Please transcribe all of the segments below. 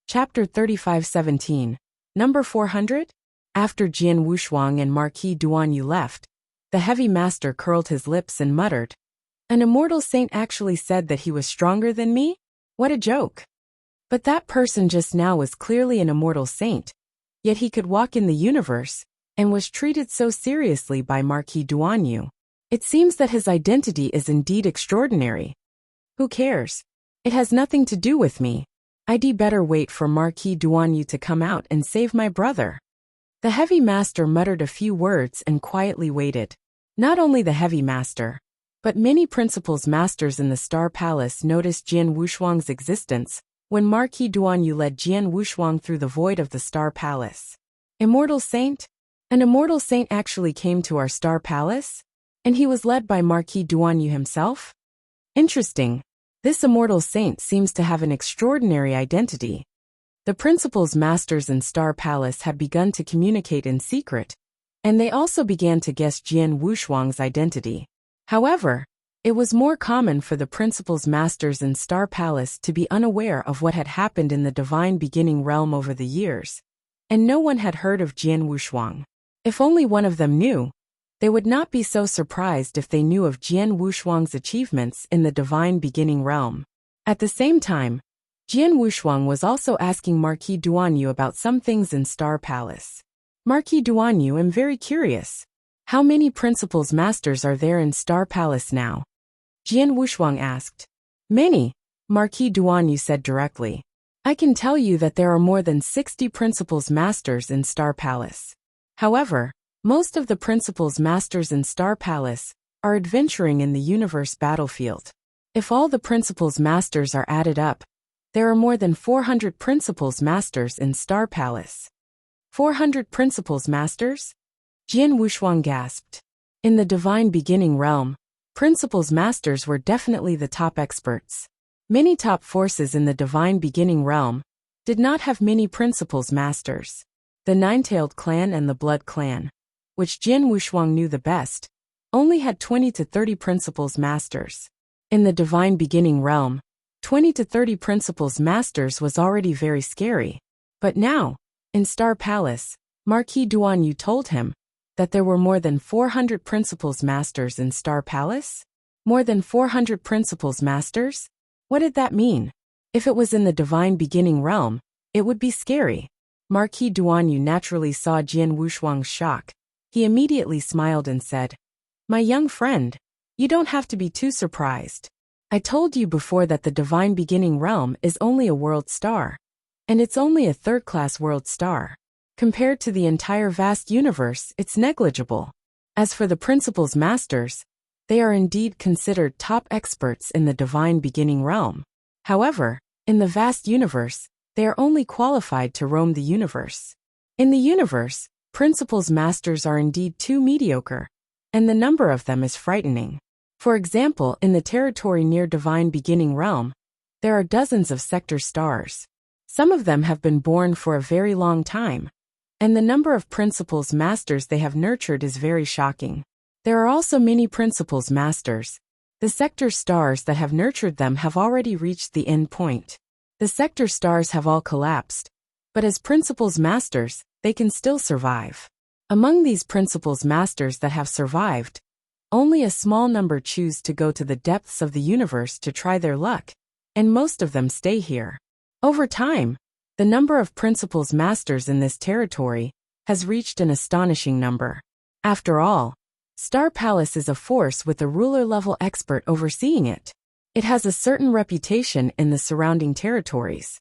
Chapter 3517. Number 400? After Jian Wushuang and Marquis Duanyu left, the heavy master curled his lips and muttered, "An immortal saint actually said that he was stronger than me? What a joke." But that person just now was clearly an immortal saint, yet he could walk in the universe, and was treated so seriously by Marquis Duanyu. It seems that his identity is indeed extraordinary. Who cares? It has nothing to do with me. I'd better wait for Marquis Duanyu to come out and save my brother. The heavy master muttered a few words and quietly waited. Not only the heavy master, but many principals masters in the Star Palace noticed Jian Wushuang's existence when Marquis Duanyu led Jian Wushuang through the void of the Star Palace. Immortal saint? An immortal saint actually came to our Star Palace? And he was led by Marquis Duanyu himself? Interesting. This immortal saint seems to have an extraordinary identity. The principals masters in Star Palace had begun to communicate in secret, and they also began to guess Jian Wushuang's identity. However, it was more common for the principals masters in Star Palace to be unaware of what had happened in the Divine Beginning realm over the years, and no one had heard of Jian Wushuang. If only one of them knew, they would not be so surprised if they knew of Jian Wushuang's achievements in the Divine Beginning realm. At the same time, Jian Wushuang was also asking Marquis Duanyu about some things in Star Palace. Marquis Duanyu, I'm very curious. How many principals masters are there in Star Palace now? Jian Wushuang asked. Many, Marquis Duanyu said directly. I can tell you that there are more than 60 principals masters in Star Palace. However, most of the principals masters in Star Palace are adventuring in the universe battlefield. If all the principals masters are added up, there are more than 400 principals masters in Star Palace. 400 principals masters? Jian Wushuang gasped. In the Divine Beginning realm, principals masters were definitely the top experts. Many top forces in the Divine Beginning realm did not have many principals masters. The Nine-Tailed Clan and the Blood Clan, which Jian Wushuang knew the best, only had 20 to 30 principals masters. In the Divine Beginning realm, 20 to 30 principals masters was already very scary. But now, in Star Palace, Marquis Duanyu told him that there were more than 400 principals masters in Star Palace? More than 400 principals masters? What did that mean? If it was in the Divine Beginning realm, it would be scary. Marquis Duanyu naturally saw Jian Wushuang's shock. He immediately smiled and said, "My young friend, you don't have to be too surprised. I told you before that the Divine Beginning realm is only a world star. And it's only a third-class world star. Compared to the entire vast universe, it's negligible. As for the principals masters, they are indeed considered top experts in the Divine Beginning realm. However, in the vast universe, they are only qualified to roam the universe. In the universe, principals masters are indeed too mediocre, and the number of them is frightening. For example, in the territory near Divine Beginning realm, there are dozens of sector stars. Some of them have been born for a very long time, and the number of principals masters they have nurtured is very shocking. There are also many principals masters. The sector stars that have nurtured them have already reached the end point. The sector stars have all collapsed, but as principals masters, they can still survive. Among these principals masters that have survived, only a small number choose to go to the depths of the universe to try their luck, and most of them stay here. Over time, the number of principals masters in this territory has reached an astonishing number. After all, Star Palace is a force with a ruler-level expert overseeing it. It has a certain reputation in the surrounding territories.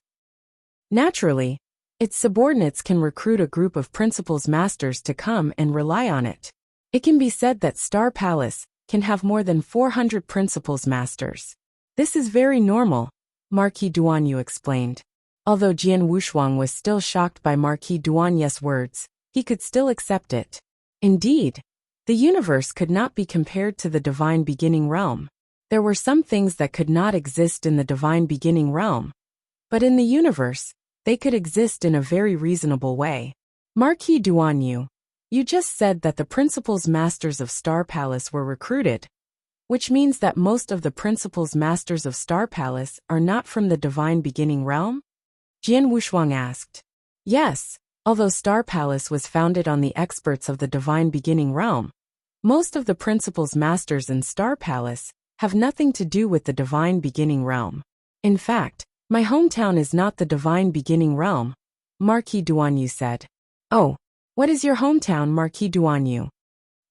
Naturally, its subordinates can recruit a group of principals masters to come and rely on it. It can be said that Star Palace can have more than 400 principals masters. This is very normal, Marquis Duanyu explained. Although Jian Wushuang was still shocked by Marquis Duanyu's words, he could still accept it. Indeed, the universe could not be compared to the Divine Beginning realm. There were some things that could not exist in the Divine Beginning realm, but in the universe, they could exist in a very reasonable way. Marquis Duanyu, you just said that the principals masters of Star Palace were recruited, which means that most of the principals masters of Star Palace are not from the Divine Beginning realm? Jian Wushuang asked. Yes, although Star Palace was founded on the experts of the Divine Beginning Realm, most of the principals masters in Star Palace have nothing to do with the Divine Beginning Realm. In fact, my hometown is not the Divine Beginning Realm, Marquis Duanyu said. Oh, what is your hometown, Marquis Duanyu?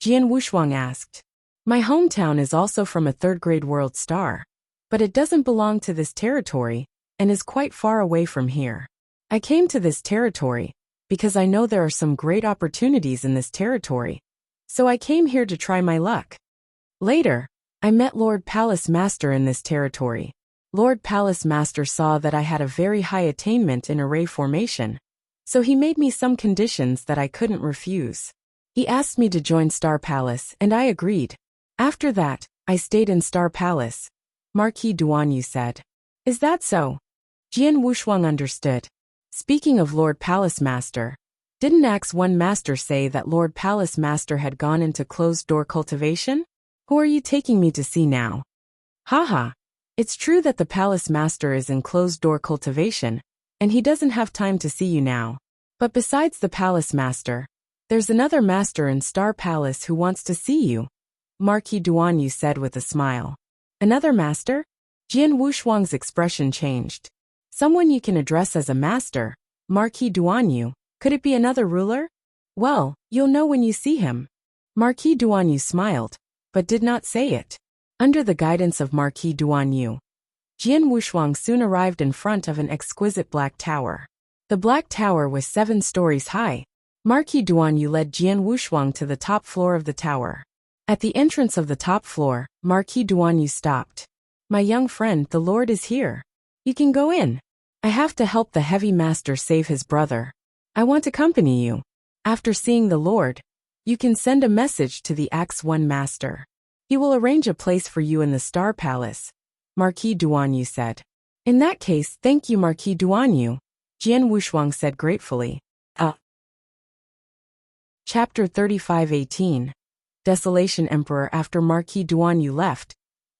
Jian Wushuang asked. My hometown is also from a third-grade world star, but it doesn't belong to this territory and is quite far away from here. I came to this territory because I know there are some great opportunities in this territory, so I came here to try my luck. Later, I met Lord Palace Master in this territory. Lord Palace Master saw that I had a very high attainment in array formation, so he made me some conditions that I couldn't refuse. He asked me to join Star Palace and I agreed. After that, I stayed in Star Palace, Marquis Duanyu said. Is that so? Jian Wushuang understood. Speaking of Lord Palace Master, didn't Axe One Master say that Lord Palace Master had gone into closed-door cultivation? Who are you taking me to see now? Haha. It's true that the Palace Master is in closed-door cultivation, and he doesn't have time to see you now. But besides the Palace Master, there's another master in Star Palace who wants to see you, Marquis Duanyu said with a smile. Another master? Jian Wushuang's expression changed. Someone you can address as a master, Marquis Duanyu. Could it be another ruler? Well, you'll know when you see him. Marquis Duanyu smiled, but did not say it. Under the guidance of Marquis Duanyu, Jian Wushuang soon arrived in front of an exquisite black tower. The black tower was 7 stories high. Marquis Duanyu led Jian Wushuang to the top floor of the tower. At the entrance of the top floor, Marquis Duanyu stopped. My young friend, the Lord is here. You can go in. I have to help the heavy master save his brother. I want to accompany you. After seeing the Lord, you can send a message to the Axe One Master. He will arrange a place for you in the Star Palace, Marquis Duanyu said. In that case, thank you, Marquis Duanyu, Jian Wushuang said gratefully. Chapter 35:18. Desolation Emperor. After Marquis Duanyu left,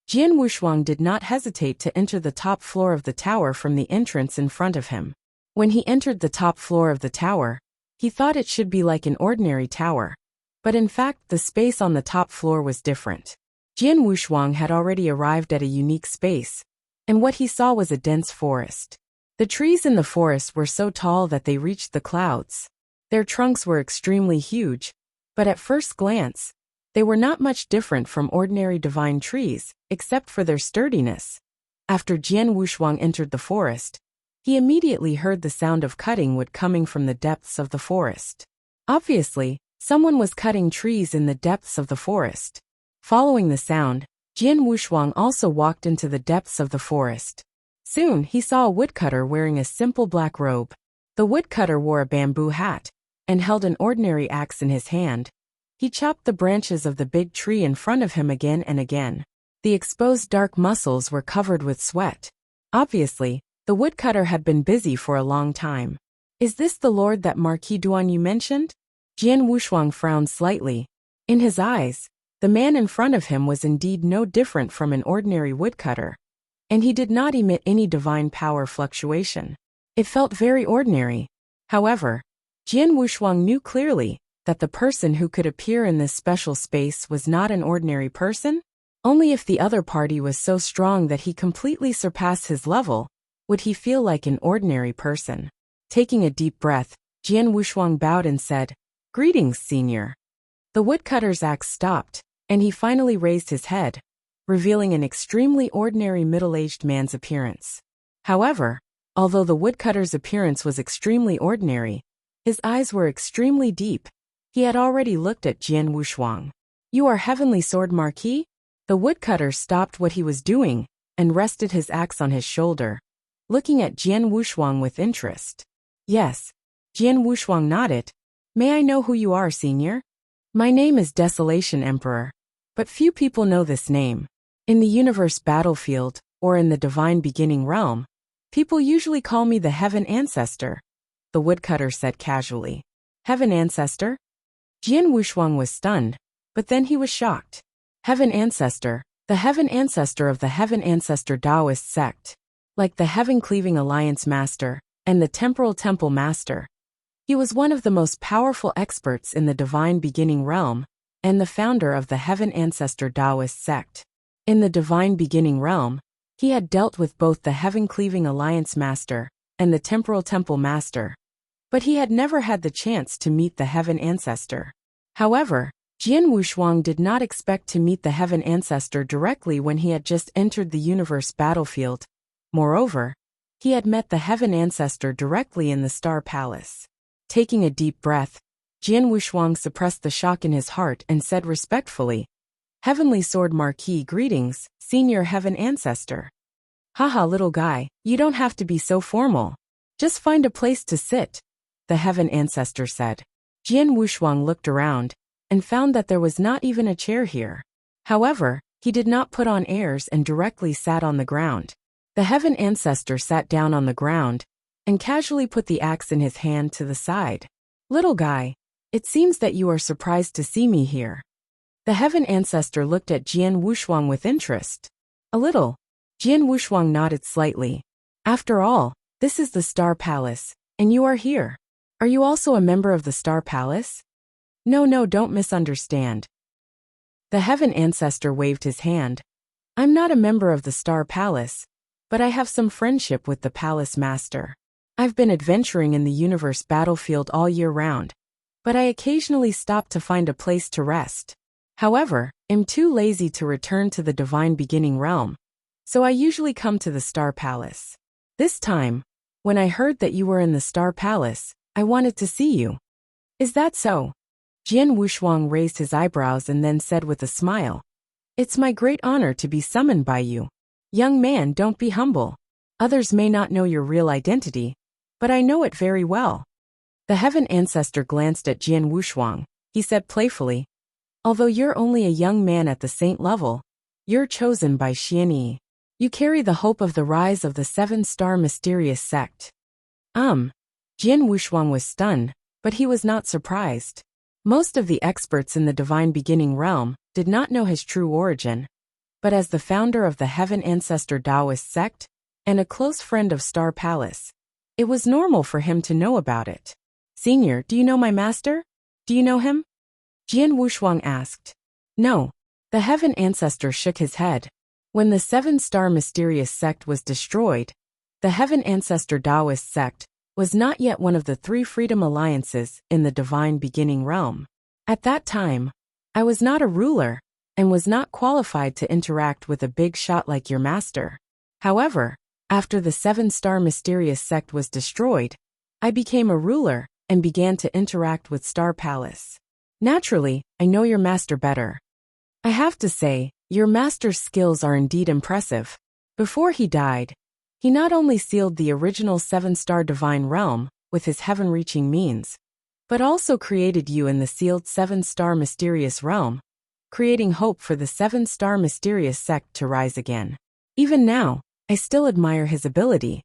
Jian Wushuang did not hesitate to enter the top floor of the tower from the entrance in front of him. When he entered the top floor of the tower, he thought it should be like an ordinary tower, but in fact the space on the top floor was different. Jian Wushuang had already arrived at a unique space, and what he saw was a dense forest. The trees in the forest were so tall that they reached the clouds. Their trunks were extremely huge, but at first glance, they were not much different from ordinary divine trees, except for their sturdiness. After Jian Wushuang entered the forest, he immediately heard the sound of cutting wood coming from the depths of the forest. Obviously, someone was cutting trees in the depths of the forest. Following the sound, Jian Wushuang also walked into the depths of the forest. Soon, he saw a woodcutter wearing a simple black robe. The woodcutter wore a bamboo hat and held an ordinary axe in his hand. He chopped the branches of the big tree in front of him again and again. The exposed dark muscles were covered with sweat. Obviously, the woodcutter had been busy for a long time. Is this the Lord that Marquis Duanyu mentioned? Jian Wushuang frowned slightly. In his eyes, the man in front of him was indeed no different from an ordinary woodcutter, and he did not emit any divine power fluctuation. It felt very ordinary. However, Jian Wushuang knew clearly that the person who could appear in this special space was not an ordinary person. Only if the other party was so strong that he completely surpassed his level, would he feel like an ordinary person. Taking a deep breath, Jian Wushuang bowed and said, "Greetings, Senior." The woodcutter's axe stopped, and he finally raised his head, revealing an extremely ordinary middle-aged man's appearance. However, although the woodcutter's appearance was extremely ordinary, his eyes were extremely deep. He had already looked at Jian Wushuang. "You are Heavenly Sword Marquis?" The woodcutter stopped what he was doing and rested his axe on his shoulder, looking at Jian Wushuang with interest. "Yes." Jian Wushuang nodded. "May I know who you are, Senior?" "My name is Desolation Emperor, but few people know this name. In the universe battlefield, or in the Divine Beginning Realm, people usually call me the Heaven Ancestor," the woodcutter said casually. "Heaven Ancestor?" Jian Wushuang was stunned, but then he was shocked. Heaven Ancestor, the Heaven Ancestor of the Heaven Ancestor Taoist sect. Like the Heaven Cleaving Alliance Master, and the temporal temple master. He was one of the most powerful experts in the divine beginning realm, and the founder of the Heaven Ancestor Taoist sect. In the divine beginning realm, he had dealt with both the Heaven-cleaving Alliance Master and the Temporal Temple Master, but he had never had the chance to meet the Heaven Ancestor. However, Jian Wushuang did not expect to meet the Heaven Ancestor directly when he had just entered the universe battlefield. Moreover, he had met the Heaven Ancestor directly in the Star Palace. Taking a deep breath, Jian Wushuang suppressed the shock in his heart and said respectfully, "Heavenly Sword Marquis, greetings, Senior Heaven Ancestor." "Haha, little guy, you don't have to be so formal. Just find a place to sit," the Heaven Ancestor said. Jian Wushuang looked around and found that there was not even a chair here. However, he did not put on airs and directly sat on the ground. The Heaven Ancestor sat down on the ground and casually put the axe in his hand to the side. "Little guy, it seems that you are surprised to see me here." The Heaven Ancestor looked at Jian Wushuang with interest. "A little." Jian Wushuang nodded slightly. "After all, this is the Star Palace, and you are here. Are you also a member of the Star Palace?" No, don't misunderstand." The Heaven Ancestor waved his hand. "I'm not a member of the Star Palace, but I have some friendship with the Palace Master. I've been adventuring in the universe battlefield all year round, but I occasionally stop to find a place to rest. However, I'm too lazy to return to the divine beginning realm, so I usually come to the Star Palace. This time, when I heard that you were in the Star Palace, I wanted to see you." "Is that so?" Jian Wushuang raised his eyebrows and then said with a smile, "It's my great honor to be summoned by you. Young man, don't be humble. Others may not know your real identity, but I know it very well." The Heaven Ancestor glanced at Jian Wushuang. He said playfully, "Although you're only a young man at the saint level, you're chosen by Xianyi. You carry the hope of the rise of the seven-star mysterious sect." Jian Wushuang was stunned, but he was not surprised. Most of the experts in the divine beginning realm did not know his true origin, but as the founder of the Heaven Ancestor Taoist sect and a close friend of Star Palace, it was normal for him to know about it. "Senior, do you know my master? Do you know him?" Jian Wushuang asked. "No." The Heaven Ancestor shook his head. When the seven-star mysterious sect was destroyed, the Heaven Ancestor Taoist sect was not yet one of the three freedom alliances in the divine beginning realm. At that time, I was not a ruler and was not qualified to interact with a big shot like your master. However, after the seven-star mysterious sect was destroyed, I became a ruler and began to interact with Star Palace. Naturally, I know your master better. I have to say, your master's skills are indeed impressive. Before he died, he not only sealed the original seven-star divine realm with his heaven-reaching means, but also created you in the sealed seven-star mysterious realm, creating hope for the seven-star mysterious sect to rise again. Even now, I still admire his ability."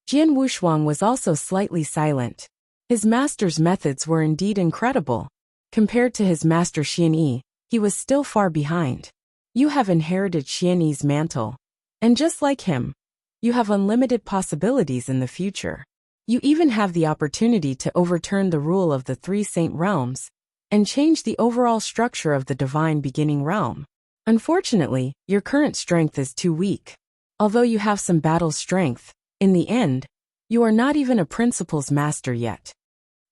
Jian Wushuang was also slightly silent. His master's methods were indeed incredible. Compared to his master Xianyi, he was still far behind. "You have inherited Xianyi's mantle, and just like him, you have unlimited possibilities in the future. You even have the opportunity to overturn the rule of the three saint realms and change the overall structure of the divine beginning realm. Unfortunately, your current strength is too weak. Although you have some battle strength, in the end, you are not even a principles master yet.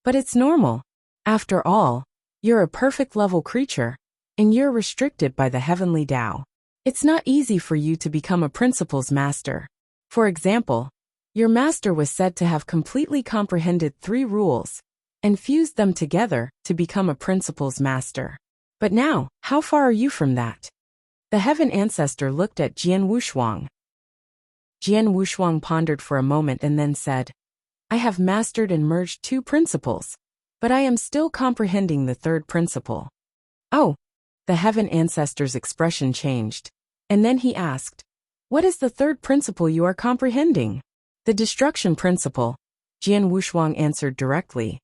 But it's normal. After all, you're a perfect level creature, and you're restricted by the heavenly Tao. It's not easy for you to become a principles master. For example, your master was said to have completely comprehended 3 rules and fused them together to become a principles master. But now, how far are you from that?" The Heaven Ancestor looked at Jian Wushuang. Jian Wushuang pondered for a moment and then said, "I have mastered and merged 2 principles, but I am still comprehending the 3rd principle." "Oh." The Heaven Ancestor's expression changed, and then he asked, "What is the 3rd principle you are comprehending?" "The destruction principle," Jian Wushuang answered directly.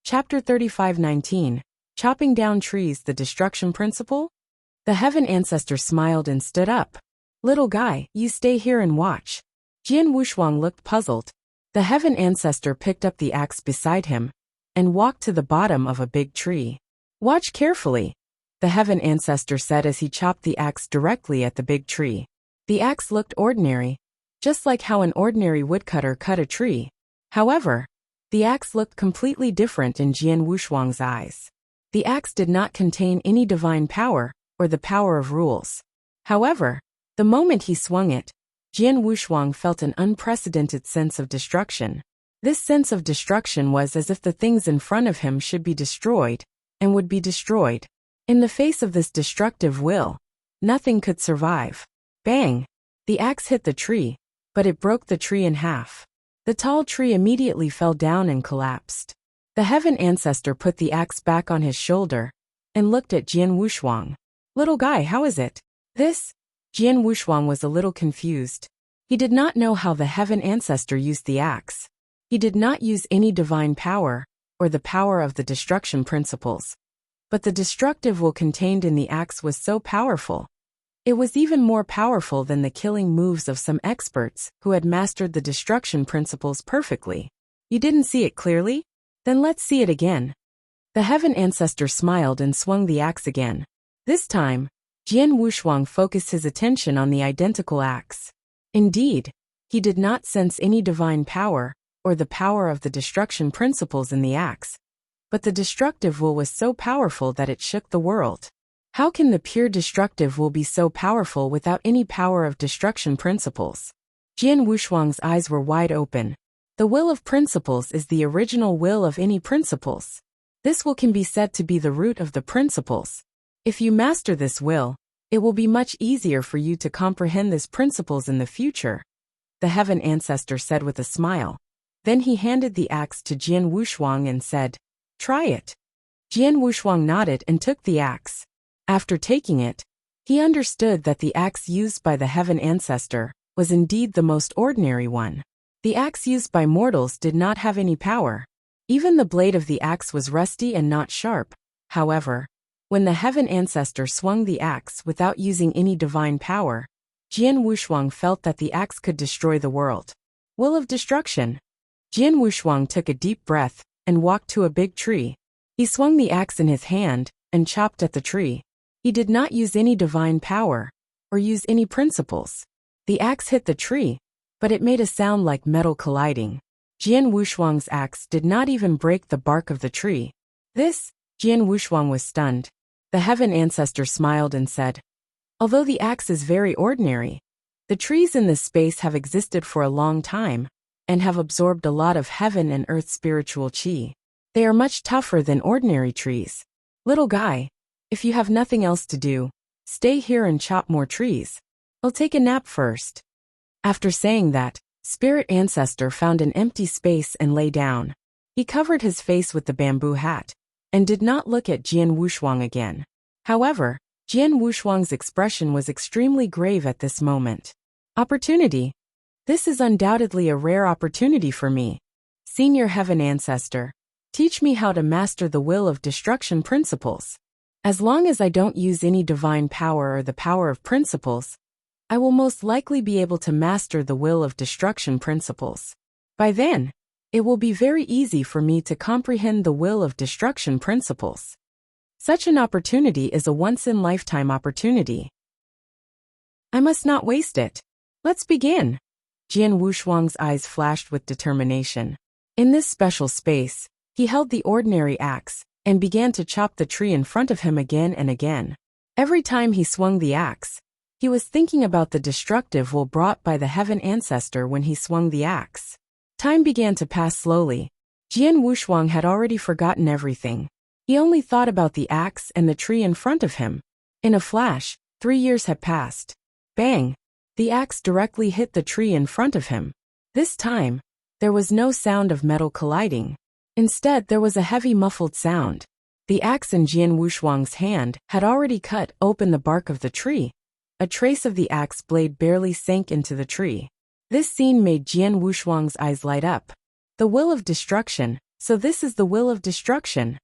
Chapter 35:19, Chopping Down Trees, the Destruction Principle? The Heaven Ancestor smiled and stood up. "Little guy, you stay here and watch. Jian Wushuang looked puzzled. The heaven ancestor picked up the axe beside him and walked to the bottom of a big tree. Watch carefully, the heaven ancestor said as he chopped the axe directly at the big tree. The axe looked ordinary, just like how an ordinary woodcutter cut a tree. However, the axe looked completely different in Jian Wushuang's eyes. The axe did not contain any divine power or the power of rules. However, the moment he swung it, Jian Wushuang felt an unprecedented sense of destruction. This sense of destruction was as if the things in front of him should be destroyed, and would be destroyed. In the face of this destructive will, nothing could survive. Bang! The axe hit the tree, but it broke the tree in half. The tall tree immediately fell down and collapsed. The heaven ancestor put the axe back on his shoulder and looked at Jian Wushuang. Little guy, how is it? This? Jian Wushuang was a little confused. He did not know how the heaven ancestor used the axe. He did not use any divine power or the power of the destruction principles. But the destructive will contained in the axe was so powerful. It was even more powerful than the killing moves of some experts who had mastered the destruction principles perfectly. You didn't see it clearly? Then let's see it again. The heaven ancestor smiled and swung the axe again. This time, Jian Wushuang focused his attention on the identical axe. Indeed, he did not sense any divine power or the power of the destruction principles in the axe. But the destructive will was so powerful that it shook the world. How can the pure destructive will be so powerful without any power of destruction principles? Jian Wushuang's eyes were wide open. The will of principles is the original will of any principles. This will can be said to be the root of the principles. If you master this will, it will be much easier for you to comprehend these principles in the future, the heaven ancestor said with a smile. Then he handed the axe to Jian Wushuang and said, "Try it." Jian Wushuang nodded and took the axe. After taking it, he understood that the axe used by the heaven ancestor was indeed the most ordinary one. The axe used by mortals did not have any power. Even the blade of the axe was rusty and not sharp. However, when the heaven ancestor swung the axe without using any divine power, Jian Wushuang felt that the axe could destroy the world. Will of destruction. Jian Wushuang took a deep breath and walked to a big tree. He swung the axe in his hand and chopped at the tree. He did not use any divine power or use any principles. The axe hit the tree, but it made a sound like metal colliding. Jian Wushuang's axe did not even break the bark of the tree. This? Jian Wushuang was stunned. The heaven ancestor smiled and said, "Although the axe is very ordinary, the trees in this space have existed for a long time and have absorbed a lot of heaven and earth spiritual qi. They are much tougher than ordinary trees. Little guy, if you have nothing else to do, stay here and chop more trees. I'll take a nap first." After saying that, Spirit Ancestor found an empty space and lay down. He covered his face with the bamboo hat and did not look at Jian Wushuang again. However, Jian Wushuang's expression was extremely grave at this moment. Opportunity. This is undoubtedly a rare opportunity for me. Senior Heaven Ancestor, teach me how to master the will of destruction principles. As long as I don't use any divine power or the power of principles, I will most likely be able to master the will of destruction principles. By then, it will be very easy for me to comprehend the will of destruction principles. Such an opportunity is a once-in-lifetime opportunity. I must not waste it. Let's begin. Jian Wushuang's eyes flashed with determination. In this special space, he held the ordinary axe and began to chop the tree in front of him again and again. Every time he swung the axe, he was thinking about the destructive will brought by the heaven ancestor when he swung the axe. Time began to pass slowly. Jian Wushuang had already forgotten everything. He only thought about the axe and the tree in front of him. In a flash, 3 years had passed. Bang! The axe directly hit the tree in front of him. This time, there was no sound of metal colliding. Instead, there was a heavy muffled sound. The axe in Jian Wushuang's hand had already cut open the bark of the tree. A trace of the axe blade barely sank into the tree. This scene made Jian Wushuang's eyes light up. The will of destruction, so this is the will of destruction.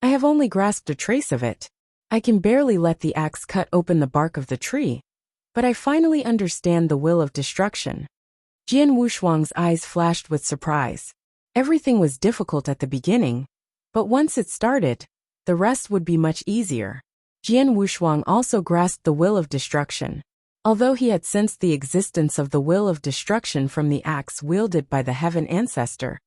I have only grasped a trace of it. I can barely let the axe cut open the bark of the tree, but I finally understand the will of destruction. Jian Wushuang's eyes flashed with surprise. Everything was difficult at the beginning, but once it started, the rest would be much easier. Jian Wushuang also grasped the will of destruction. Although he had sensed the existence of the will of destruction from the axe wielded by the heaven ancestor,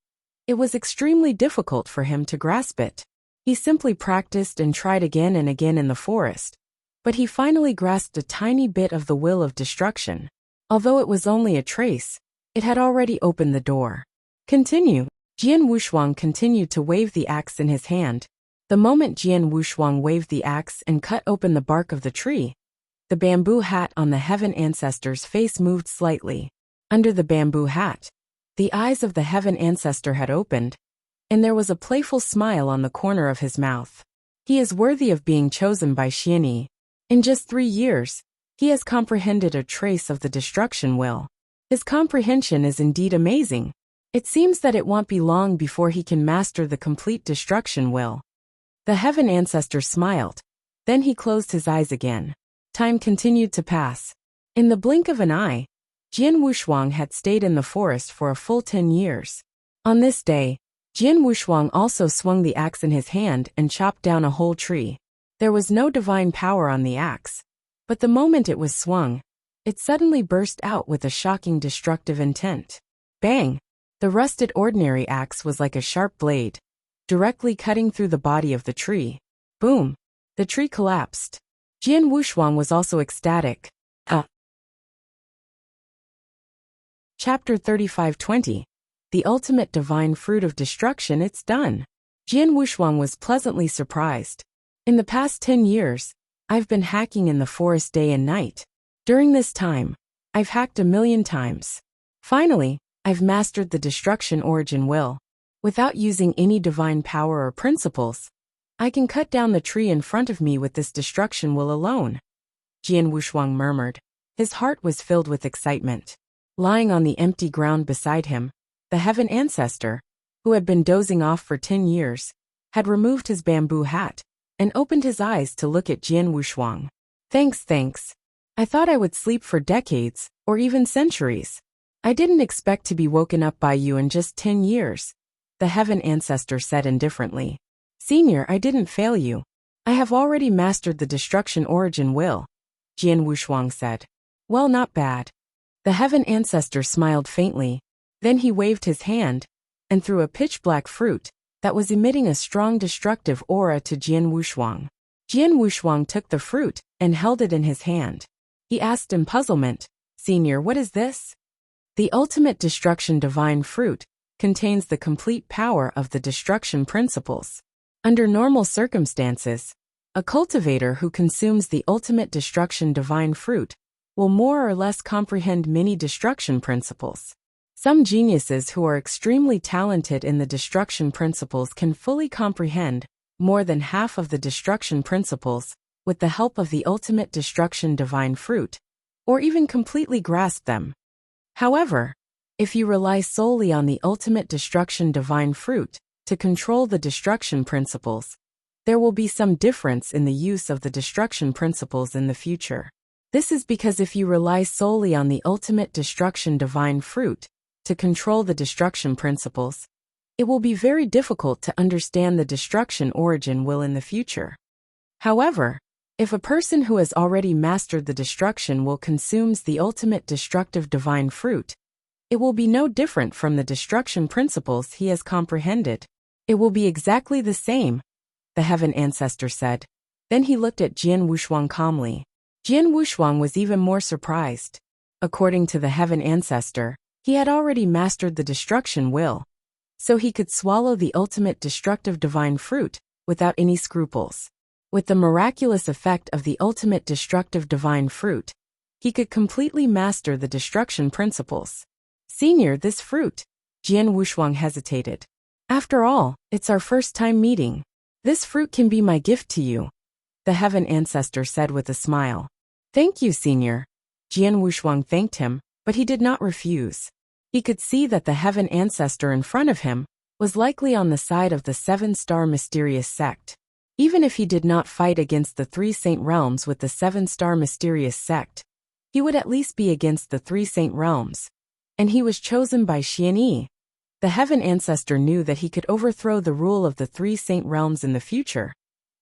it was extremely difficult for him to grasp it. He simply practiced and tried again and again in the forest, but he finally grasped a tiny bit of the will of destruction. Although it was only a trace, it had already opened the door. Continue. Jian Wushuang continued to wave the axe in his hand. The moment Jian Wushuang waved the axe and cut open the bark of the tree, the bamboo hat on the heaven ancestor's face moved slightly. Under the bamboo hat, the eyes of the heaven ancestor had opened, and there was a playful smile on the corner of his mouth. He is worthy of being chosen by Xianyi. In just 3 years, he has comprehended a trace of the destruction will. His comprehension is indeed amazing. It seems that it won't be long before he can master the complete destruction will. The heaven ancestor smiled. Then he closed his eyes again. Time continued to pass. In the blink of an eye, Jian Wushuang had stayed in the forest for a full 10 years. On this day, Jian Wushuang also swung the axe in his hand and chopped down a whole tree. There was no divine power on the axe, but the moment it was swung, it suddenly burst out with a shocking destructive intent. Bang! The rusted ordinary axe was like a sharp blade, directly cutting through the body of the tree. Boom! The tree collapsed. Jian Wushuang was also ecstatic. Chapter 35:20. The ultimate divine fruit of destruction, it's done. Jian Wushuang was pleasantly surprised. In the past 10 years, I've been hacking in the forest day and night. During this time, I've hacked 1,000,000 times. Finally, I've mastered the destruction origin will. Without using any divine power or principles, I can cut down the tree in front of me with this destruction will alone. Jian Wushuang murmured. His heart was filled with excitement. Lying on the empty ground beside him, the heaven ancestor, who had been dozing off for 10 years, had removed his bamboo hat and opened his eyes to look at Jian Wushuang. Thanks. I thought I would sleep for decades, or even centuries. I didn't expect to be woken up by you in just 10 years, the heaven ancestor said indifferently. Senior, I didn't fail you. I have already mastered the destruction origin will, Jian Wushuang said. Well, not bad. The heaven ancestor smiled faintly. Then he waved his hand and threw a pitch-black fruit that was emitting a strong destructive aura to Jian Wushuang. Jian Wushuang took the fruit and held it in his hand. He asked in puzzlement, Senior, what is this? The ultimate destruction divine fruit contains the complete power of the destruction principles. Under normal circumstances, a cultivator who consumes the ultimate destruction divine fruit will more or less comprehend many destruction principles. Some geniuses who are extremely talented in the destruction principles can fully comprehend more than half of the destruction principles with the help of the ultimate destruction divine fruit, or even completely grasp them. However, if you rely solely on the ultimate destruction divine fruit to control the destruction principles, there will be some difference in the use of the destruction principles in the future. This is because if you rely solely on the ultimate destruction divine fruit to control the destruction principles, it will be very difficult to understand the destruction origin will in the future. However, if a person who has already mastered the destruction will consumes the ultimate destructive divine fruit, it will be no different from the destruction principles he has comprehended. It will be exactly the same, the heaven ancestor said. Then he looked at Jian Wushuang calmly. Jian Wushuang was even more surprised. According to the heaven ancestor, he had already mastered the destruction will, so he could swallow the ultimate destructive divine fruit without any scruples. With the miraculous effect of the ultimate destructive divine fruit, he could completely master the destruction principles. Senior, this fruit, Jian Wushuang hesitated. After all, it's our first time meeting. This fruit can be my gift to you, the heaven ancestor said with a smile. Thank you, Senior. Jian Wushuang thanked him, but he did not refuse. He could see that the heaven ancestor in front of him was likely on the side of the 7-star mysterious sect. Even if he did not fight against the 3 saint realms with the 7-star mysterious sect, he would at least be against the 3 saint realms. and he was chosen by Xianyi. The Heaven Ancestor knew that he could overthrow the rule of the three saint realms in the future,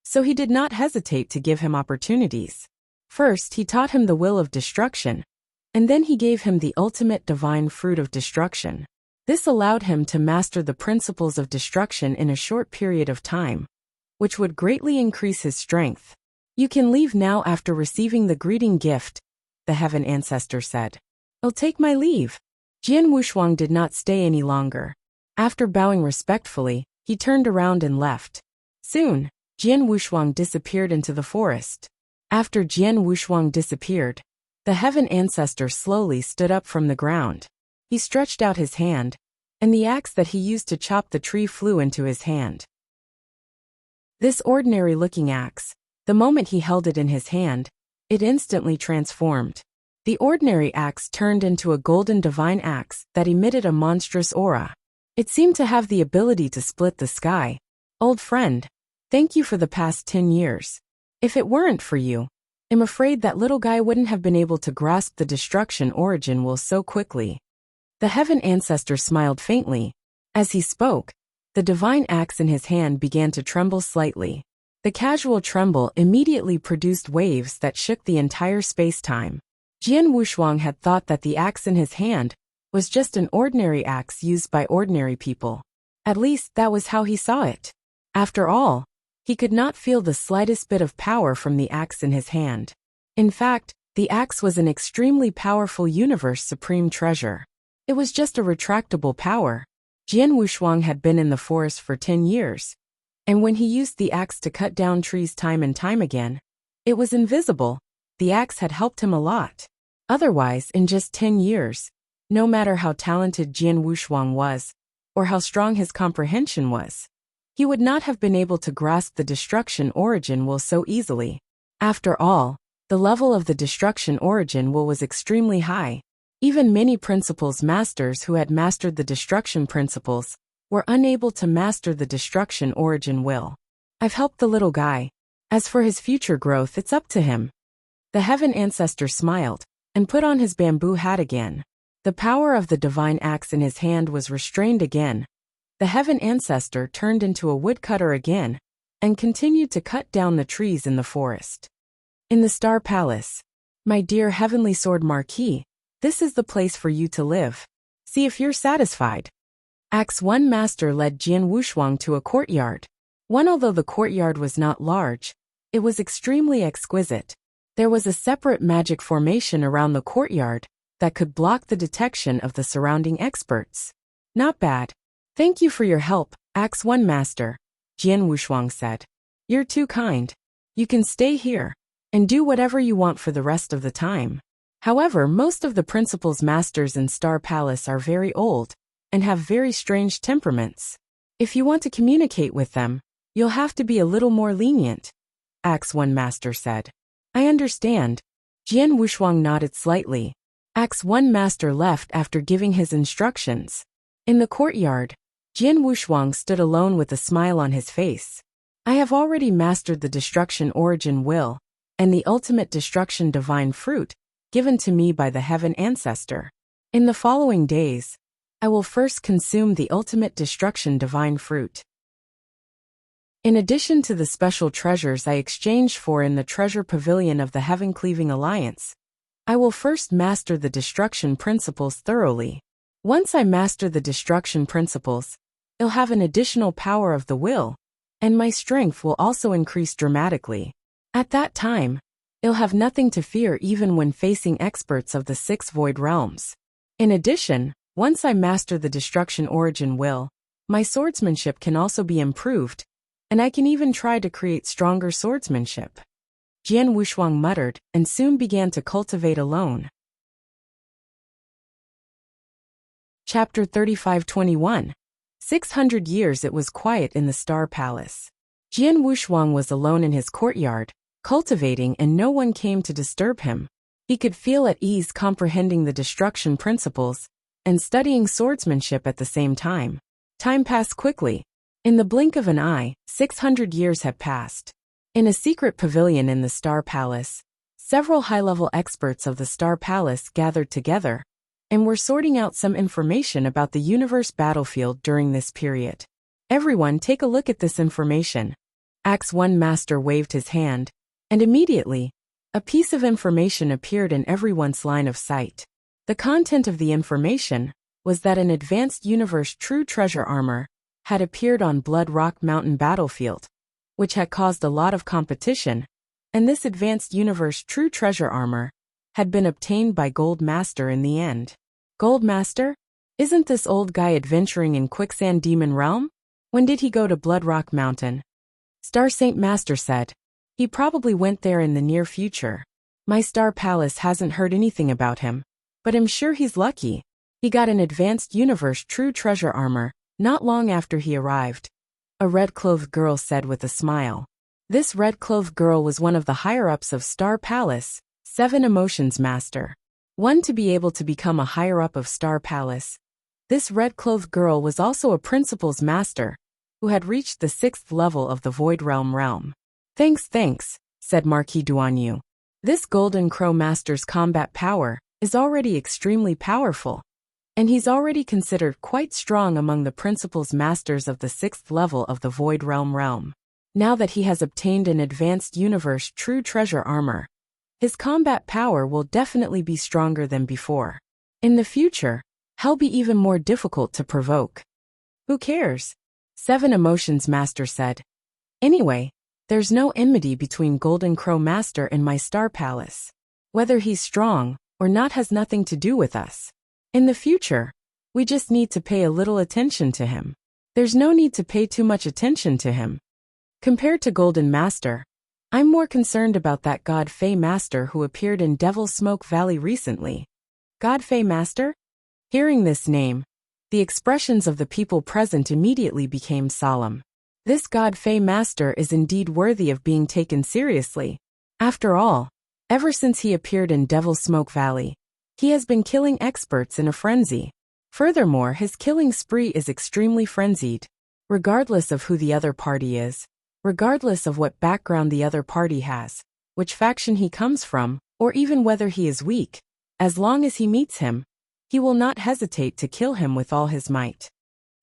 so he did not hesitate to give him opportunities. First, he taught him the will of destruction, and then he gave him the ultimate divine fruit of destruction. This allowed him to master the principles of destruction in a short period of time, which would greatly increase his strength. You can leave now after receiving the greeting gift, the Heaven Ancestor said. I'll take my leave. Jian Wushuang did not stay any longer. After bowing respectfully, he turned around and left. Soon, Jian Wushuang disappeared into the forest. After Jian Wushuang disappeared, the Heaven Ancestor slowly stood up from the ground. He stretched out his hand, and the axe that he used to chop the tree flew into his hand. This ordinary-looking axe, the moment he held it in his hand, it instantly transformed. The ordinary axe turned into a golden divine axe that emitted a monstrous aura. It seemed to have the ability to split the sky. Old friend, thank you for the past 10 years. If it weren't for you, I'm afraid that little guy wouldn't have been able to grasp the destruction origin will so quickly. The Heaven Ancestor smiled faintly. As he spoke, the divine axe in his hand began to tremble slightly. The casual tremble immediately produced waves that shook the entire space-time. Jian Wushuang had thought that the axe in his hand was just an ordinary axe used by ordinary people. At least that was how he saw it. After all, he could not feel the slightest bit of power from the axe in his hand. In fact, the axe was an extremely powerful universe supreme treasure. It was just a retractable power. Jian Wushuang had been in the forest for 10 years, and when he used the axe to cut down trees time and time again, it was invisible. The axe had helped him a lot. Otherwise, in just 10 years, no matter how talented Jian Wushuang was, or how strong his comprehension was, he would not have been able to grasp the destruction origin will so easily. After all, the level of the destruction origin will was extremely high. Even many principles masters who had mastered the destruction principles were unable to master the destruction origin will. I've helped the little guy. As for his future growth, it's up to him. The Heaven Ancestor smiled and put on his bamboo hat again. The power of the divine axe in his hand was restrained again. The Heaven Ancestor turned into a woodcutter again and continued to cut down the trees in the forest. In the Star Palace, my dear Heavenly Sword Marquis, this is the place for you to live. See if you're satisfied. Axe 1 Master led Jian Wushuang to a courtyard. Although the courtyard was not large, it was extremely exquisite. There was a separate magic formation around the courtyard that could block the detection of the surrounding experts. Not bad. Thank you for your help, Axe 1 Master, Jian Wushuang said. You're too kind. You can stay here and do whatever you want for the rest of the time. However, most of the principal's masters in Star Palace are very old and have very strange temperaments. If you want to communicate with them, you'll have to be a little more lenient, Axe 1 Master said. I understand. Jian Wushuang nodded slightly. Axe 1 Master left after giving his instructions. In the courtyard, Jian Wushuang stood alone with a smile on his face. I have already mastered the destruction origin will and the ultimate destruction divine fruit given to me by the Heaven Ancestor. In the following days, I will first consume the ultimate destruction divine fruit. In addition to the special treasures I exchanged for in the treasure pavilion of the Heaven Cleaving Alliance, I will first master the destruction principles thoroughly. Once I master the destruction principles, I'll have an additional power of the will, and my strength will also increase dramatically. At that time, I'll have nothing to fear even when facing experts of the 6 void realms. In addition, once I master the destruction origin will, my swordsmanship can also be improved, and I can even try to create stronger swordsmanship. Jian Wushuang muttered and soon began to cultivate alone. Chapter 35-21. 600 years it was quiet in the Star Palace. Jian Wushuang was alone in his courtyard, cultivating, and no one came to disturb him. He could feel at ease comprehending the destruction principles and studying swordsmanship at the same time. Time passed quickly. In the blink of an eye, 600 years had passed. In a secret pavilion in the Star Palace, several high-level experts of the Star Palace gathered together and we're sorting out some information about the universe battlefield during this period. Everyone take a look at this information. Axe 1 Master waved his hand, and immediately, a piece of information appeared in everyone's line of sight. The content of the information was that an advanced universe true treasure armor had appeared on Blood Rock Mountain battlefield, which had caused a lot of competition, and this advanced universe true treasure armor had been obtained by Gold Master in the end. Gold Master? Isn't this old guy adventuring in Quicksand Demon Realm? When did he go to Blood Rock Mountain? Star Saint Master said. He probably went there in the near future. My Star Palace hasn't heard anything about him, but I'm sure he's lucky. He got an advanced universe true treasure armor not long after he arrived. A red-clothed girl said with a smile. This red-clothed girl was one of the higher-ups of Star Palace, 7 Emotions Master. One to be able to become a higher-up of Star Palace. This red-clothed girl was also a Principal's Master, who had reached the 6th level of the Void Realm. Thanks, said Marquis Duanyu. This Golden Crow Master's combat power is already extremely powerful, and he's already considered quite strong among the Principal's Masters of the 6th level of the Void Realm. Now that he has obtained an advanced universe true treasure armor, his combat power will definitely be stronger than before. In the future, he'll be even more difficult to provoke. Who cares? 7 Emotions Master said. Anyway, there's no enmity between Golden Crow Master and my Star Palace. Whether he's strong or not has nothing to do with us. In the future, we just need to pay a little attention to him. There's no need to pay too much attention to him. Compared to Golden Master, I'm more concerned about that God Fey Master who appeared in Devil's Smoke Valley recently. God Fey Master? Hearing this name, the expressions of the people present immediately became solemn. This God Fey Master is indeed worthy of being taken seriously. After all, ever since he appeared in Devil's Smoke Valley, he has been killing experts in a frenzy. Furthermore, his killing spree is extremely frenzied. Regardless of who the other party is, regardless of what background the other party has, which faction he comes from, or even whether he is weak, as long as he meets him, he will not hesitate to kill him with all his might.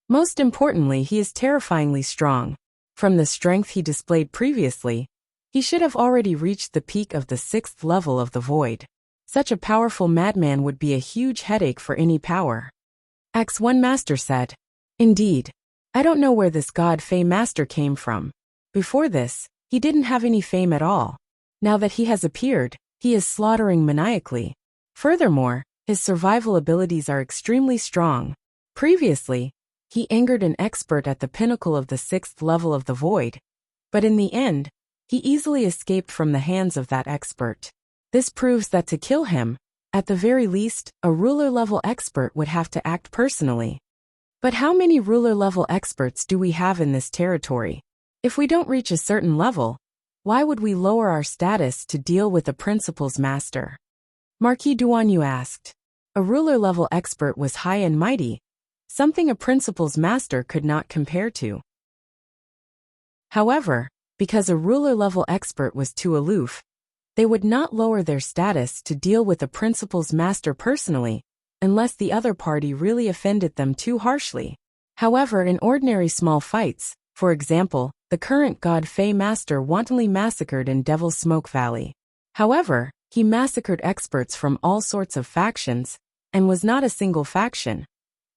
Most importantly, he is terrifyingly strong. From the strength he displayed previously, he should have already reached the peak of the 6th level of the Void. Such a powerful madman would be a huge headache for any power. Axe 1 Master said. Indeed. I don't know where this God Fey Master came from. Before this, he didn't have any fame at all. Now that he has appeared, he is slaughtering maniacally. Furthermore, his survival abilities are extremely strong. Previously, he angered an expert at the pinnacle of the 6th level of the Void, but in the end, he easily escaped from the hands of that expert. This proves that to kill him, at the very least, a ruler-level expert would have to act personally. But how many ruler-level experts do we have in this territory? If we don't reach a certain level, why would we lower our status to deal with a Principal's Master? Marquis Duanyu asked. A ruler-level expert was high and mighty, something a Principal's Master could not compare to. However, because a ruler-level expert was too aloof, they would not lower their status to deal with a Principal's Master personally, unless the other party really offended them too harshly. However, in ordinary small fights, for example, the current God Fey Master wantonly massacred in Devil's Smoke Valley. However, he massacred experts from all sorts of factions, and was not a single faction.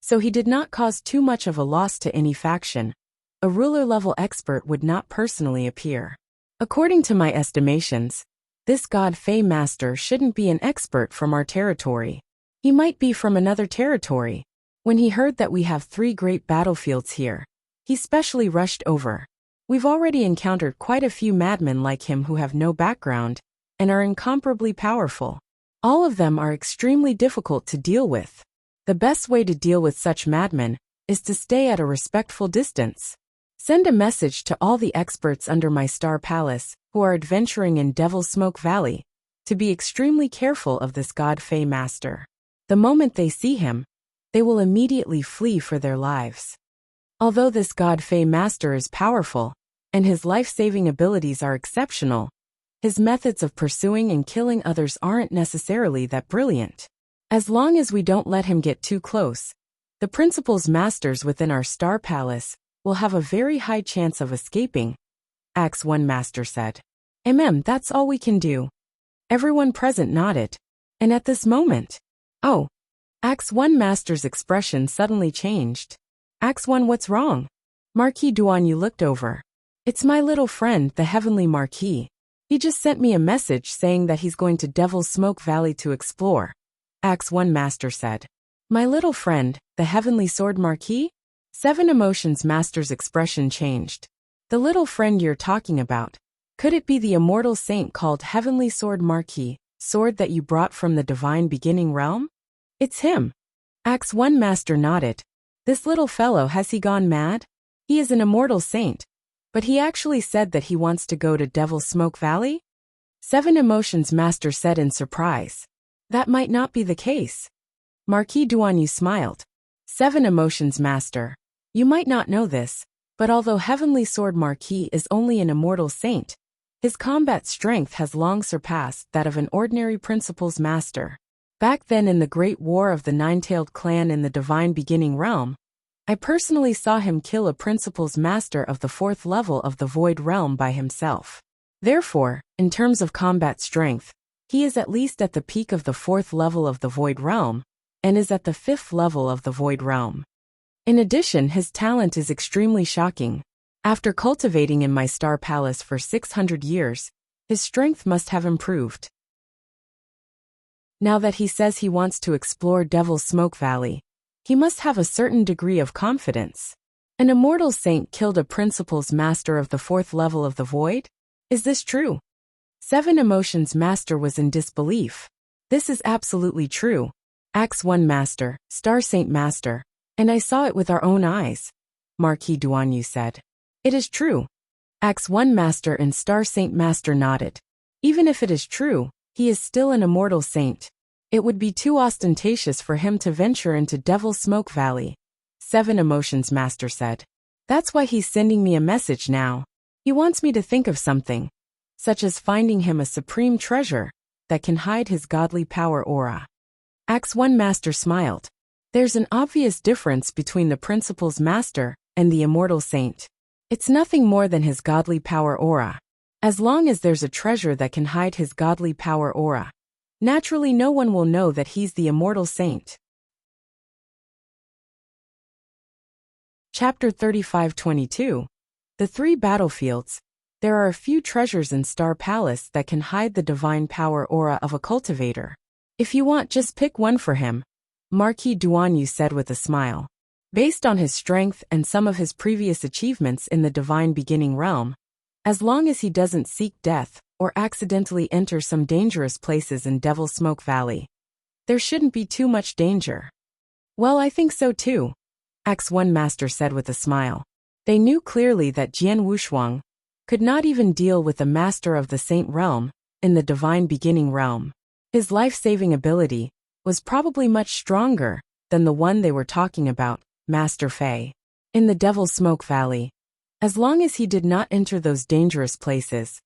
So he did not cause too much of a loss to any faction. A ruler-level expert would not personally appear. According to my estimations, this God Fey Master shouldn't be an expert from our territory. He might be from another territory. When he heard that we have 3 great battlefields here, he specially rushed over. We've already encountered quite a few madmen like him who have no background, and are incomparably powerful. All of them are extremely difficult to deal with. The best way to deal with such madmen is to stay at a respectful distance. Send a message to all the experts under my Star Palace who are adventuring in Devil's Smoke Valley to be extremely careful of this God Fey Master. The moment they see him, they will immediately flee for their lives. Although this God Fey Master is powerful, and his life-saving abilities are exceptional, his methods of pursuing and killing others aren't necessarily that brilliant. As long as we don't let him get too close, the principal's masters within our star palace will have a very high chance of escaping, Axe One Master said. That's all we can do. Everyone present nodded. And at this moment, oh, Axe One Master's expression suddenly changed. Axe One, what's wrong? Marquis Duanyu looked over. It's my little friend, the Heavenly Marquis. He just sent me a message saying that he's going to Devil's Smoke Valley to explore, Axe One Master said. My little friend, the Heavenly Sword Marquis? Seven Emotions Master's expression changed. The little friend you're talking about. Could it be the immortal saint called Heavenly Sword Marquis, sword that you brought from the divine beginning realm? It's him. Axe One Master nodded. This little fellow, has he gone mad? He is an immortal saint. But he actually said that he wants to go to Devil's Smoke Valley? Seven Emotions Master said in surprise. That might not be the case. Marquis Duanyu smiled. Seven Emotions Master. You might not know this, but although Heavenly Sword Marquis is only an immortal saint, his combat strength has long surpassed that of an ordinary principal's master. Back then in the Great War of the Nine-Tailed Clan in the Divine Beginning Realm, I personally saw him kill a principal's master of the 4th level of the Void Realm by himself. Therefore, in terms of combat strength, he is at least at the peak of the 4th level of the Void Realm, and is at the 5th level of the Void Realm. In addition, his talent is extremely shocking. After cultivating in my star palace for 600 years, his strength must have improved. Now that he says he wants to explore Devil's Smoke Valley, he must have a certain degree of confidence. An immortal saint killed a principal's master of the 4th level of the Void? Is this true? Seven Emotions Master was in disbelief. This is absolutely true. Axe One Master, Star Saint Master, and I saw it with our own eyes, Marquis Duanyu said. It is true. Axe One Master and Star Saint Master nodded. Even if it is true, he is still an immortal saint. It would be too ostentatious for him to venture into Devil's Smoke Valley, Seven Emotions Master said. That's why he's sending me a message now. He wants me to think of something, such as finding him a supreme treasure that can hide his godly power aura. Axe One Master smiled. There's an obvious difference between the principal's master and the immortal saint. It's nothing more than his godly power aura. As long as there's a treasure that can hide his godly power aura, naturally no one will know that he's the immortal saint. Chapter 35-22. The Three Battlefields. There are a few treasures in Star Palace that can hide the divine power aura of a cultivator. If you want, just pick one for him, Marquis Duanyu said with a smile. Based on his strength and some of his previous achievements in the divine beginning realm, as long as he doesn't seek death or accidentally enter some dangerous places in Devil's Smoke Valley, there shouldn't be too much danger. Well, I think so too, Axe One Master said with a smile. They knew clearly that Jian Wushuang could not even deal with the master of the Saint Realm in the divine beginning realm. His life-saving ability was probably much stronger than the one they were talking about, Master Fei. In the Devil's Smoke Valley, as long as he did not enter those dangerous places,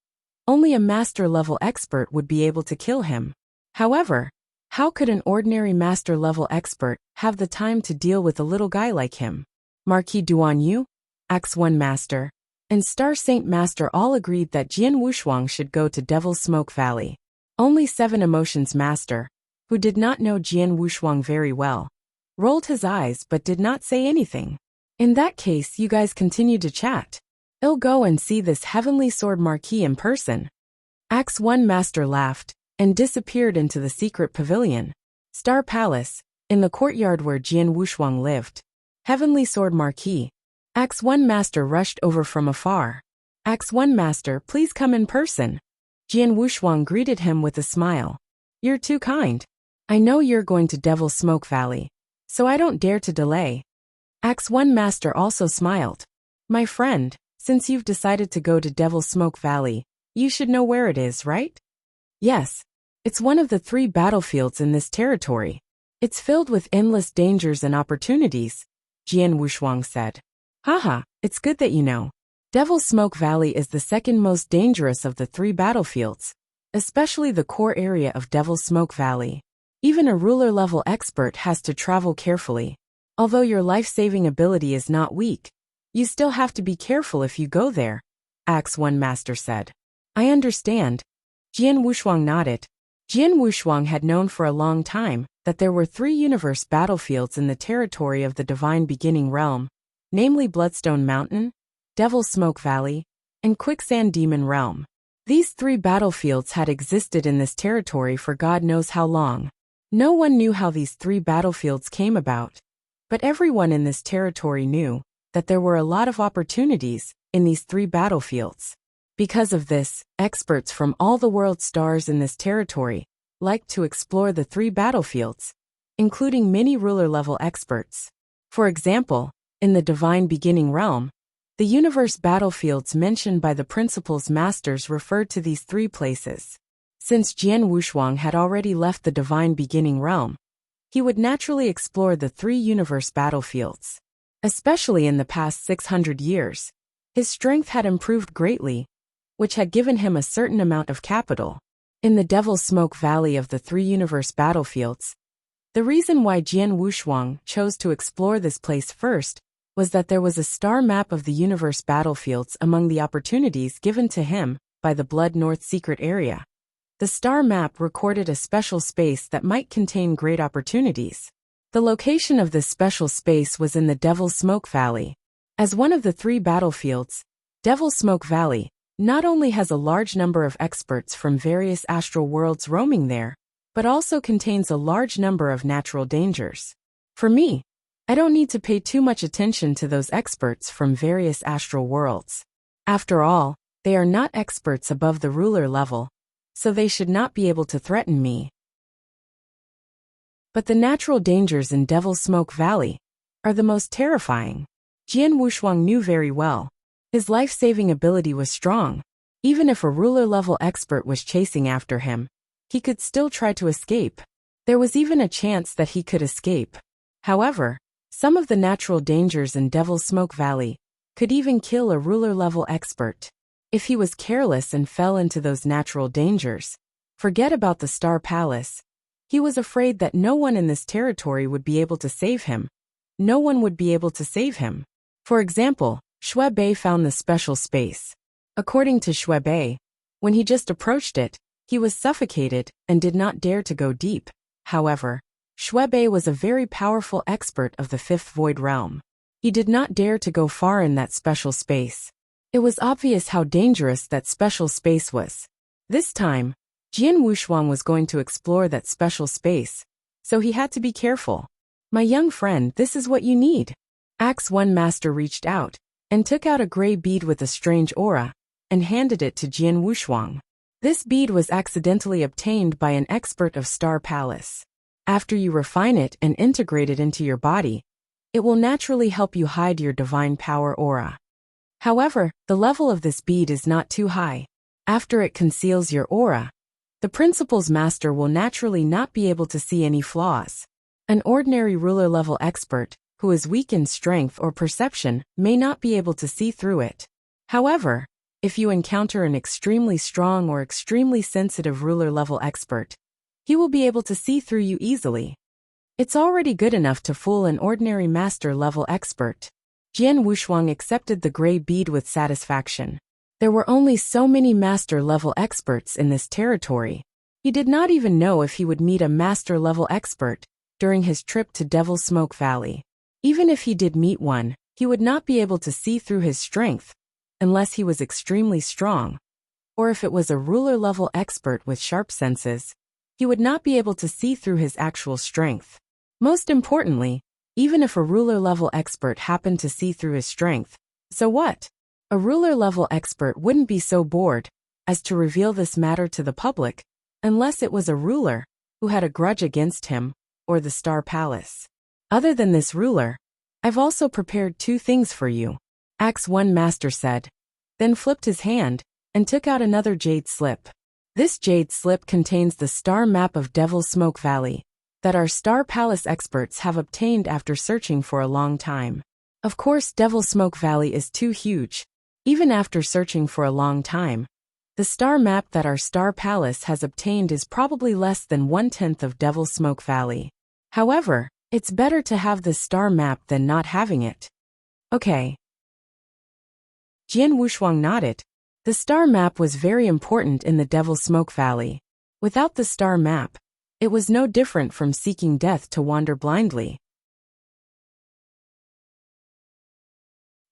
only a master-level expert would be able to kill him. However, how could an ordinary master-level expert have the time to deal with a little guy like him? Marquis Duanyu, Axe One Master, and Star Saint Master all agreed that Jian Wushuang should go to Devil's Smoke Valley. Only Seven Emotions Master, who did not know Jian Wushuang very well, rolled his eyes but did not say anything. In that case, you guys continue to chat. I'll go and see this Heavenly Sword Marquis in person. Axe One Master laughed and disappeared into the secret pavilion, Star Palace, in the courtyard where Jian Wushuang lived. Heavenly Sword Marquis. Axe One Master rushed over from afar. Axe One Master, please come in person. Jian Wushuang greeted him with a smile. You're too kind. I know you're going to Devil's Smoke Valley, so I don't dare to delay. Axe One Master also smiled. My friend, since you've decided to go to Devil's Smoke Valley, you should know where it is, right? Yes. It's one of the 3 battlefields in this territory. It's filled with endless dangers and opportunities, Jian Wushuang said. Haha, it's good that you know. Devil's Smoke Valley is the second most dangerous of the 3 battlefields, especially the core area of Devil's Smoke Valley. Even a ruler-level expert has to travel carefully. Although your life-saving ability is not weak, you still have to be careful if you go there, Axe One Master said. I understand. Jian Wushuang nodded. Jian Wushuang had known for a long time that there were 3 universe battlefields in the territory of the Divine Beginning Realm, namely Bloodstone Mountain, Devil Smoke Valley, and Quicksand Demon Realm. These 3 battlefields had existed in this territory for God knows how long. No one knew how these 3 battlefields came about, but everyone in this territory knew that there were a lot of opportunities in these 3 battlefields. Because of this, experts from all the world stars in this territory liked to explore the 3 battlefields, including many ruler-level experts. For example, in the Divine Beginning Realm, the universe battlefields mentioned by the Principal's Masters referred to these 3 places. Since Jian Wushuang had already left the Divine Beginning Realm, he would naturally explore the 3 universe battlefields. Especially in the past 600 years, his strength had improved greatly, which had given him a certain amount of capital. In the Devil Smoke Valley of the 3 universe battlefields, the reason why Jian Wushuang chose to explore this place first was that there was a star map of the universe battlefields among the opportunities given to him by the Blood North secret area. The star map recorded a special space that might contain great opportunities. The location of this special space was in the Devil Smoke Valley. As one of the 3 battlefields, Devil Smoke Valley not only has a large number of experts from various astral worlds roaming there, but also contains a large number of natural dangers. For me, I don't need to pay too much attention to those experts from various astral worlds. After all, they are not experts above the ruler level, so they should not be able to threaten me. But the natural dangers in Devil Smoke Valley are the most terrifying. Jian Wushuang knew very well. His life-saving ability was strong. Even if a ruler-level expert was chasing after him, he could still try to escape. There was even a chance that he could escape. However, some of the natural dangers in Devil Smoke Valley could even kill a ruler-level expert. If he was careless and fell into those natural dangers, forget about the Star Palace. He was afraid that no one in this territory would be able to save him. No one would be able to save him. For example, Shui Bei found the special space. According to Shui Bei, when he just approached it, he was suffocated and did not dare to go deep. However, Shui Bei was a very powerful expert of the 5th Void Realm. He did not dare to go far in that special space. It was obvious how dangerous that special space was. This time, Jian Wushuang was going to explore that special space, so he had to be careful. My young friend, this is what you need. Axe One Master reached out and took out a gray bead with a strange aura and handed it to Jian Wushuang. This bead was accidentally obtained by an expert of Star Palace. After you refine it and integrate it into your body, it will naturally help you hide your divine power aura. However, the level of this bead is not too high. After it conceals your aura, the Principal's Master will naturally not be able to see any flaws. An ordinary ruler-level expert, who is weak in strength or perception, may not be able to see through it. However, if you encounter an extremely strong or extremely sensitive ruler-level expert, he will be able to see through you easily. It's already good enough to fool an ordinary master-level expert. Jian Wushuang accepted the gray bead with satisfaction. There were only so many master-level experts in this territory. He did not even know if he would meet a master-level expert during his trip to Devil Smoke Valley. Even if he did meet one, he would not be able to see through his strength, unless he was extremely strong. Or if it was a ruler-level expert with sharp senses, he would not be able to see through his actual strength. Most importantly, even if a ruler-level expert happened to see through his strength, so what? A ruler-level expert wouldn't be so bored as to reveal this matter to the public, unless it was a ruler who had a grudge against him or the Star Palace. Other than this ruler, I've also prepared 2 things for you, Axe One Master said, then flipped his hand and took out another jade slip. This jade slip contains the star map of Devil Smoke Valley that our Star Palace experts have obtained after searching for a long time. Of course, Devil Smoke Valley is too huge. Even after searching for a long time, the The star map that our star palace has obtained is probably less than 1/10 of Devil's Smoke Valley. However, it's better to have this star map than not having it. Okay. Jian Wushuang nodded. The star map was very important in the Devil's Smoke Valley. Without the star map, it was no different from seeking death to wander blindly.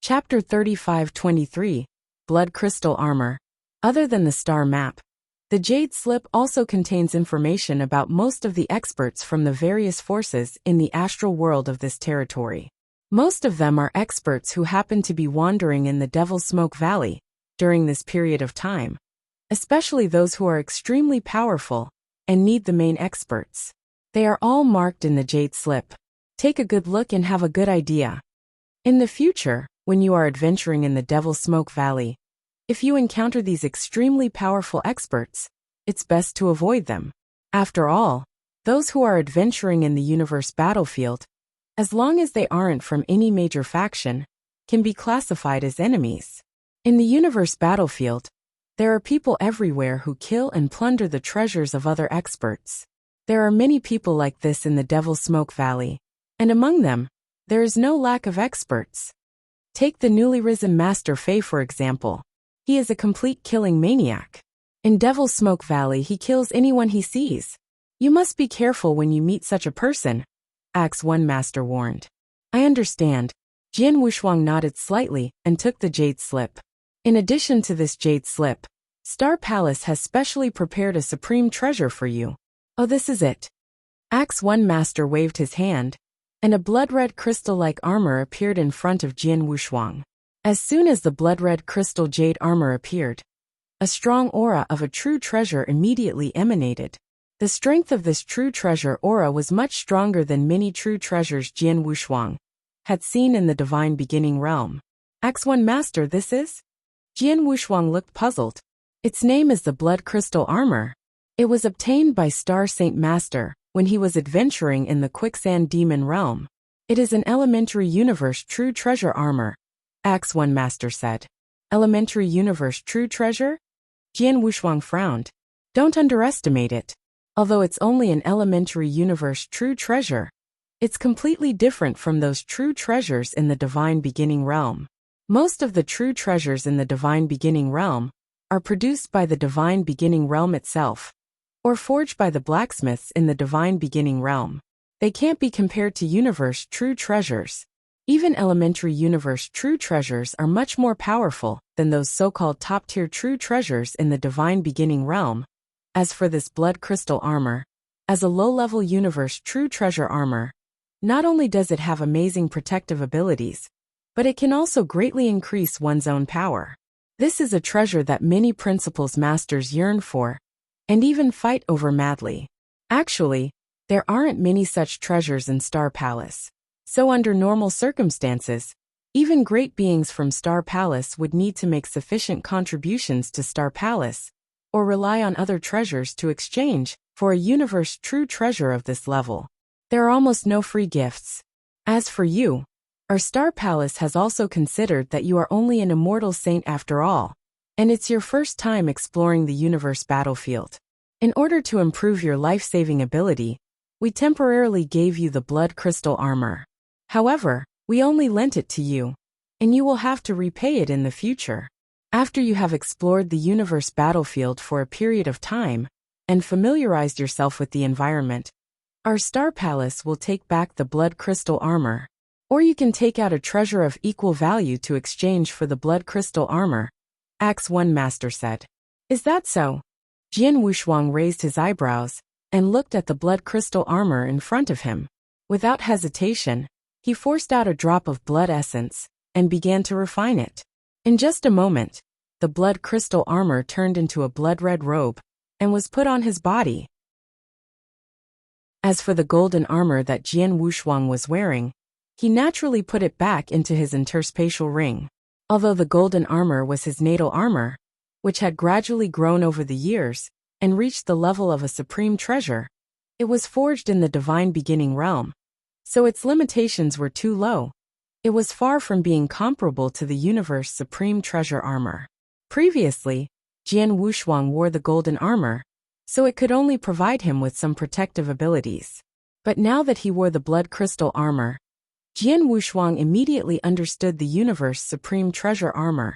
Chapter 35-23, Blood Crystal Armor. Other than the star map, the Jade Slip also contains information about most of the experts from the various forces in the astral world of this territory. Most of them are experts who happen to be wandering in the Devil's Smoke Valley during this period of time, especially those who are extremely powerful and need the main experts. They are all marked in the Jade Slip. Take a good look and have a good idea. In the future, when you are adventuring in the Devil's Smoke Valley, if you encounter these extremely powerful experts, it's best to avoid them. After all, those who are adventuring in the universe battlefield, as long as they aren't from any major faction, can be classified as enemies. In the universe battlefield, there are people everywhere who kill and plunder the treasures of other experts. There are many people like this in the Devil's Smoke Valley, and among them, there is no lack of experts. Take the newly risen Master Fei for example. He is a complete killing maniac. In Devil's Smoke Valley he kills anyone he sees. You must be careful when you meet such a person, Axe One Master warned. I understand. Jian Wushuang nodded slightly and took the Jade Slip. In addition to this Jade Slip, Star Palace has specially prepared a supreme treasure for you. Oh, this is it. Axe One Master waved his hand, and a blood-red crystal-like armor appeared in front of Jian Wushuang. As soon as the blood-red crystal jade armor appeared, a strong aura of a true treasure immediately emanated. The strength of this true treasure aura was much stronger than many true treasures Jian Wushuang had seen in the divine beginning realm. Axe One Master, this is? Jian Wushuang looked puzzled. Its name is the Blood Crystal Armor. It was obtained by Star Saint Master when he was adventuring in the Quicksand Demon realm. It is an elementary universe true treasure armor, Axe One Master said. Elementary universe true treasure? Jian Wushuang frowned. Don't underestimate it. Although it's only an elementary universe true treasure, it's completely different from those true treasures in the divine beginning realm. Most of the true treasures in the divine beginning realm are produced by the divine beginning realm itself, or forged by the blacksmiths in the divine beginning realm. They can't be compared to universe true treasures. Even elementary universe true treasures are much more powerful than those so-called top-tier true treasures in the divine beginning realm. As for this blood crystal armor, as a low-level universe true treasure armor, not only does it have amazing protective abilities, but it can also greatly increase one's own power. This is a treasure that many principles masters yearn for, and even fight over madly. Actually, there aren't many such treasures in Star Palace. So under normal circumstances, even great beings from Star Palace would need to make sufficient contributions to Star Palace, or rely on other treasures to exchange for a universe true treasure of this level. There are almost no free gifts. As for you, our Star Palace has also considered that you are only an immortal saint after all, and it's your first time exploring the universe battlefield. In order to improve your life-saving ability, we temporarily gave you the blood crystal armor. However, we only lent it to you, and you will have to repay it in the future. After you have explored the universe battlefield for a period of time, and familiarized yourself with the environment, our Star Palace will take back the blood crystal armor. Or you can take out a treasure of equal value to exchange for the blood crystal armor, Axe One Master said. Is that so? Jian Wushuang raised his eyebrows and looked at the blood crystal armor in front of him. Without hesitation, he forced out a drop of blood essence and began to refine it. In just a moment, the blood crystal armor turned into a blood-red robe and was put on his body. As for the golden armor that Jian Wushuang was wearing, he naturally put it back into his interspatial ring. Although the golden armor was his natal armor, which had gradually grown over the years and reached the level of a supreme treasure, it was forged in the divine beginning realm, so its limitations were too low. It was far from being comparable to the universe supreme treasure armor. Previously, Jian Wushuang wore the golden armor, so it could only provide him with some protective abilities. But now that he wore the blood crystal armor, Jian Wushuang immediately understood the universe's supreme treasure armor.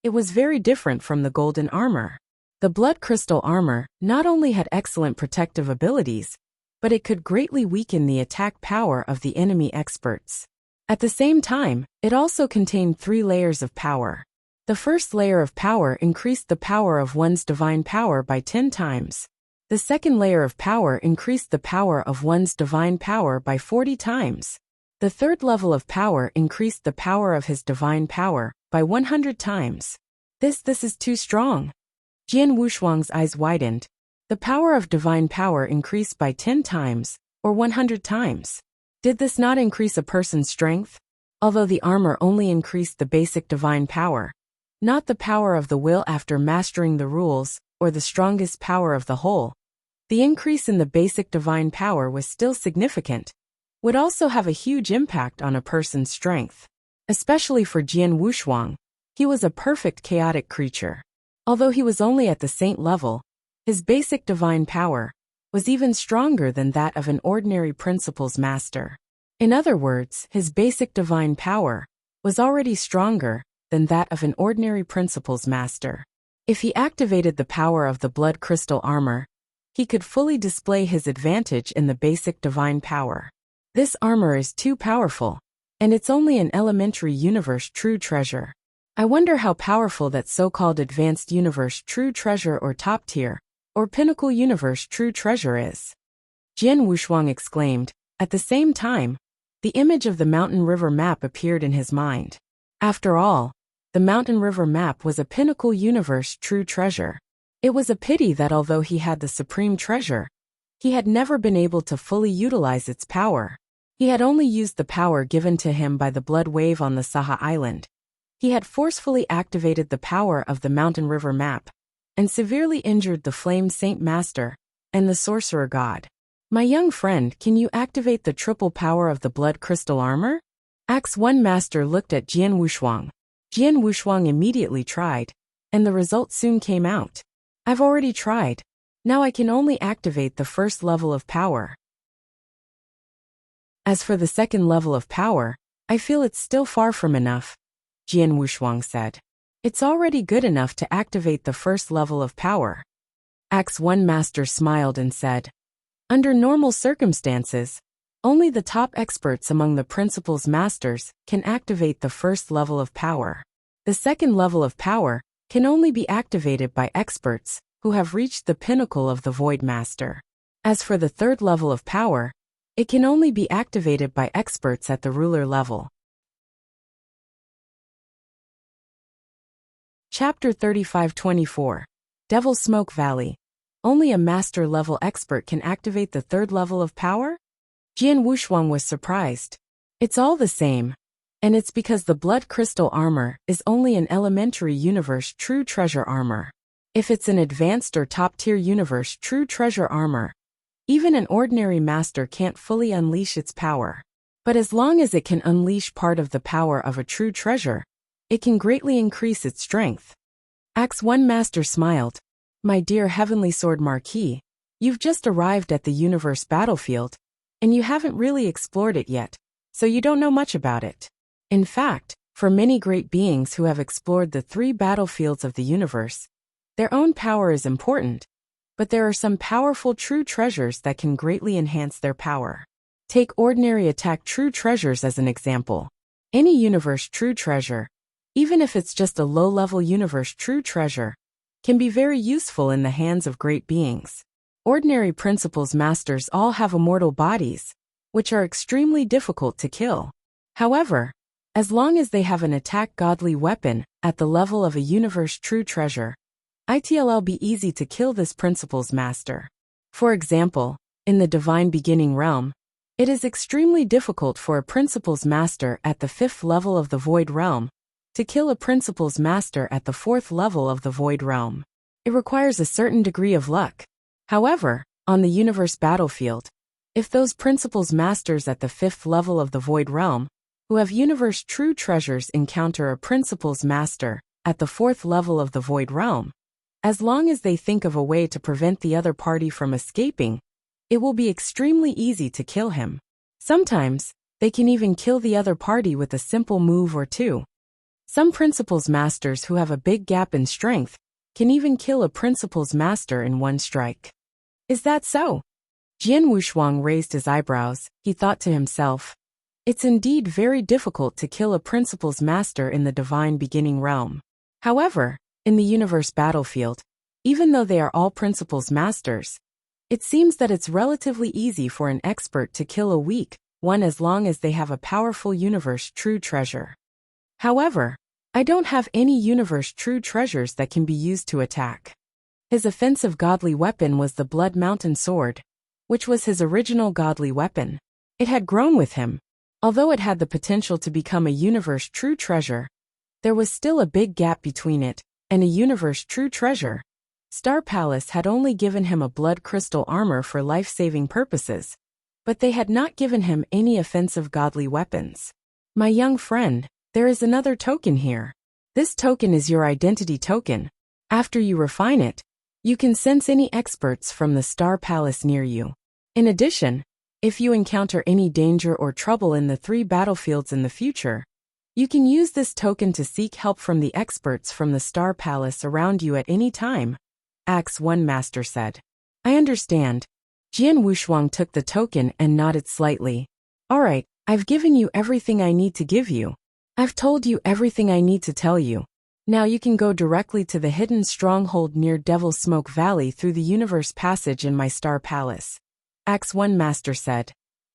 It was very different from the golden armor. The blood crystal armor not only had excellent protective abilities, but it could greatly weaken the attack power of the enemy experts. At the same time, it also contained 3 layers of power. The first layer of power increased the power of one's divine power by 10 times. The second layer of power increased the power of one's divine power by 40 times. The third level of power increased the power of his divine power by 100 times. This is too strong. Jian Wushuang's eyes widened. The power of divine power increased by 10 times, or 100 times. Did this not increase a person's strength? Although the armor only increased the basic divine power, not the power of the will after mastering the rules, or the strongest power of the whole, the increase in the basic divine power was still significant, would also have a huge impact on a person's strength. Especially for Jian Wushuang, he was a perfect chaotic creature. Although he was only at the saint level, his basic divine power was even stronger than that of an ordinary principles master. In other words, his basic divine power was already stronger than that of an ordinary principles master. If he activated the power of the blood crystal armor, he could fully display his advantage in the basic divine power. This armor is too powerful, and it's only an elementary universe true treasure. I wonder how powerful that so-called advanced universe true treasure or top tier, or pinnacle universe true treasure is. Jian Wushuang exclaimed. At the same time, the image of the mountain river map appeared in his mind. After all, the mountain river map was a pinnacle universe true treasure. It was a pity that although he had the supreme treasure, he had never been able to fully utilize its power. He had only used the power given to him by the blood wave on the Saha Island. He had forcefully activated the power of the mountain river map, and severely injured the Flame Saint Master and the Sorcerer God. My young friend, can you activate the triple power of the blood crystal armor? Axe 1 Master looked at Jian Wushuang. Jian Wushuang immediately tried, and the result soon came out. I've already tried. Now I can only activate the first level of power. As for the second level of power, I feel it's still far from enough, Jian Wushuang said. It's already good enough to activate the first level of power. Axe 1 Master smiled and said, under normal circumstances, only the top experts among the principles masters can activate the first level of power. The second level of power can only be activated by experts who have reached the pinnacle of the Void Master. As for the third level of power, it can only be activated by experts at the ruler level. Chapter 35-24. Devil Smoke Valley. Only a master-level expert can activate the third level of power? Jian Wushuang was surprised. It's all the same. And it's because the blood crystal armor is only an elementary universe true treasure armor. If it's an advanced or top-tier universe true treasure armor, even an ordinary master can't fully unleash its power. But as long as it can unleash part of the power of a true treasure, it can greatly increase its strength. Axe 1 Master smiled. My dear Heavenly Sword Marquis, you've just arrived at the universe battlefield, and you haven't really explored it yet, so you don't know much about it. In fact, for many great beings who have explored the 3 battlefields of the universe, their own power is important, but there are some powerful true treasures that can greatly enhance their power. Take ordinary attack true treasures as an example. Any universe true treasure, even if it's just a low-level universe true treasure, can be very useful in the hands of great beings. Ordinary principles masters all have immortal bodies, which are extremely difficult to kill. However, as long as they have an attack godly weapon at the level of a universe true treasure, it'll be easy to kill this principles master. For example, in the divine beginning realm, it is extremely difficult for a principles master at the 5th level of the void realm to kill a principles master at the 4th level of the void realm. It requires a certain degree of luck. However, on the universe battlefield, if those principles masters at the 5th level of the void realm, who have universe true treasures encounter a principles master at the 4th level of the void realm, As long as they think of a way to prevent the other party from escaping, it will be extremely easy to kill him. Sometimes, they can even kill the other party with a simple move or two. Some principal's masters who have a big gap in strength can even kill a principal's master in one strike. Is that so? Jian Wushuang raised his eyebrows. He thought to himself, it's indeed very difficult to kill a principal's master in the divine beginning realm. However, in the universe battlefield, even though they are all principal's masters, it seems that it's relatively easy for an expert to kill a weak one as long as they have a powerful universe true treasure. However, I don't have any universe true treasures that can be used to attack. His offensive godly weapon was the Blood Mountain Sword, which was his original godly weapon. It had grown with him. Although it had the potential to become a universe true treasure, there was still a big gap between it and a universe true treasure. Star Palace had only given him a blood crystal armor for life-saving purposes, but they had not given him any offensive godly weapons. My young friend, there is another token here. This token is your identity token. After you refine it, you can sense any experts from the Star Palace near you. In addition, if you encounter any danger or trouble in the 3 battlefields in the future, you can use this token to seek help from the experts from the Star Palace around you at any time, Axe One Master said. I understand. Jian Wushuang took the token and nodded slightly. Alright, I've given you everything I need to give you. I've told you everything I need to tell you. Now you can go directly to the hidden stronghold near Devil's Smoke Valley through the universe passage in my Star Palace, Axe One Master said.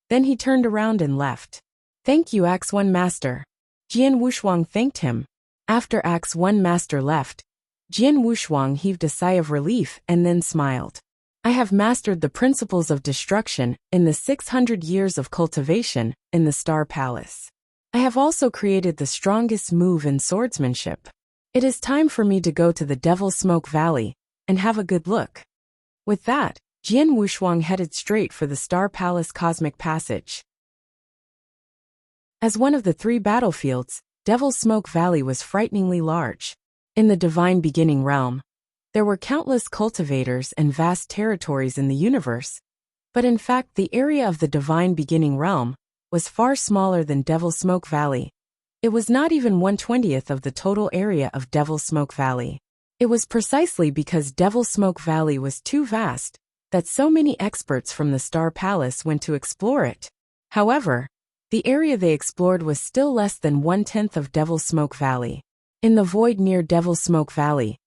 Then he turned around and left. Thank you, Axe One Master. Jian Wushuang thanked him. After Axe One Master left, Jian Wushuang heaved a sigh of relief and then smiled. I have mastered the principles of destruction in the 600 years of cultivation in the Star Palace. I have also created the strongest move in swordsmanship. It is time for me to go to the Devil's Smoke Valley and have a good look. With that, Jian Wushuang headed straight for the Star Palace Cosmic Passage. As one of the 3 battlefields, Devil's Smoke Valley was frighteningly large. In the divine beginning realm, there were countless cultivators and vast territories in the universe, but in fact the area of the divine beginning realm was far smaller than Devil's Smoke Valley. It was not even 1/20th of the total area of Devil's Smoke Valley. It was precisely because Devil's Smoke Valley was too vast that so many experts from the Star Palace went to explore it. However, the area they explored was still less than 1/10 of Devil's Smoke Valley. In the void near Devil's Smoke Valley,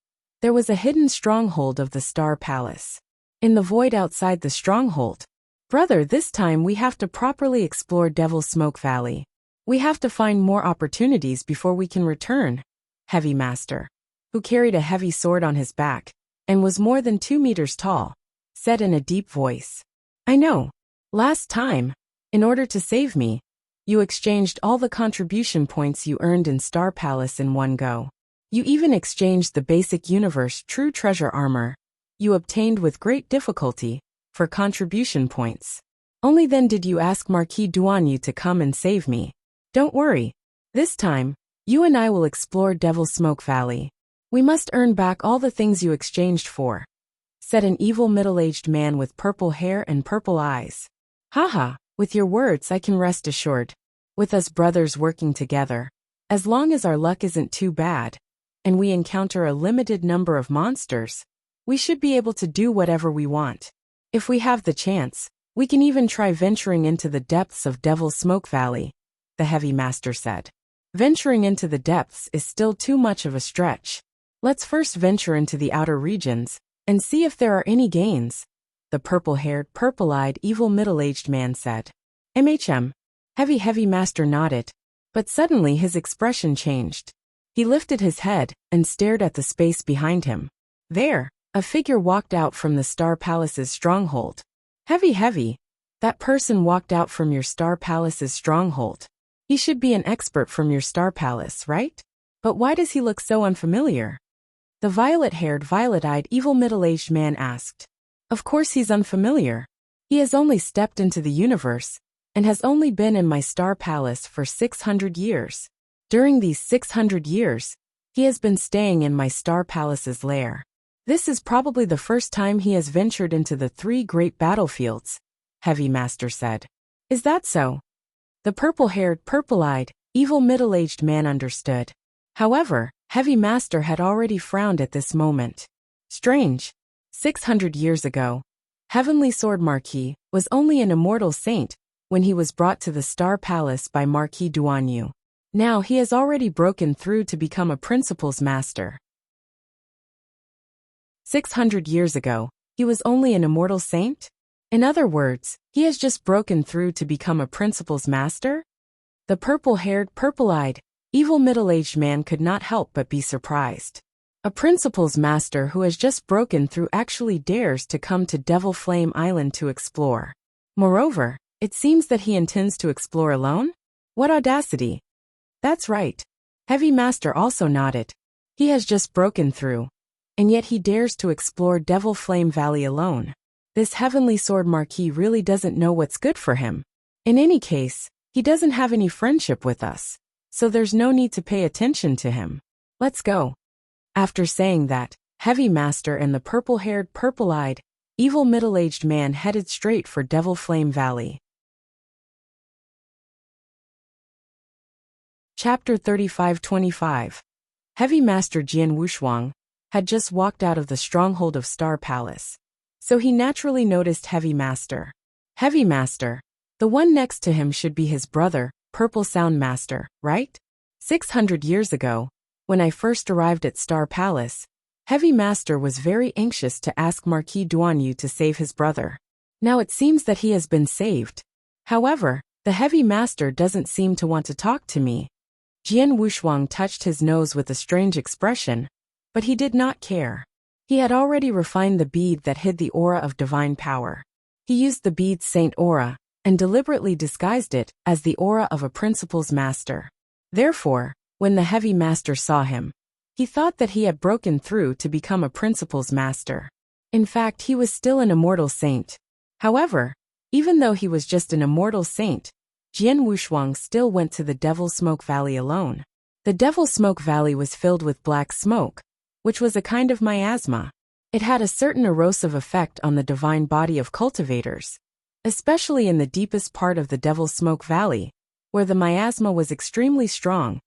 there was a hidden stronghold of the Star Palace. In the void outside the stronghold, brother, this time we have to properly explore Devil's Smoke Valley. We have to find more opportunities before we can return. Heavy Master, who carried a heavy sword on his back and was more than 2 meters tall, said in a deep voice. I know. Last time, in order to save me, you exchanged all the contribution points you earned in Star Palace in one go. You even exchanged the basic universe true treasure armor you obtained with great difficulty for contribution points. Only then did you ask Marquis Duanyu to come and save me. Don't worry. This time, you and I will explore Devil's Smoke Valley. We must earn back all the things you exchanged for, said an evil middle-aged man with purple hair and purple eyes. Haha, with your words I can rest assured. With us brothers working together, as long as our luck isn't too bad, and we encounter a limited number of monsters, we should be able to do whatever we want. If we have the chance, we can even try venturing into the depths of Devil's Smoke Valley, the Heavy Master said. Venturing into the depths is still too much of a stretch. Let's first venture into the outer regions and see if there are any gains, the purple-haired, purple-eyed, evil middle-aged man said. Heavy Master nodded, but suddenly his expression changed. He lifted his head and stared at the space behind him. There, a figure walked out from the Star Palace's stronghold. Heavy, that person walked out from your Star Palace's stronghold. He should be an expert from your Star Palace, right? But why does he look so unfamiliar? The violet-haired, violet-eyed, evil middle-aged man asked. Of course he's unfamiliar. He has only stepped into the universe and has only been in my Star Palace for 600 years. During these 600 years, he has been staying in my Star Palace's lair. This is probably the first time he has ventured into the 3 great battlefields, Heavy Master said. Is that so? The purple-haired, purple-eyed, evil middle-aged man understood. However, Heavy Master had already frowned at this moment. Strange. 600 years ago, Heavenly Sword Marquis was only an immortal saint when he was brought to the Star Palace by Marquis Duanyu. Now he has already broken through to become a Principal's Master. 600 years ago, he was only an immortal saint? In other words, he has just broken through to become a Principal's Master? The purple-haired, purple-eyed, evil middle-aged man could not help but be surprised. A Principal's Master who has just broken through actually dares to come to Devil Flame Island to explore. Moreover, it seems that he intends to explore alone? What audacity! That's right. Heavy Master also nodded. He has just broken through. And yet he dares to explore Devil Flame Valley alone. This Heavenly Sword Marquis really doesn't know what's good for him. In any case, he doesn't have any friendship with us, so there's no need to pay attention to him. Let's go. After saying that, Heavy Master and the purple-haired, purple-eyed, evil middle-aged man headed straight for Devil Flame Valley. Chapter 35-25. Heavy Master Jian Wushuang had just walked out of the stronghold of Star Palace, so he naturally noticed Heavy Master. Heavy Master, the one next to him should be his brother, Purple Sound Master, right? 600 years ago, when I first arrived at Star Palace, Heavy Master was very anxious to ask Marquis Duanyu to save his brother. Now it seems that he has been saved. However, the Heavy Master doesn't seem to want to talk to me. Jian Wushuang touched his nose with a strange expression, but he did not care. He had already refined the bead that hid the aura of divine power. He used the bead's saint aura, and deliberately disguised it as the aura of a Principal's Master. Therefore, when the Heavy Master saw him, he thought that he had broken through to become a Principal's Master. In fact, he was still an immortal saint. However, even though he was just an immortal saint, Jian Wushuang still went to the Devil Smoke Valley alone. The Devil Smoke Valley was filled with black smoke, which was a kind of miasma. It had a certain erosive effect on the divine body of cultivators, especially in the deepest part of the Devil Smoke Valley, where the miasma was extremely strong.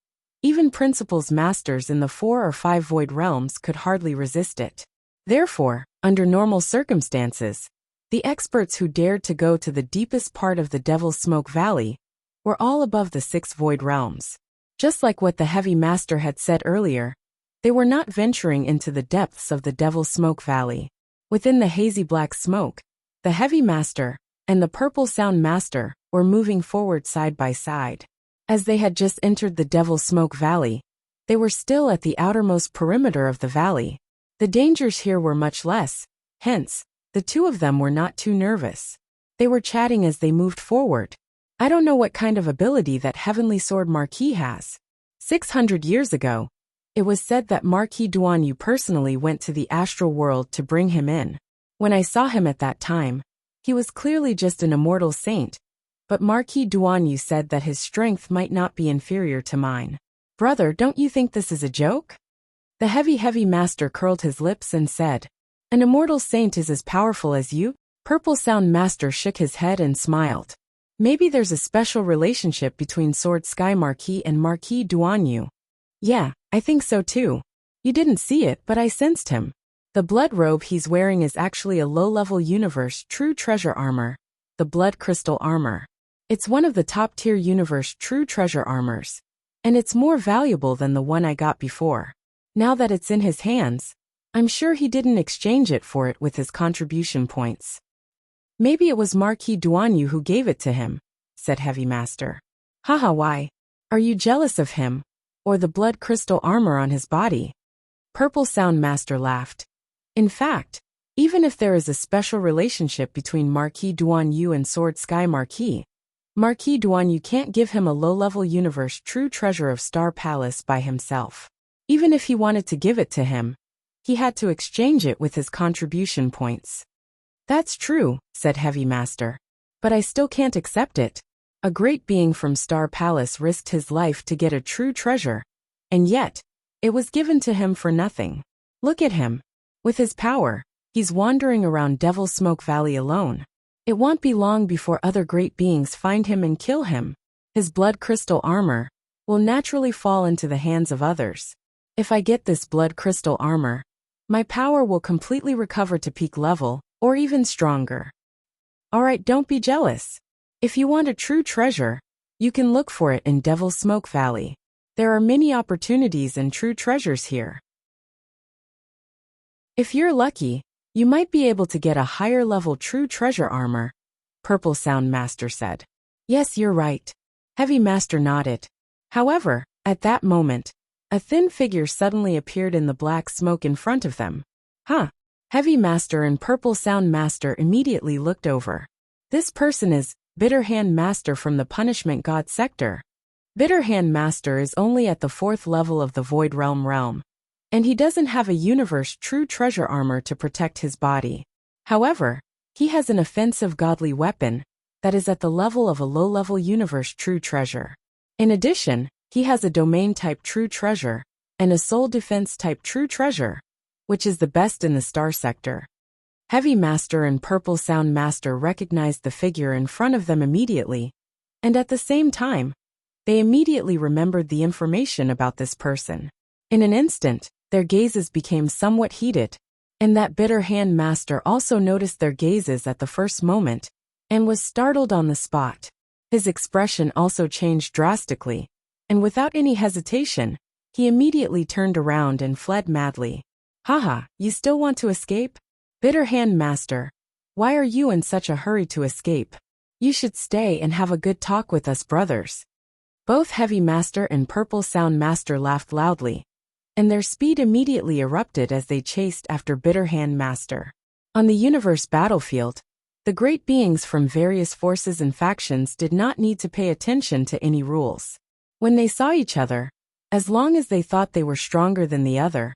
Even Principal's Masters in the 4 or 5 void realms could hardly resist it. Therefore, under normal circumstances, the experts who dared to go to the deepest part of the Devil Smoke Valley were all above the 6 void realms. Just like what the Heavy Master had said earlier, they were not venturing into the depths of the Devil Smoke Valley. Within the hazy black smoke, the Heavy Master and the Purple Sound Master were moving forward side by side. As they had just entered the Devil Smoke Valley, they were still at the outermost perimeter of the valley. The dangers here were much less, hence, the two of them were not too nervous. They were chatting as they moved forward. I don't know what kind of ability that Heavenly Sword Marquis has. 600 years ago, it was said that Marquis Duanyu personally went to the astral world to bring him in. When I saw him at that time, he was clearly just an immortal saint, but Marquis Duanyu said that his strength might not be inferior to mine. Brother, don't you think this is a joke? The Heavy Master curled his lips and said, an immortal saint is as powerful as you? Purple Sound Master shook his head and smiled. Maybe there's a special relationship between Sword Sky Marquis and Marquis Duanyu. Yeah, I think so too. You didn't see it, but I sensed him. The blood robe he's wearing is actually a low-level universe true treasure armor, the blood crystal armor. It's one of the top-tier universe true treasure armors, and it's more valuable than the one I got before. Now that it's in his hands, I'm sure he didn't exchange it for it with his contribution points. Maybe it was Marquis Duanyu who gave it to him, said Heavy Master. Haha, why? Are you jealous of him, or the blood crystal armor on his body? Purple Sound Master laughed. In fact, even if there is a special relationship between Marquis Duanyu and Sword Sky Marquis Duanyu can't give him a low-level universe true treasure of Star Palace by himself. Even if he wanted to give it to him, he had to exchange it with his contribution points. That's true, said Heavy Master. But I still can't accept it. A great being from Star Palace risked his life to get a true treasure, and yet, it was given to him for nothing. Look at him. With his power, he's wandering around Devil's Smoke Valley alone. It won't be long before other great beings find him and kill him. His blood crystal armor will naturally fall into the hands of others. If I get this blood crystal armor, my power will completely recover to peak level, or even stronger. Alright, don't be jealous. If you want a true treasure, you can look for it in Devil's Smoke Valley. There are many opportunities and true treasures here. If you're lucky, you might be able to get a higher level true treasure armor, Purple Sound Master said. Yes, you're right. Heavy Master nodded. However, at that moment, a thin figure suddenly appeared in the black smoke in front of them. Huh. Heavy Master and Purple Sound Master immediately looked over. This person is Bitter Hand Master from the Punishment God sector. Bitter Hand Master is only at the 4th level of the Void Realm, and he doesn't have a universe true treasure armor to protect his body. However, he has an offensive godly weapon that is at the level of a low-level universe true treasure. In addition, he has a domain-type true treasure and a soul defense-type true treasure, which is the best in the Star Sector. Heavy Master and Purple Sound Master recognized the figure in front of them immediately, and at the same time, they immediately remembered the information about this person. In an instant, their gazes became somewhat heated, and that Bitter Hand Master also noticed their gazes at the first moment, and was startled on the spot. His expression also changed drastically, and without any hesitation, he immediately turned around and fled madly. Haha, you still want to escape? Bitter Hand Master, why are you in such a hurry to escape? You should stay and have a good talk with us brothers. Both Heavy Master and Purple Sound Master laughed loudly, and their speed immediately erupted as they chased after Bitter Hand Master. On the universe battlefield, the great beings from various forces and factions did not need to pay attention to any rules. When they saw each other, as long as they thought they were stronger than the other,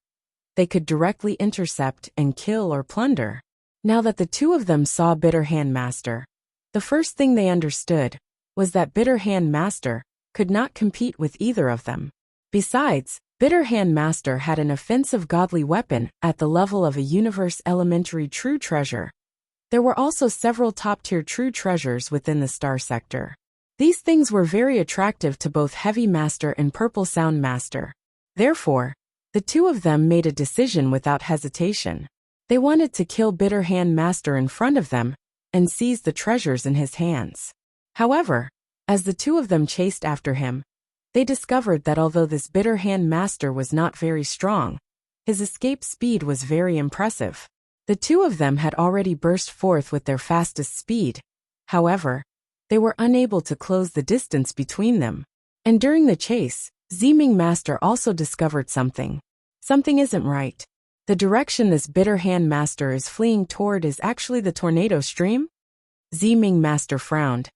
they could directly intercept and kill or plunder. Now that the two of them saw Bitter Hand Master, the first thing they understood was that Bitter Hand Master could not compete with either of them. Besides, Bitter Hand Master had an offensive godly weapon at the level of a universe elementary true treasure. There were also several top-tier true treasures within the Star Sector. These things were very attractive to both Heavy Master and Purple Sound Master. Therefore, the two of them made a decision without hesitation. They wanted to kill Bitter Hand Master in front of them and seize the treasures in his hands. However, as the two of them chased after him, they discovered that although this Bitter Hand Master was not very strong, his escape speed was very impressive. The two of them had already burst forth with their fastest speed. However, they were unable to close the distance between them. And during the chase, Zeeming Master also discovered something. Something isn't right. The direction this Bitter Hand Master is fleeing toward is actually the tornado stream? Zeeming Master frowned.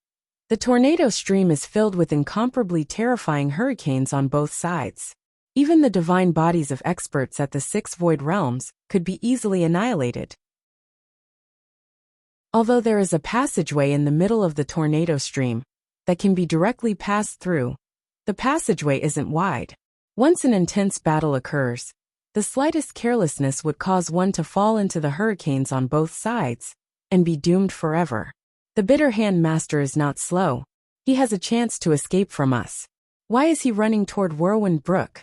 The tornado stream is filled with incomparably terrifying hurricanes on both sides. Even the divine bodies of experts at the 6 void realms could be easily annihilated. Although there is a passageway in the middle of the tornado stream that can be directly passed through, the passageway isn't wide. Once an intense battle occurs, the slightest carelessness would cause one to fall into the hurricanes on both sides and be doomed forever. The Bitter Hand Master is not slow. He has a chance to escape from us. Why is he running toward Whirlwind Brook?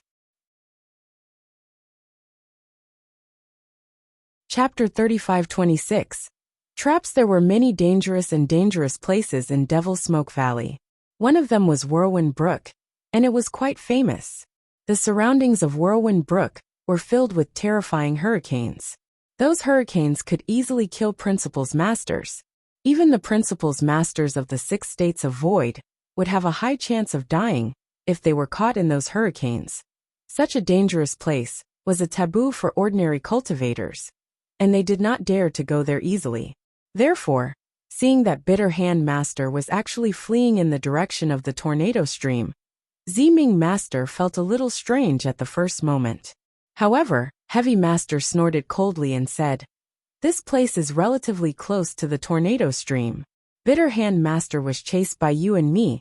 Chapter 35-26. Traps. There were many dangerous places in Devil's Smoke Valley. One of them was Whirlwind Brook, and it was quite famous. The surroundings of Whirlwind Brook were filled with terrifying hurricanes. Those hurricanes could easily kill Principal's masters. Even the Principal's masters of the 6 states of Void would have a high chance of dying if they were caught in those hurricanes. Such a dangerous place was a taboo for ordinary cultivators, and they did not dare to go there easily. Therefore, seeing that Bitter Hand Master was actually fleeing in the direction of the tornado stream, Zeeming Master felt a little strange at the first moment. However, Heavy Master snorted coldly and said, "This place is relatively close to the tornado stream. Bitter Hand Master was chased by you and me,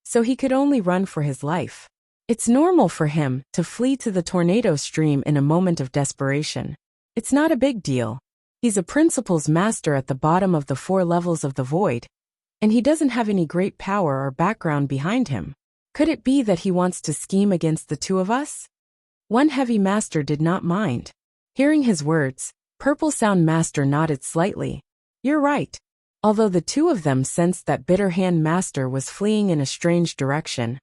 so he could only run for his life. It's normal for him to flee to the tornado stream in a moment of desperation. It's not a big deal. He's a principles master at the bottom of the 4 levels of the void, and he doesn't have any great power or background behind him. Could it be that he wants to scheme against the 2 of us? One heavy master did not mind. Hearing his words, Purple Sound Master nodded slightly. You're right. Although the 2 of them sensed that Bitter Hand Master was fleeing in a strange direction,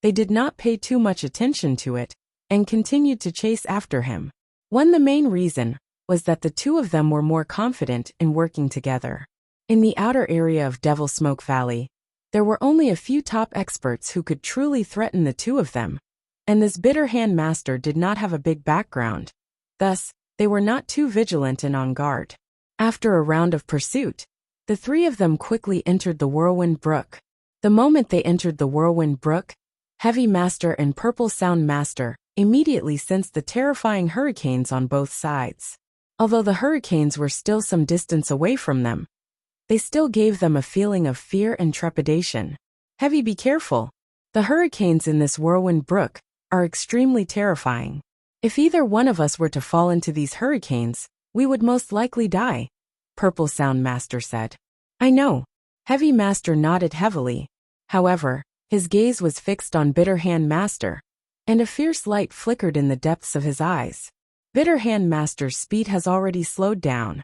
they did not pay too much attention to it, and continued to chase after him. The main reason was that the 2 of them were more confident in working together. In the outer area of Devil Smoke Valley, there were only a few top experts who could truly threaten the 2 of them, and this Bitter Hand Master did not have a big background. Thus, they were not too vigilant and on guard. After a round of pursuit, the 3 of them quickly entered the Whirlwind Brook. The moment they entered the Whirlwind Brook, Heavy Master and Purple Sound Master immediately sensed the terrifying hurricanes on both sides. Although the hurricanes were still some distance away from them, they still gave them a feeling of fear and trepidation. Heavy, be careful. The hurricanes in this Whirlwind Brook are extremely terrifying. If either one of us were to fall into these hurricanes, we would most likely die, Purple Sound Master said. I know. Heavy Master nodded heavily. However, his gaze was fixed on Bitter Hand Master, and a fierce light flickered in the depths of his eyes. Bitter Hand Master's speed has already slowed down.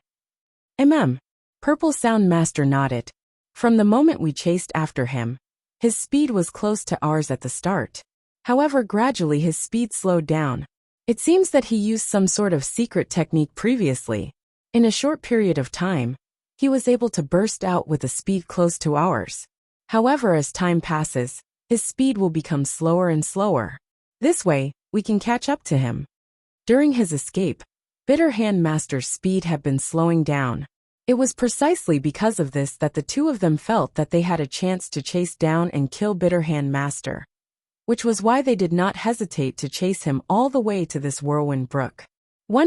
Purple Sound Master nodded. From the moment we chased after him, his speed was close to ours at the start. However, gradually his speed slowed down. It seems that he used some sort of secret technique previously. In a short period of time, he was able to burst out with a speed close to ours. However, as time passes, his speed will become slower and slower. This way, we can catch up to him. During his escape, Bitter Hand Master's speed had been slowing down. It was precisely because of this that the 2 of them felt that they had a chance to chase down and kill Bitter Hand Master, which was why they did not hesitate to chase him all the way to this Whirlwind Brook.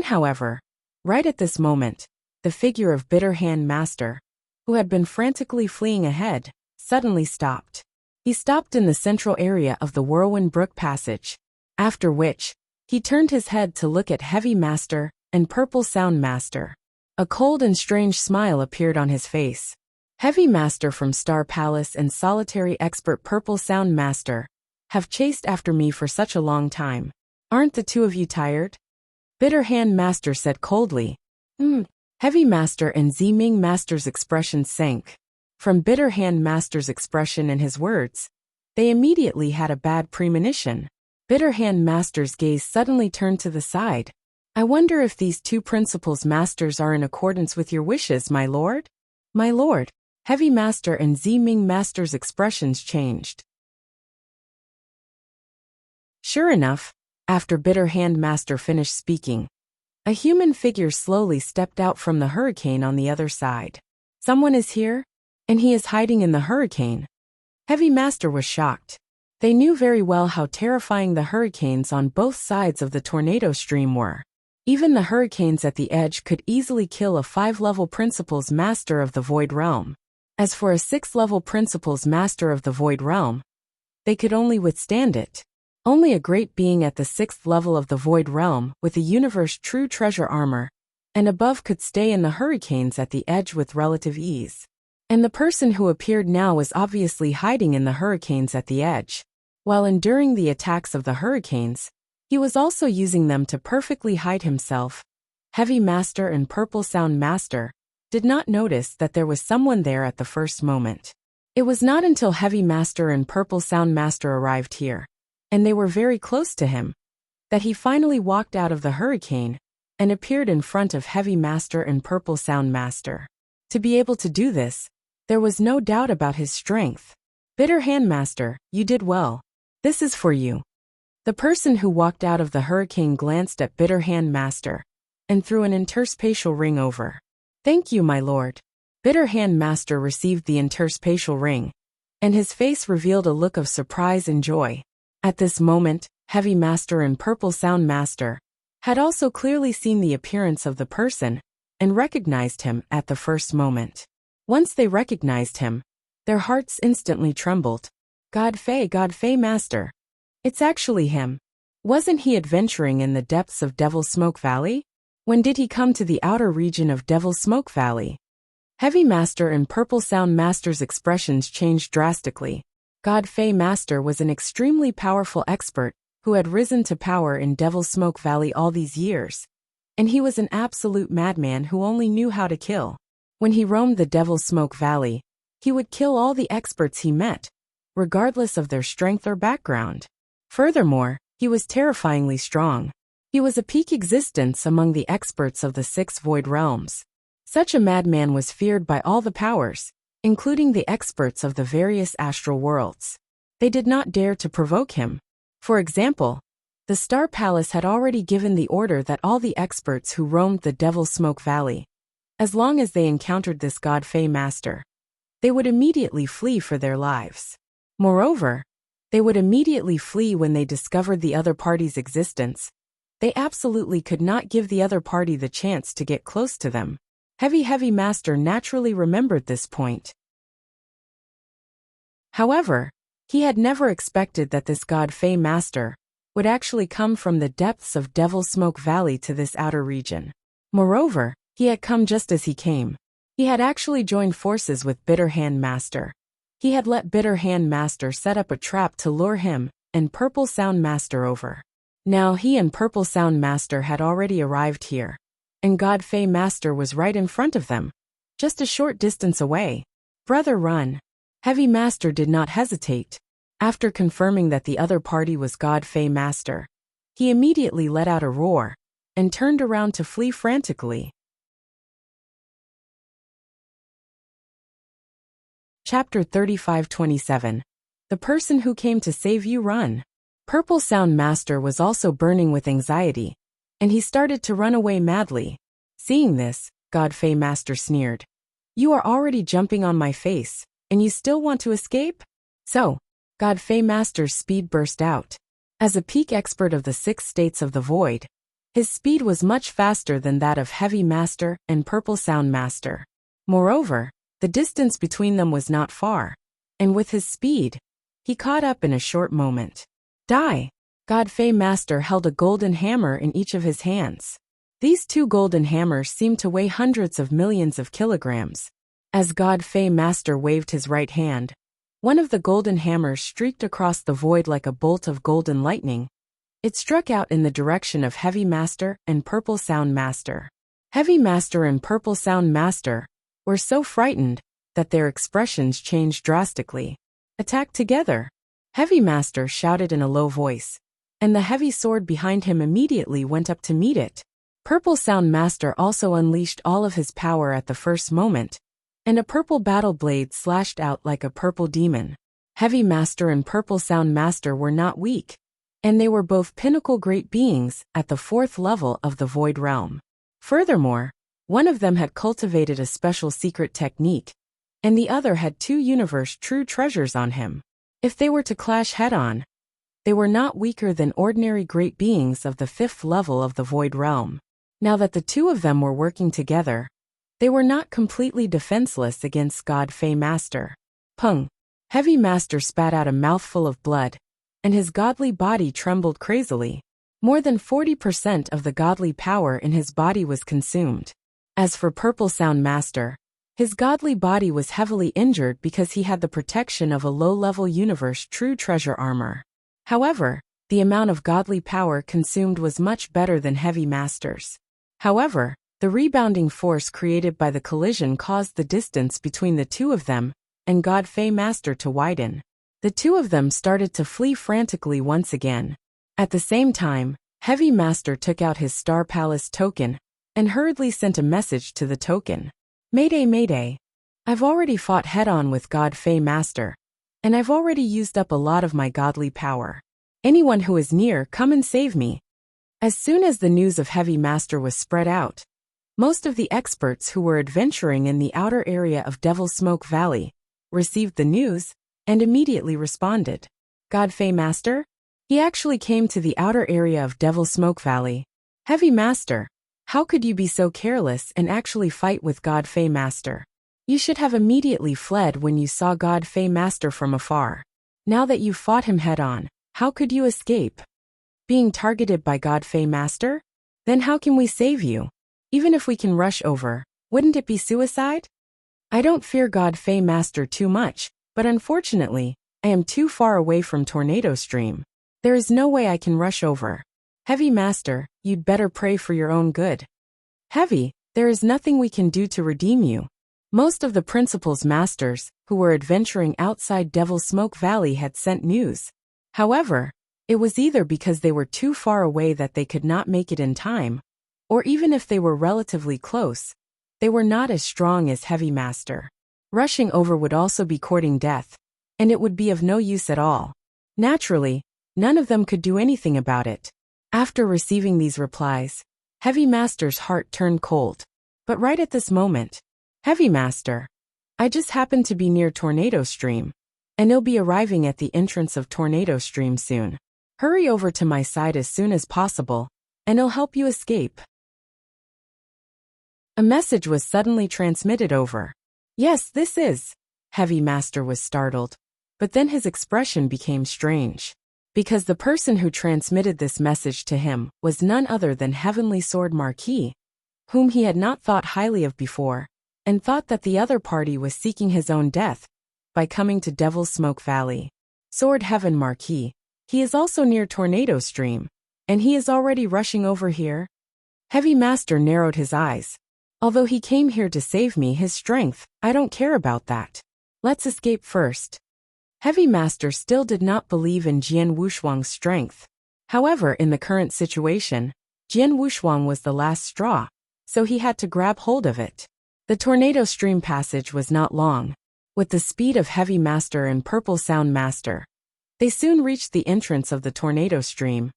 However, right at this moment, the figure of Bitter Hand Master, who had been frantically fleeing ahead, suddenly stopped. He stopped in the central area of the Whirlwind Brook passage, after which, he turned his head to look at Heavy Master and Purple Sound Master. A cold and strange smile appeared on his face. Heavy Master from Star Palace and solitary expert Purple Sound Master have chased after me for such a long time. Aren't the 2 of you tired? Bitter Hand Master said coldly. Heavy Master and Ziming Master's expressions sank. From Bitter Hand Master's expression and his words, they immediately had a bad premonition. Bitter Hand Master's gaze suddenly turned to the side. I wonder if these 2 principles masters are in accordance with your wishes, my lord? My lord. Heavy Master and Ziming Master's expressions changed. Sure enough, after Bitter Hand Master finished speaking, a human figure slowly stepped out from the hurricane on the other side. Someone is here, and he is hiding in the hurricane. Heavy Master was shocked. They knew very well how terrifying the hurricanes on both sides of the tornado stream were. Even the hurricanes at the edge could easily kill a 5-level Principles Master of the Void Realm. As for a 6-level Principles Master of the Void Realm, they could only withstand it. Only a great being at the 6th level of the Void Realm with a universe true treasure armor and above could stay in the hurricanes at the edge with relative ease. And the person who appeared now was obviously hiding in the hurricanes at the edge. While enduring the attacks of the hurricanes, he was also using them to perfectly hide himself. Heavy Master and Purple Sound Master did not notice that there was someone there at the first moment. It was not until Heavy Master and Purple Sound Master arrived here, and they were very close to him, that he finally walked out of the hurricane and appeared in front of Heavy Master and Purple Sound Master. To be able to do this, there was no doubt about his strength. Bitter Hand Master, you did well. This is for you. The person who walked out of the hurricane glanced at Bitter Hand Master and threw an interspatial ring over. Thank you, my lord. Bitter Hand Master received the interspatial ring, and his face revealed a look of surprise and joy. At this moment, Heavy Master and Purple Sound Master had also clearly seen the appearance of the person and recognized him at the first moment. Once they recognized him, their hearts instantly trembled. Godfrey Master. It's actually him. Wasn't he adventuring in the depths of Devil Smoke Valley? When did he come to the outer region of Devil's Smoke Valley? Heavy Master and Purple Sound Master's expressions changed drastically. God Fey Master was an extremely powerful expert who had risen to power in Devil's Smoke Valley all these years. And he was an absolute madman who only knew how to kill. When he roamed the Devil's Smoke Valley, he would kill all the experts he met, regardless of their strength or background. Furthermore, he was terrifyingly strong. He was a peak existence among the experts of the 6 void realms. Such a madman was feared by all the powers, including the experts of the various astral worlds. They did not dare to provoke him. For example, the Star Palace had already given the order that all the experts who roamed the Devil's Smoke Valley, as long as they encountered this God Fey Master, they would immediately flee for their lives. Moreover, they would immediately flee when they discovered the other party's existence. They absolutely could not give the other party the chance to get close to them. Heavy Master naturally remembered this point. However, he had never expected that this God Fey Master would actually come from the depths of Devil's Smoke Valley to this outer region. Moreover, he had come just as he came. He had actually joined forces with Bitter Hand Master. He had let Bitter Hand Master set up a trap to lure him and Purple Sound Master over. Now he and Purple Sound Master had already arrived here, and God Fey Master was right in front of them, just a short distance away. Brother, run. Heavy Master did not hesitate. After confirming that the other party was God Fey Master, he immediately let out a roar and turned around to flee frantically. Chapter 35-27. The person who came to save you, run. Purple Sound Master was also burning with anxiety, and he started to run away madly. Seeing this, God Fey Master sneered. You are already jumping on my face, and you still want to escape? So, God Fey Master's speed burst out. As a peak expert of the 6 states of the void, his speed was much faster than that of Heavy Master and Purple Sound Master. Moreover, the distance between them was not far, and with his speed, he caught up in a short moment. Die! God Fey Master held a golden hammer in each of his hands. These 2 golden hammers seemed to weigh hundreds of millions of kilograms. As God Fey Master waved his right hand, one of the golden hammers streaked across the void like a bolt of golden lightning. It struck out in the direction of Heavy Master and Purple Sound Master. Heavy Master and Purple Sound Master were so frightened that their expressions changed drastically. Attack together! Heavy Master shouted in a low voice, and the heavy sword behind him immediately went up to meet it. Purple Sound Master also unleashed all of his power at the first moment, and a purple battle blade slashed out like a purple demon. Heavy Master and Purple Sound Master were not weak, and they were both pinnacle great beings at the 4th level of the Void Realm. Furthermore, one of them had cultivated a special secret technique, and the other had 2 universe true treasures on him. If they were to clash head-on, they were not weaker than ordinary great beings of the 5th level of the Void Realm. Now that the 2 of them were working together, they were not completely defenseless against God Fey Master. Pung! Heavy Master spat out a mouthful of blood, and his godly body trembled crazily. More than 40% of the godly power in his body was consumed. As for Purple Sound Master, his godly body was heavily injured because he had the protection of a low-level universe true treasure armor. However, the amount of godly power consumed was much better than Heavy Master's. However, the rebounding force created by the collision caused the distance between the 2 of them and God Fey Master to widen. The 2 of them started to flee frantically once again. At the same time, Heavy Master took out his Star Palace token and hurriedly sent a message to the token. Mayday, Mayday. I've already fought head-on with God Fey Master, and I've already used up a lot of my godly power. Anyone who is near, come and save me. As soon as the news of Heavy Master was spread out, most of the experts who were adventuring in the outer area of Devil's Smoke Valley received the news and immediately responded. God Fey Master? He actually came to the outer area of Devil's Smoke Valley. Heavy Master, how could you be so careless and actually fight with God Fey Master? You should have immediately fled when you saw God Fey Master from afar. Now that you fought him head-on, how could you escape? Being targeted by God Fey Master? Then how can we save you? Even if we can rush over, wouldn't it be suicide? I don't fear God Fey Master too much, but unfortunately, I am too far away from Tornado Stream. There is no way I can rush over. Heavy Master, you'd better pray for your own good. Heavy, there is nothing we can do to redeem you. Most of the Principal's masters, who were adventuring outside Devil Smoke Valley, had sent news. However, it was either because they were too far away that they could not make it in time, or even if they were relatively close, they were not as strong as Heavy Master. Rushing over would also be courting death, and it would be of no use at all. Naturally, none of them could do anything about it. After receiving these replies, Heavy Master's heart turned cold. But right at this moment, Heavy Master, I just happened to be near Tornado Stream, and he'll be arriving at the entrance of Tornado Stream soon. Hurry over to my side as soon as possible, and he'll help you escape. A message was suddenly transmitted over. Yes, this is. Heavy Master was startled, but then his expression became strange, because the person who transmitted this message to him was none other than Heavenly Sword Marquis, whom he had not thought highly of before, and thought that the other party was seeking his own death by coming to Devil's Smoke Valley. Sword Heaven Marquis, he is also near Tornado Stream, and he is already rushing over here. Heavy Master narrowed his eyes. Although he came here to save me his strength, I don't care about that. Let's escape first. Heavy Master still did not believe in Jian Wushuang's strength. However, in the current situation, Jian Wushuang was the last straw, so he had to grab hold of it. The Tornado Stream passage was not long. With the speed of Heavy Master and Purple Sound Master, they soon reached the entrance of the Tornado Stream,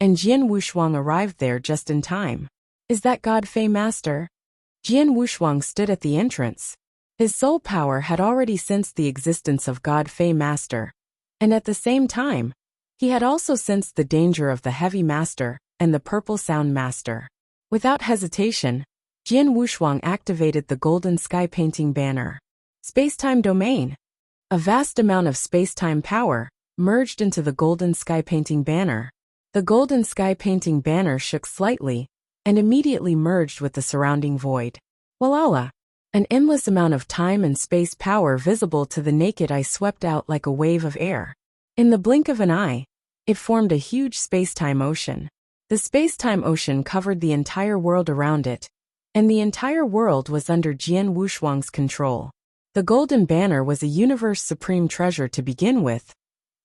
and Jian Wushuang arrived there just in time. Is that God Fey Master? Jian Wushuang stood at the entrance. His soul power had already sensed the existence of God Fey Master, and at the same time, he had also sensed the danger of the Heavy Master and the Purple Sound Master. Without hesitation, Jian Wushuang activated the Golden Sky Painting Banner. Spacetime Domain. A vast amount of spacetime power merged into the Golden Sky Painting Banner. The Golden Sky Painting Banner shook slightly and immediately merged with the surrounding void. Walala! An endless amount of time and space power visible to the naked eye swept out like a wave of air. In the blink of an eye, it formed a huge spacetime ocean. The spacetime ocean covered the entire world around it, and the entire world was under Jian Wushuang's control. The Golden Banner was a Universe Supreme Treasure to begin with,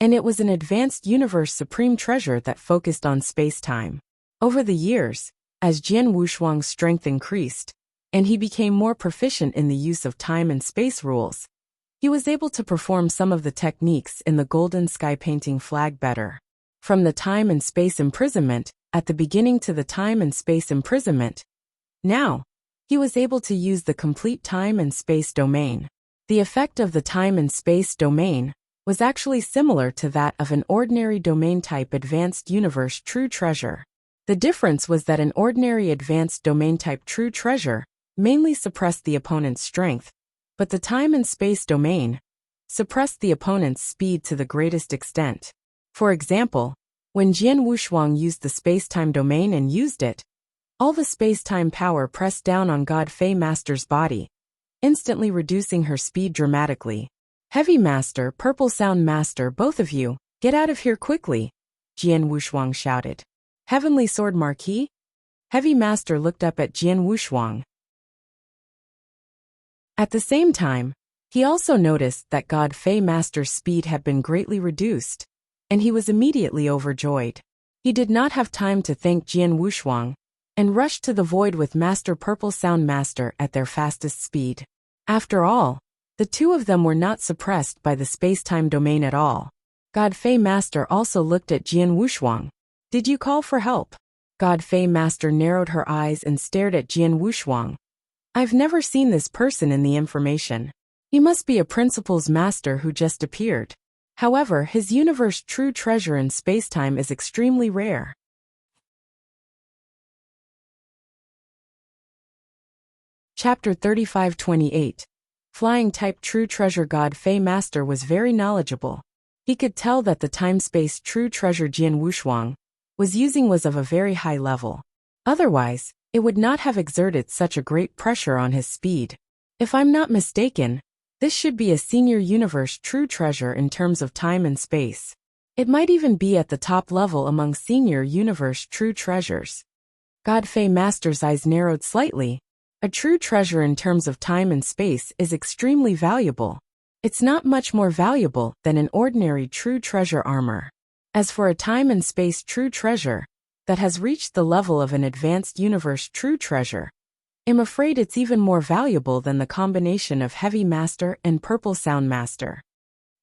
and it was an advanced Universe Supreme Treasure that focused on spacetime. Over the years, as Jian Wushuang's strength increased, and he became more proficient in the use of time and space rules, he was able to perform some of the techniques in the Golden Sky Painting flag better. From the time and space imprisonment at the beginning to the time and space imprisonment, now, he was able to use the complete time and space domain. The effect of the time and space domain was actually similar to that of an ordinary domain-type advanced universe true treasure. The difference was that an ordinary advanced domain-type true treasure mainly suppressed the opponent's strength, but the time and space domain suppressed the opponent's speed to the greatest extent. For example, when Jian Wushuang used the space-time domain and used it, all the space-time power pressed down on God Fey Master's body, instantly reducing her speed dramatically. Heavy Master, Purple Sound Master, both of you, get out of here quickly, Jian Wushuang shouted. Heavenly Sword Marquis? Heavy Master looked up at Jian Wushuang. At the same time, he also noticed that God Fey Master's speed had been greatly reduced, and he was immediately overjoyed. He did not have time to thank Jian Wushuang, and rushed to the void with Master Purple Sound Master at their fastest speed. After all, the two of them were not suppressed by the space-time domain at all. God Fey Master also looked at Jian Wushuang. Did you call for help? God Fey Master narrowed her eyes and stared at Jian Wushuang. I've never seen this person in the information. He must be a Principal's Master who just appeared. However, his universe true treasure in spacetime is extremely rare. Chapter 35-28. Flying-type true treasure. God Fey Master was very knowledgeable. He could tell that the time-space true treasure Jian Wushuang was using was of a very high level. Otherwise, it would not have exerted such a great pressure on his speed. If I'm not mistaken, this should be a senior universe true treasure in terms of time and space. It might even be at the top level among senior universe true treasures. Godfrey Master's eyes narrowed slightly. A true treasure in terms of time and space is extremely valuable. It's not much more valuable than an ordinary true treasure armor. As for a time and space true treasure that has reached the level of an advanced universe true treasure, I'm afraid it's even more valuable than the combination of Heavy Master and Purple Sound Master.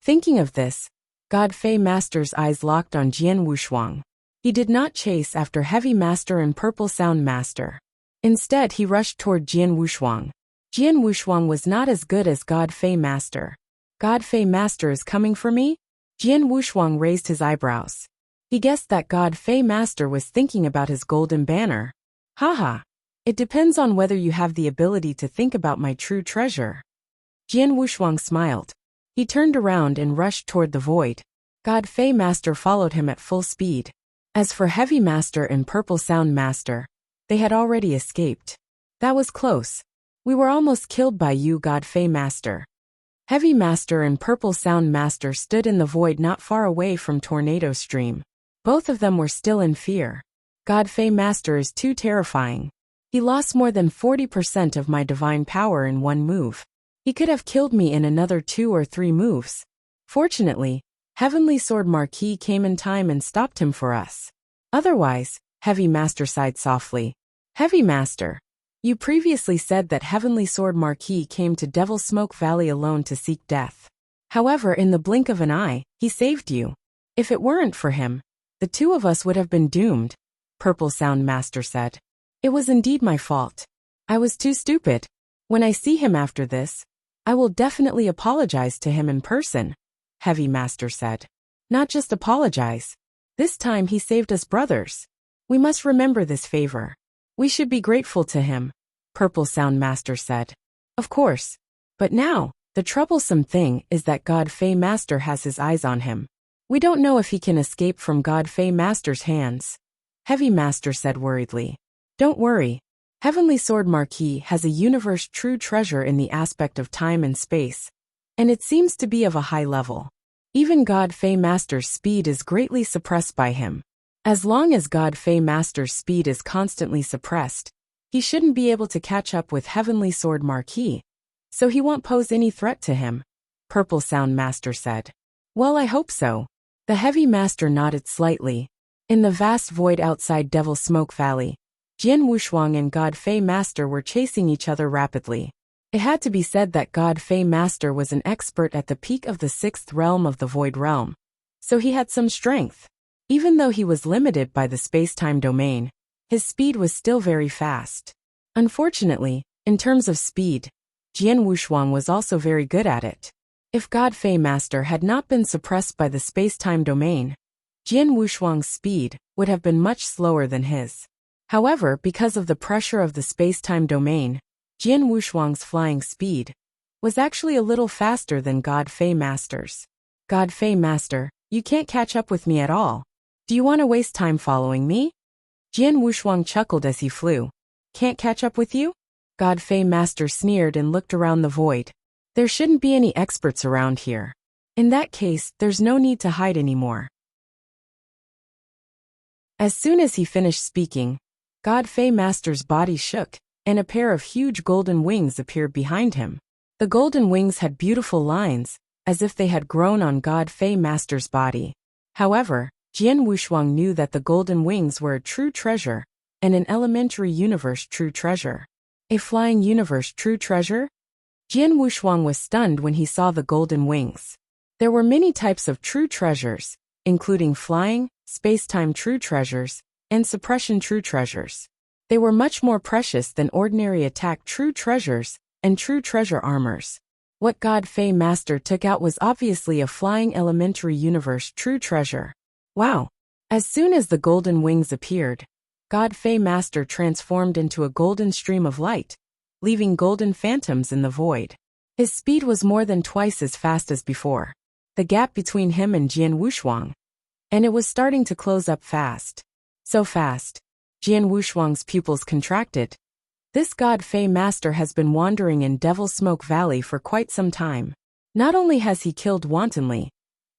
Thinking of this, Godfrey Master's eyes locked on Jian Wushuang. He did not chase after Heavy Master and Purple Sound Master. Instead, he rushed toward Jian Wushuang. Jian Wushuang was not as good as Godfrey Master. Godfrey Master is coming for me? Jian Wushuang raised his eyebrows. He guessed that Godfrey Master was thinking about his golden banner. Haha. It depends on whether you have the ability to think about my true treasure. Jian Wushuang smiled. He turned around and rushed toward the void. Godfrey Master followed him at full speed. As for Heavy Master and Purple Sound Master, they had already escaped. That was close. We were almost killed by you, Godfrey Master. Heavy Master and Purple Sound Master stood in the void not far away from Tornado Stream. Both of them were still in fear. Godfrey Master is too terrifying. He lost more than 40% of my divine power in one move. He could have killed me in another 2 or 3 moves. Fortunately, Heavenly Sword Marquis came in time and stopped him for us. Otherwise, Heavy Master sighed softly. Heavy Master, you previously said that Heavenly Sword Marquis came to Devil Smoke Valley alone to seek death. However, in the blink of an eye, he saved you. If it weren't for him, the 2 of us would have been doomed, Purple Sound Master said. It was indeed my fault. I was too stupid. When I see him after this, I will definitely apologize to him in person, Heavy Master said. Not just apologize. This time he saved us brothers. We must remember this favor. We should be grateful to him, Purple Sound Master said. Of course. But now, the troublesome thing is that Godfrey Master has his eyes on him. We don't know if he can escape from Godfrey Master's hands, Heavy Master said worriedly. Don't worry. Heavenly Sword Marquis has a universe true treasure in the aspect of time and space, and it seems to be of a high level. Even Godfrey Master's speed is greatly suppressed by him. As long as Godfrey Master's speed is constantly suppressed, he shouldn't be able to catch up with Heavenly Sword Marquis, so he won't pose any threat to him, Purple Sound Master said. Well, I hope so. The Heavy Master nodded slightly. In the vast void outside Devil Smoke Valley, Jian Wushuang and Godfrey Master were chasing each other rapidly. It had to be said that Godfrey Master was an expert at the peak of the 6th realm of the Void Realm, so he had some strength. Even though he was limited by the space-time domain, his speed was still very fast. Unfortunately, in terms of speed, Jian Wushuang was also very good at it. If Godfrey Master had not been suppressed by the space-time domain, Jian Wushuang's speed would have been much slower than his. However, because of the pressure of the space-time domain, Jian Wushuang's flying speed was actually a little faster than Godfrey Master's. Godfrey Master, you can't catch up with me at all. Do you want to waste time following me? Jian Wushuang chuckled as he flew. Can't catch up with you? Godfrey Master sneered and looked around the void. There shouldn't be any experts around here. In that case, there's no need to hide anymore. As soon as he finished speaking, Godfrey Master's body shook, and a pair of huge golden wings appeared behind him. The golden wings had beautiful lines, as if they had grown on Godfrey Master's body. However, Jian Wushuang knew that the golden wings were a true treasure, and an elementary universe true treasure. A flying universe true treasure? Jian Wushuang was stunned when he saw the golden wings. There were many types of true treasures, including flying, space-time true treasures, and suppression true treasures. They were much more precious than ordinary attack true treasures and true treasure armors. What Godfrey Master took out was obviously a flying elementary universe true treasure. Wow! As soon as the golden wings appeared, Godfrey Master transformed into a golden stream of light, leaving golden phantoms in the void. His speed was more than twice as fast as before. The gap between him and Jian Wushuang, and it was starting to close up fast. So fast. Jian Wushuang's pupils contracted. This God Fei master has been wandering in Devil Smoke Valley for quite some time. Not only has he killed wantonly,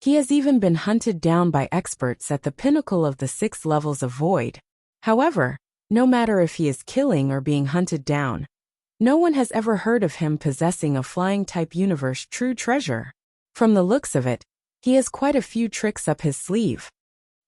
he has even been hunted down by experts at the pinnacle of the 6 levels of void. However, no matter if he is killing or being hunted down, no one has ever heard of him possessing a flying-type universe true treasure. From the looks of it, he has quite a few tricks up his sleeve.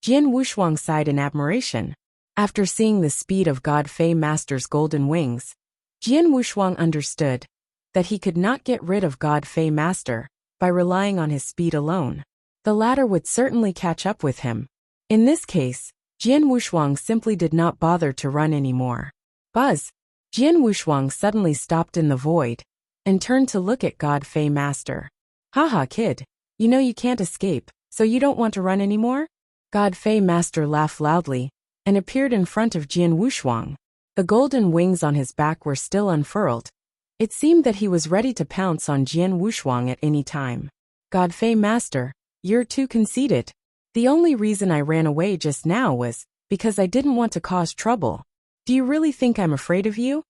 Jian Wushuang sighed in admiration. After seeing the speed of God Fei Master's golden wings, Jian Wushuang understood that he could not get rid of God Fei Master by relying on his speed alone. The latter would certainly catch up with him. In this case, Jian Wushuang simply did not bother to run anymore. Buzz! Jian Wushuang suddenly stopped in the void and turned to look at God Fei Master. Haha, kid. You know you can't escape, so you don't want to run anymore? God Fei Master laughed loudly and appeared in front of Jian Wushuang. The golden wings on his back were still unfurled. It seemed that he was ready to pounce on Jian Wushuang at any time. God Fei Master, you're too conceited. The only reason I ran away just now was because I didn't want to cause trouble. Do you really think I'm afraid of you?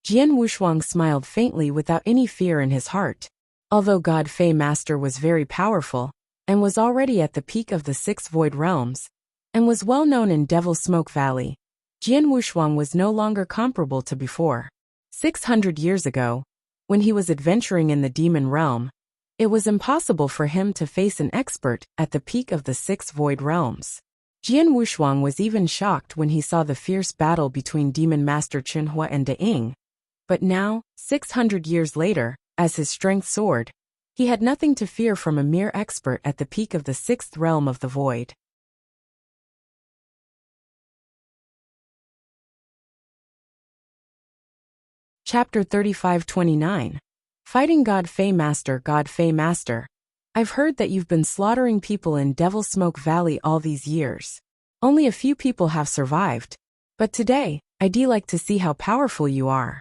Jian Wushuang smiled faintly without any fear in his heart. Although God Fei Master was very powerful and was already at the peak of the 6 void realms, and was well known in Devil Smoke Valley, Jian Wushuang was no longer comparable to before. 600 years ago, when he was adventuring in the demon realm, it was impossible for him to face an expert at the peak of the 6 void realms. Jian Wushuang was even shocked when he saw the fierce battle between Demon Master Chenhua and De Ying. But now, 600 years later, as his strength soared, he had nothing to fear from a mere expert at the peak of the 6th realm of the void. Chapter 35-29. Fighting God Fei Master. God Fei Master, I've heard that you've been slaughtering people in Devil Smoke Valley all these years. Only a few people have survived. But today, I'd like to see how powerful you are.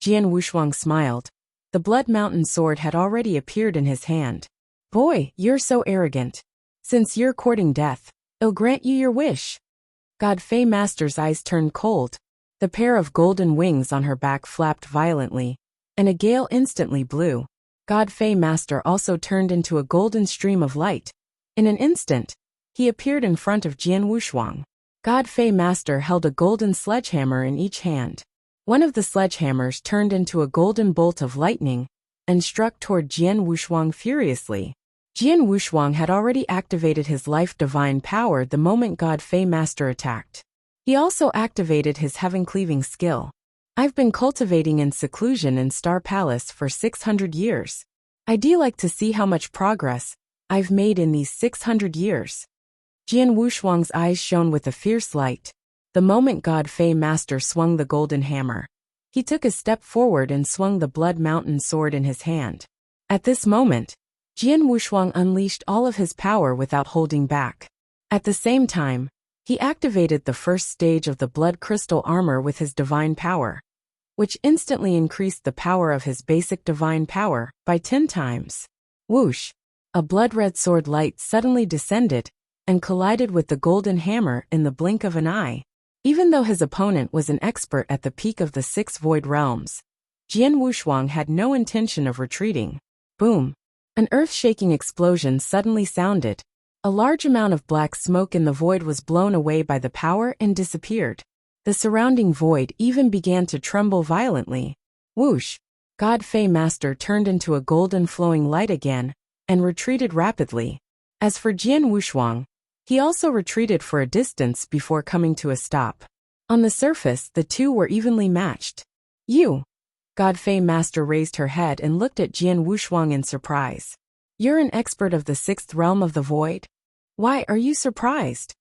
Jian Wushuang smiled. The Blood Mountain sword had already appeared in his hand. Boy, you're so arrogant. Since you're courting death, I'll grant you your wish. God Fei Master's eyes turned cold. The pair of golden wings on her back flapped violently, and a gale instantly blew. God Fei Master also turned into a golden stream of light. In an instant, he appeared in front of Jian Wushuang. God Fei Master held a golden sledgehammer in each hand. One of the sledgehammers turned into a golden bolt of lightning and struck toward Jian Wushuang furiously. Jian Wushuang had already activated his life divine power the moment God Fei Master attacked. He also activated his heaven-cleaving skill. I've been cultivating in seclusion in Star Palace for 600 years. I'd like to see how much progress I've made in these 600 years. Jian Wushuang's eyes shone with a fierce light. The moment God Fei Master swung the golden hammer, he took a step forward and swung the Blood Mountain sword in his hand. At this moment, Jian Wushuang unleashed all of his power without holding back. At the same time, he activated the first stage of the Blood Crystal armor with his divine power, which instantly increased the power of his basic divine power by 10 times. Whoosh! A blood-red sword light suddenly descended and collided with the golden hammer in the blink of an eye. Even though his opponent was an expert at the peak of the 6 void realms, Jian Wushuang had no intention of retreating. Boom! An earth-shaking explosion suddenly sounded. A large amount of black smoke in the void was blown away by the power and disappeared. The surrounding void even began to tremble violently. Whoosh! God Fei Master turned into a golden flowing light again and retreated rapidly. As for Jian Wushuang, he also retreated for a distance before coming to a stop. On the surface, the two were evenly matched. You! God Fei Master raised her head and looked at Jian Wushuang in surprise. You're an expert of the 6th realm of the void? Why are you surprised?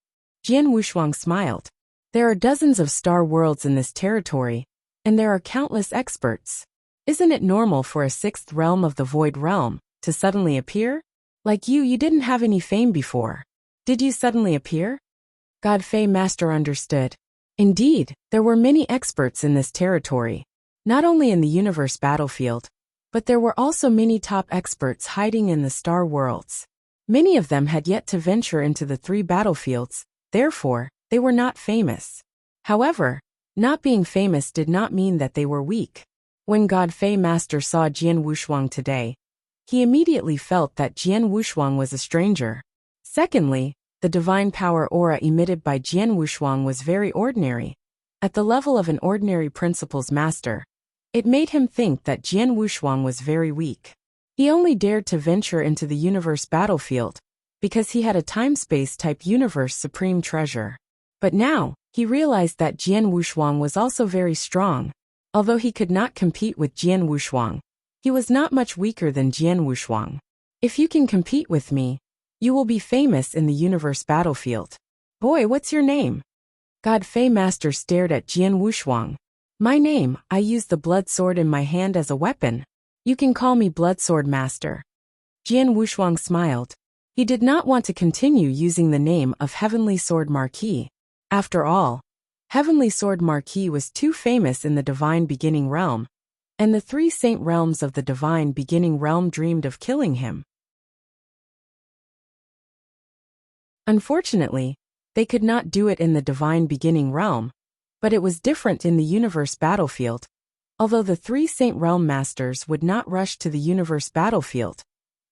Jian Wushuang smiled. There are dozens of star worlds in this territory, and there are countless experts. Isn't it normal for a 6th realm of the void realm to suddenly appear? Like you didn't have any fame before. Did you suddenly appear? God Fei Master understood. Indeed, there were many experts in this territory, not only in the universe battlefield, but there were also many top experts hiding in the star worlds. Many of them had yet to venture into the 3 battlefields, therefore, they were not famous. However, not being famous did not mean that they were weak. When God Fei Master saw Jian Wushuang today, he immediately felt that Jian Wushuang was a stranger. Secondly, the divine power aura emitted by Jian Wushuang was very ordinary, at the level of an ordinary principles master. It made him think that Jian Wushuang was very weak. He only dared to venture into the universe battlefield because he had a time-space type universe supreme treasure. But now, he realized that Jian Wushuang was also very strong. Although he could not compete with Jian Wushuang, he was not much weaker than Jian Wushuang. If you can compete with me, you will be famous in the universe battlefield. Boy, what's your name? God Fei Master stared at Jian Wushuang. My name, I use the blood sword in my hand as a weapon. You can call me Blood Sword Master. Jian Wushuang smiled. He did not want to continue using the name of Heavenly Sword Marquis. After all, Heavenly Sword Marquis was too famous in the Divine Beginning Realm, and the 3 Saint Realms of the Divine Beginning Realm dreamed of killing him. Unfortunately, they could not do it in the Divine Beginning Realm, but it was different in the universe battlefield. Although the 3 Saint Realm Masters would not rush to the universe battlefield,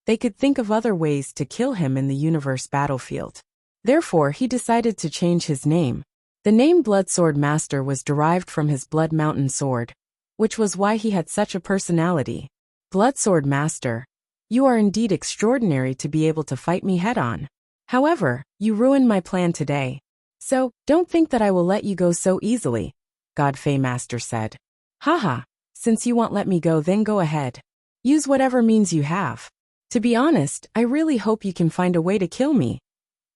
they could think of other ways to kill him in the universe battlefield. Therefore, he decided to change his name. The name Blood Sword Master was derived from his Blood Mountain sword, which was why he had such a personality. Blood Sword Master, you are indeed extraordinary to be able to fight me head-on. However, you ruined my plan today. So, don't think that I will let you go so easily, God Fei Master said. Haha, since you won't let me go, then go ahead. Use whatever means you have. To be honest, I really hope you can find a way to kill me,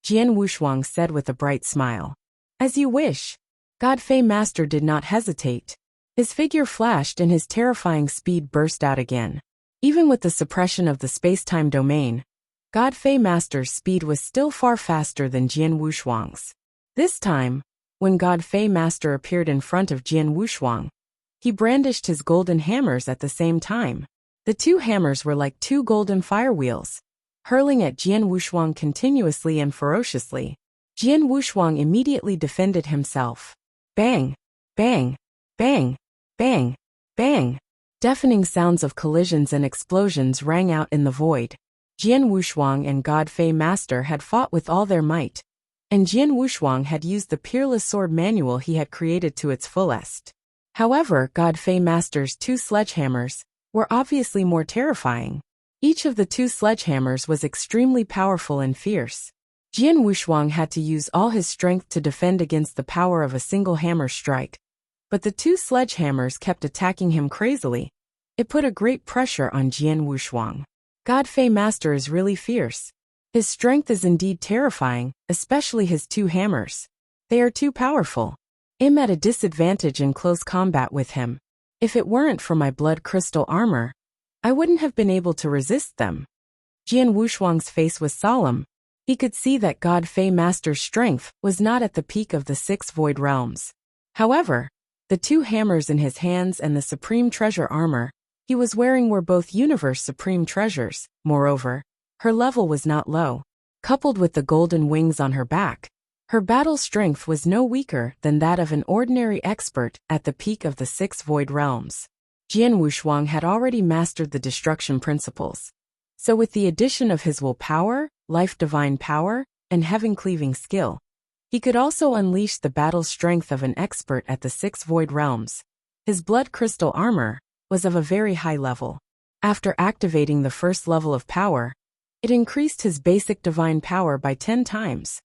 Jian Wushuang said with a bright smile. As you wish. God Fei Master did not hesitate. His figure flashed and his terrifying speed burst out again. Even with the suppression of the space-time domain, God Fei Master's speed was still far faster than Jian Wushuang's. This time, when God Fei Master appeared in front of Jian Wushuang, he brandished his golden hammers at the same time. The 2 hammers were like 2 golden firewheels, hurling at Jian Wushuang continuously and ferociously. Jian Wushuang immediately defended himself. Bang! Bang! Bang! Bang! Bang! Deafening sounds of collisions and explosions rang out in the void. Jian Wushuang and God Fei Master had fought with all their might, and Jian Wushuang had used the peerless sword manual he had created to its fullest. However, God Fei Master's 2 sledgehammers were obviously more terrifying. Each of the 2 sledgehammers was extremely powerful and fierce. Jian Wushuang had to use all his strength to defend against the power of a single hammer strike. But the 2 sledgehammers kept attacking him crazily. It put a great pressure on Jian Wushuang. God Fei Master is really fierce. His strength is indeed terrifying, especially his 2 hammers. They are too powerful. I'm at a disadvantage in close combat with him. If it weren't for my blood crystal armor, I wouldn't have been able to resist them. Jian Wushuang's face was solemn. He could see that God Fei Master's strength was not at the peak of the 6 void realms. However, the 2 hammers in his hands and the supreme treasure armor he was wearing were both universe supreme treasures. Moreover, her level was not low. Coupled with the golden wings on her back, her battle strength was no weaker than that of an ordinary expert at the peak of the 6 void realms. Jian Wushuang had already mastered the destruction principles. So with the addition of his willpower, life divine power, and heaven-cleaving skill, he could also unleash the battle strength of an expert at the 6 void realms. His blood crystal armor was of a very high level. After activating the first level of power, it increased his basic divine power by 10 times,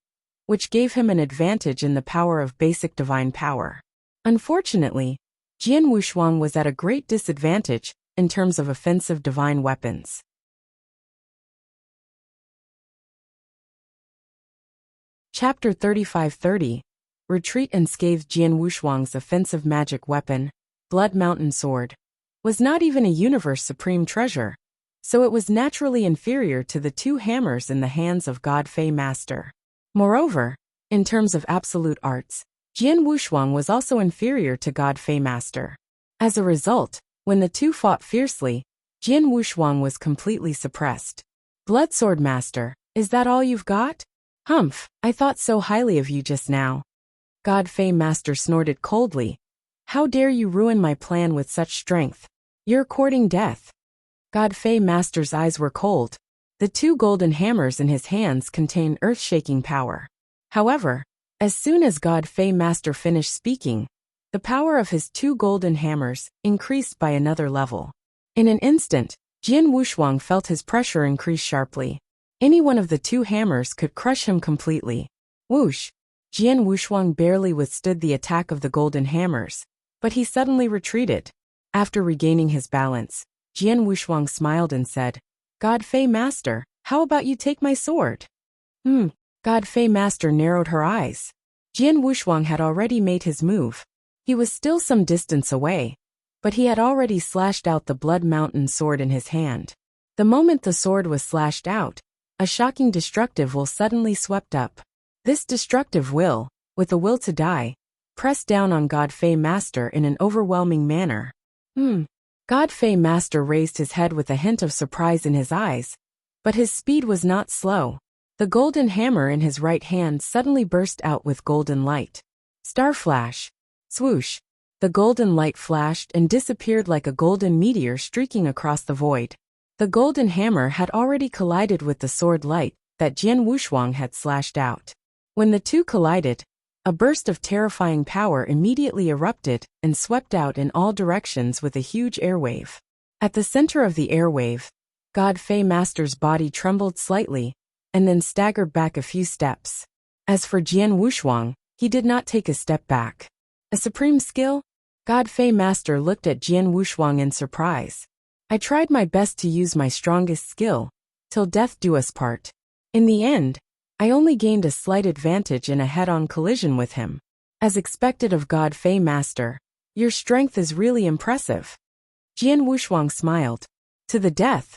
which gave him an advantage in the power of basic divine power. Unfortunately, Jian Wushuang was at a great disadvantage in terms of offensive divine weapons. Chapter 3530. Retreat and Scathe. Jian Wushuang's offensive magic weapon, Blood Mountain Sword, was not even a universe supreme treasure, so it was naturally inferior to the 2 hammers in the hands of God Fei Master. Moreover, in terms of absolute arts, Jian Wushuang was also inferior to God Fei Master. As a result, when the 2 fought fiercely, Jian Wushuang was completely suppressed. Blood Sword Master, is that all you've got? Humph, I thought so highly of you just now. God Fei Master snorted coldly. How dare you ruin my plan with such strength? You're courting death. God Fei Master's eyes were cold. The two golden hammers in his hands contained earth-shaking power. However, as soon as God Fei Master finished speaking, the power of his two golden hammers increased by another level. In an instant, Jian Wushuang felt his pressure increase sharply. Any one of the two hammers could crush him completely. Whoosh! Jian Wushuang barely withstood the attack of the golden hammers, but he suddenly retreated. After regaining his balance, Jian Wushuang smiled and said, God Fei Master, how about you take my sword? God Fei Master narrowed her eyes. Jian Wushuang had already made his move. He was still some distance away, but he had already slashed out the Blood Mountain sword in his hand. The moment the sword was slashed out, a shocking destructive will suddenly swept up. This destructive will, with the will to die, pressed down on God Fei Master in an overwhelming manner. God Fei Master raised his head with a hint of surprise in his eyes, but his speed was not slow. The golden hammer in his right hand suddenly burst out with golden light. Star flash. Swoosh. The golden light flashed and disappeared like a golden meteor streaking across the void. The golden hammer had already collided with the sword light that Jian Wushuang had slashed out. When the two collided, a burst of terrifying power immediately erupted and swept out in all directions with a huge airwave. At the center of the airwave, God Fei Master's body trembled slightly and then staggered back a few steps. As for Jian Wushuang, he did not take a step back. A supreme skill? God Fei Master looked at Jian Wushuang in surprise. I tried my best to use my strongest skill, till death do us part. In the end, I only gained a slight advantage in a head-on collision with him. As expected of God Fei Master, your strength is really impressive. Jian Wushuang smiled. To the death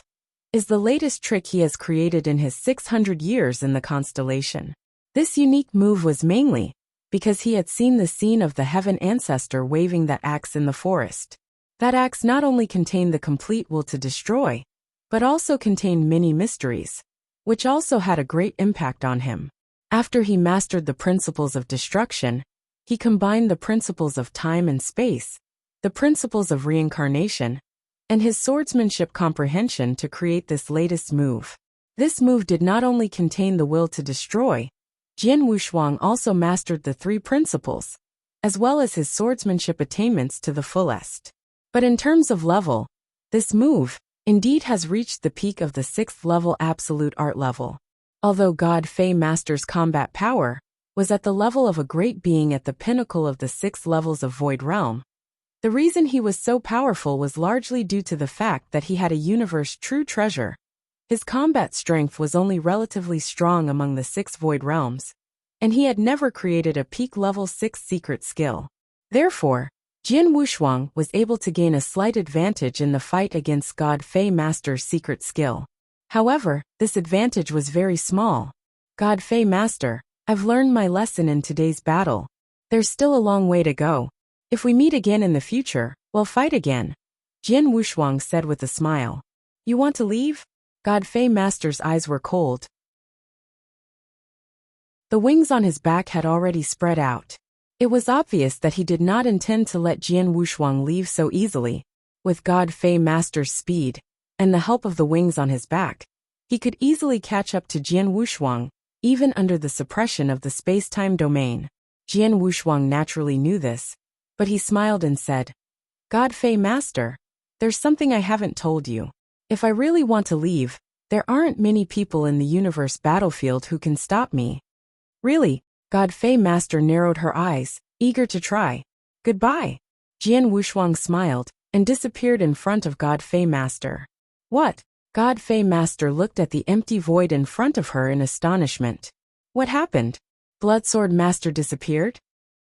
is the latest trick he has created in his 600 years in the constellation. This unique move was mainly because he had seen the scene of the heaven ancestor waving that axe in the forest. That axe not only contained the complete will to destroy, but also contained many mysteries, which also had a great impact on him. After he mastered the principles of destruction, he combined the principles of time and space, the principles of reincarnation, and his swordsmanship comprehension to create this latest move. This move did not only contain the will to destroy, Jian Wushuang also mastered the three principles, as well as his swordsmanship attainments to the fullest. But in terms of level, this move indeed has reached the peak of the 6th level absolute art level. Although God Fei Master's combat power was at the level of a great being at the pinnacle of the 6 levels of Void Realm, the reason he was so powerful was largely due to the fact that he had a universe true treasure. His combat strength was only relatively strong among the 6 Void Realms, and he had never created a peak level 6 secret skill. Therefore, Jian Wushuang was able to gain a slight advantage in the fight against God Fei Master's secret skill. However, this advantage was very small. God Fei Master, I've learned my lesson in today's battle. There's still a long way to go. If we meet again in the future, we'll fight again. Jian Wushuang said with a smile. You want to leave? God Fei Master's eyes were cold. The wings on his back had already spread out. It was obvious that he did not intend to let Jian Wushuang leave so easily. With God Fei Master's speed, and the help of the wings on his back, he could easily catch up to Jian Wushuang, even under the suppression of the space-time domain. Jian Wushuang naturally knew this, but he smiled and said, God Fei Master, there's something I haven't told you. If I really want to leave, there aren't many people in the universe battlefield who can stop me. Really? God Fei Master narrowed her eyes, eager to try. Goodbye. Jian Wushuang smiled and disappeared in front of God Fei Master. What? God Fei Master looked at the empty void in front of her in astonishment. What happened? Bloodsword Master disappeared?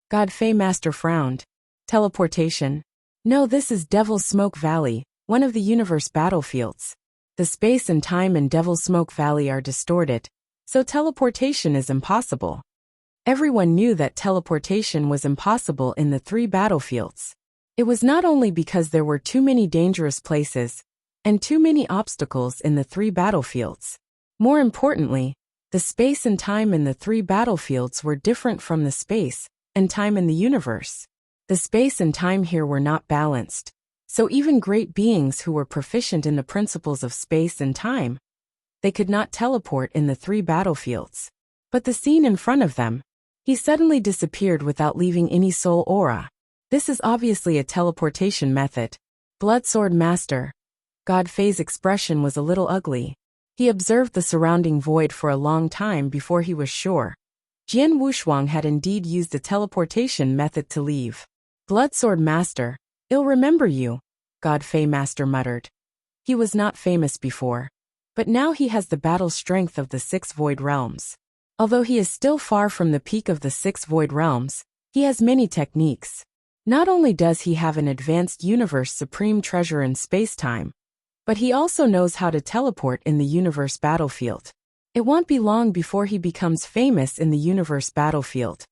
God Fei Master frowned. Teleportation? No, this is Devil's Smoke Valley, one of the universe battlefields. The space and time in Devil's Smoke Valley are distorted, so teleportation is impossible. Everyone knew that teleportation was impossible in the 3 battlefields. It was not only because there were too many dangerous places and too many obstacles in the 3 battlefields. More importantly, the space and time in the 3 battlefields were different from the space and time in the universe. The space and time here were not balanced, so even great beings who were proficient in the principles of space and time, they could not teleport in the 3 battlefields. But the scene in front of them, he suddenly disappeared without leaving any soul aura. This is obviously a teleportation method. Bloodsword Master. God Fei's expression was a little ugly. He observed the surrounding void for a long time before he was sure Jian Wushuang had indeed used a teleportation method to leave. Bloodsword Master, I'll remember you, God Fei Master muttered. He was not famous before, but now he has the battle strength of the 6 void realms. Although he is still far from the peak of the 6 void realms, he has many techniques. Not only does he have an advanced universe supreme treasure in space-time, but he also knows how to teleport in the universe battlefield. It won't be long before he becomes famous in the universe battlefield.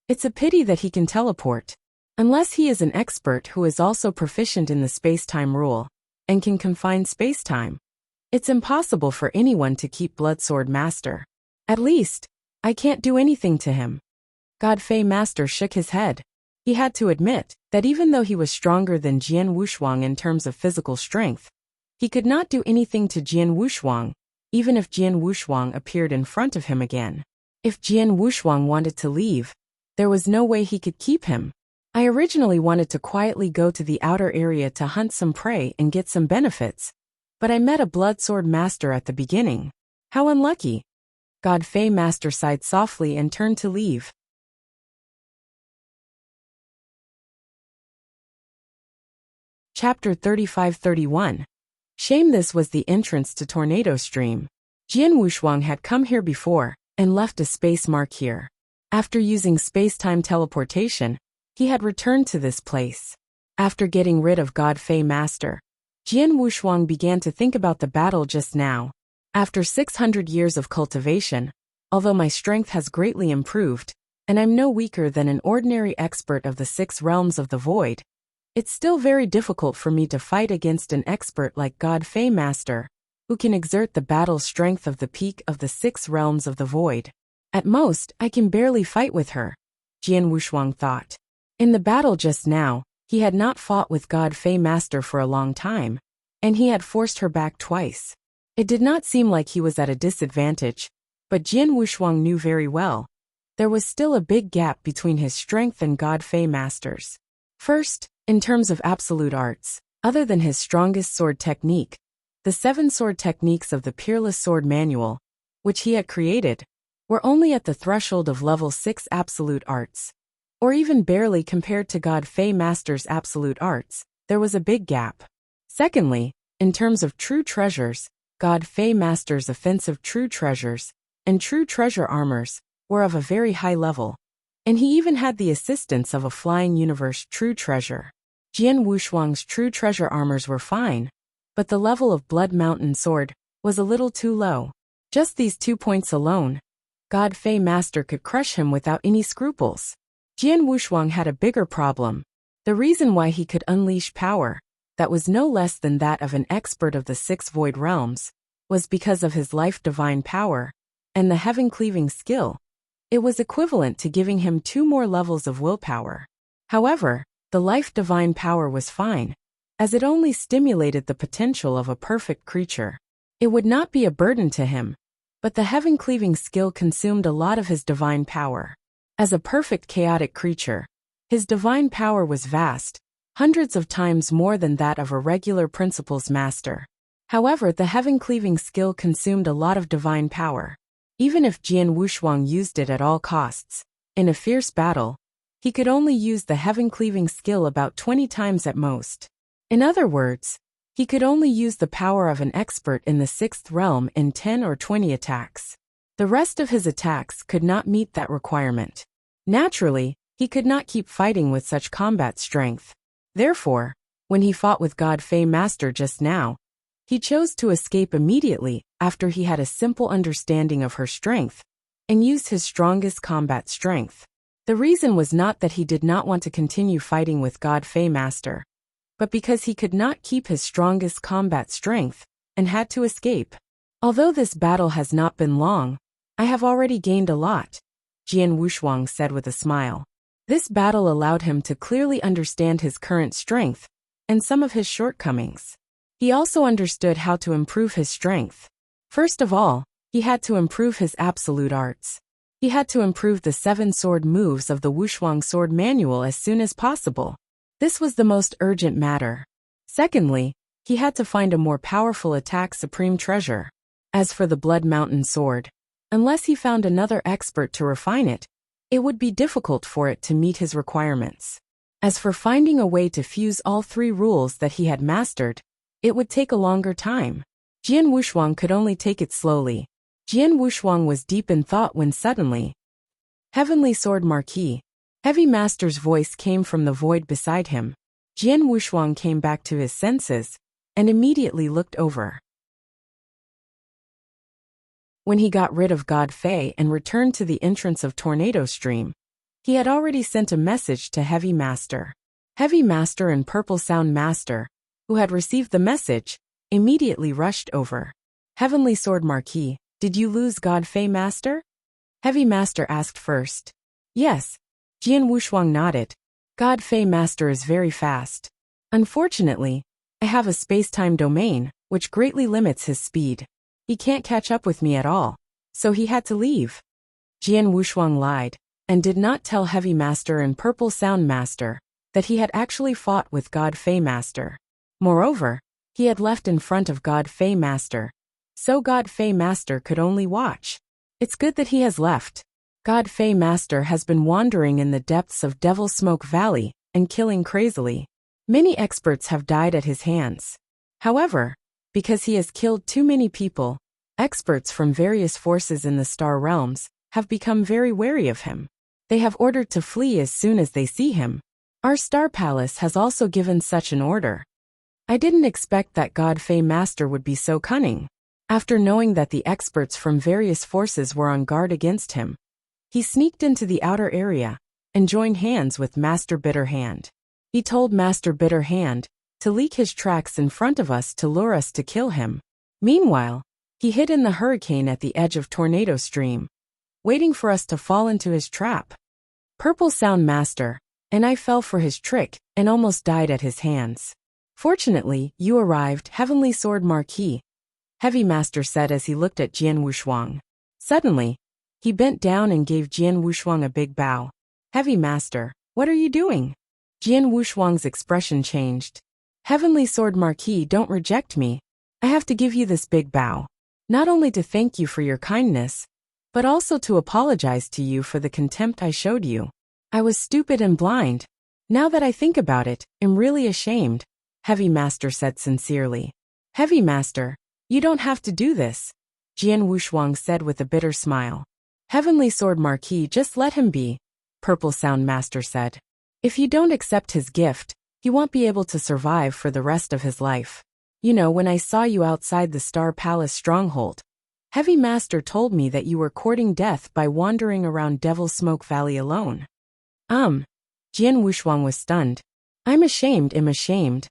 It's a pity that he can teleport. Unless he is an expert who is also proficient in the space-time rule, and can confine space-time, it's impossible for anyone to keep Bloodsword Master. At least, I can't do anything to him. God Fei Master shook his head. He had to admit that even though he was stronger than Jian Wushuang in terms of physical strength, he could not do anything to Jian Wushuang, even if Jian Wushuang appeared in front of him again. If Jian Wushuang wanted to leave, there was no way he could keep him. I originally wanted to quietly go to the outer area to hunt some prey and get some benefits, but I met a Bloodsword Master at the beginning. How unlucky. God Fei Master sighed softly and turned to leave. Chapter 35-31. Shame. This was the entrance to Tornado Stream. Jian Wushuang had come here before, and left a space mark here. After using space-time teleportation, he had returned to this place. After getting rid of God Fei Master, Jian Wushuang began to think about the battle just now. After 600 years of cultivation, although my strength has greatly improved, and I'm no weaker than an ordinary expert of the 6 realms of the void, it's still very difficult for me to fight against an expert like God Fei Master, who can exert the battle strength of the peak of the 6 realms of the void. At most, I can barely fight with her, Jian Wushuang thought. In the battle just now, he had not fought with God Fei Master for a long time, and he had forced her back twice. It did not seem like he was at a disadvantage, but Jian Wushuang knew very well there was still a big gap between his strength and God Fei Master's. First, in terms of absolute arts, other than his strongest sword technique, the 7 sword techniques of the Peerless Sword Manual, which he had created, were only at the threshold of level 6 absolute arts. Or even barely compared to God Fei Master's absolute arts, there was a big gap. Secondly, in terms of true treasures, God Fei Master's offensive true treasures and true treasure armors were of a very high level, and he even had the assistance of a flying universe true treasure. Jian Wushuang's true treasure armors were fine, but the level of Blood Mountain Sword was a little too low. Just these 2 points alone, God Fei Master could crush him without any scruples. Jian Wushuang had a bigger problem. The reason why he could unleash power that was no less than that of an expert of the 6 void realms was because of his life divine power and the heaven-cleaving skill. It was equivalent to giving him 2 more levels of willpower. However, the life divine power was fine, as it only stimulated the potential of a perfect creature. It would not be a burden to him, but the heaven-cleaving skill consumed a lot of his divine power. As a perfect chaotic creature, his divine power was vast, hundreds of times more than that of a regular principles master. However, the heaven-cleaving skill consumed a lot of divine power. Even if Jian Wushuang used it at all costs, in a fierce battle, he could only use the heaven-cleaving skill about 20 times at most. In other words, he could only use the power of an expert in the 6th realm in 10 or 20 attacks. The rest of his attacks could not meet that requirement. Naturally, he could not keep fighting with such combat strength. Therefore, when he fought with God Fei Master just now, he chose to escape immediately after he had a simple understanding of her strength and used his strongest combat strength. The reason was not that he did not want to continue fighting with God Fei Master, but because he could not keep his strongest combat strength and had to escape. Although this battle has not been long, I have already gained a lot, Jian Wushuang said with a smile. This battle allowed him to clearly understand his current strength and some of his shortcomings. He also understood how to improve his strength. First of all, he had to improve his absolute arts. He had to improve the 7 sword moves of the Wuxia sword manual as soon as possible. This was the most urgent matter. Secondly, he had to find a more powerful attack supreme treasure. As for the Blood Mountain sword, unless he found another expert to refine it, it would be difficult for it to meet his requirements. As for finding a way to fuse all 3 rules that he had mastered, it would take a longer time. Jian Wuxia could only take it slowly. Jian Wuxia was deep in thought when suddenly, Heavenly Sword Marquis. Heavy Master's voice came from the void beside him. Jian Wuxia came back to his senses and immediately looked over. When he got rid of God Fei and returned to the entrance of Tornado Stream, he had already sent a message to Heavy Master. Heavy Master and Purple Sound Master, who had received the message, immediately rushed over. Heavenly Sword Marquis, did you lose God Fei Master? Heavy Master asked first. Yes. Jian Wuxia nodded. God Fei Master is very fast. Unfortunately, I have a space-time domain, which greatly limits his speed. He can't catch up with me at all, so he had to leave. Jian Wuxia lied, and did not tell Heavy Master and Purple Sound Master that he had actually fought with God Fei Master. Moreover, he had left in front of God Fei Master, so God Fei Master could only watch. It's good that he has left. God Fei Master has been wandering in the depths of Devil Smoke Valley and killing crazily. Many experts have died at his hands. However, because he has killed too many people, experts from various forces in the Star Realms have become very wary of him. They have ordered to flee as soon as they see him. Our Star Palace has also given such an order. I didn't expect that God Fei Master would be so cunning. After knowing that the experts from various forces were on guard against him, he sneaked into the outer area and joined hands with Master Bitter Hand. He told Master Bitter Hand to leak his tracks in front of us to lure us to kill him. Meanwhile, he hid in the hurricane at the edge of Tornado Stream, waiting for us to fall into his trap. Purple Sound Master and I fell for his trick and almost died at his hands. Fortunately, you arrived, Heavenly Sword Marquis, Heavy Master said as he looked at Jian Wuxia. Suddenly, he bent down and gave Jian Wuxia a big bow. Heavy Master, what are you doing? Jian Wuxia's expression changed. Heavenly Sword Marquis, don't reject me. I have to give you this big bow. Not only to thank you for your kindness, but also to apologize to you for the contempt I showed you. I was stupid and blind. Now that I think about it, I'm really ashamed, Heavy Master said sincerely. Heavy Master, you don't have to do this, Jian Wuxia said with a bitter smile. Heavenly Sword Marquis, just let him be, Purple Sound Master said. If you don't accept his gift, he won't be able to survive for the rest of his life. You know, when I saw you outside the Star Palace stronghold, Heavy Master told me that you were courting death by wandering around Devil Smoke Valley alone. Jian Wuxia was stunned. I'm ashamed.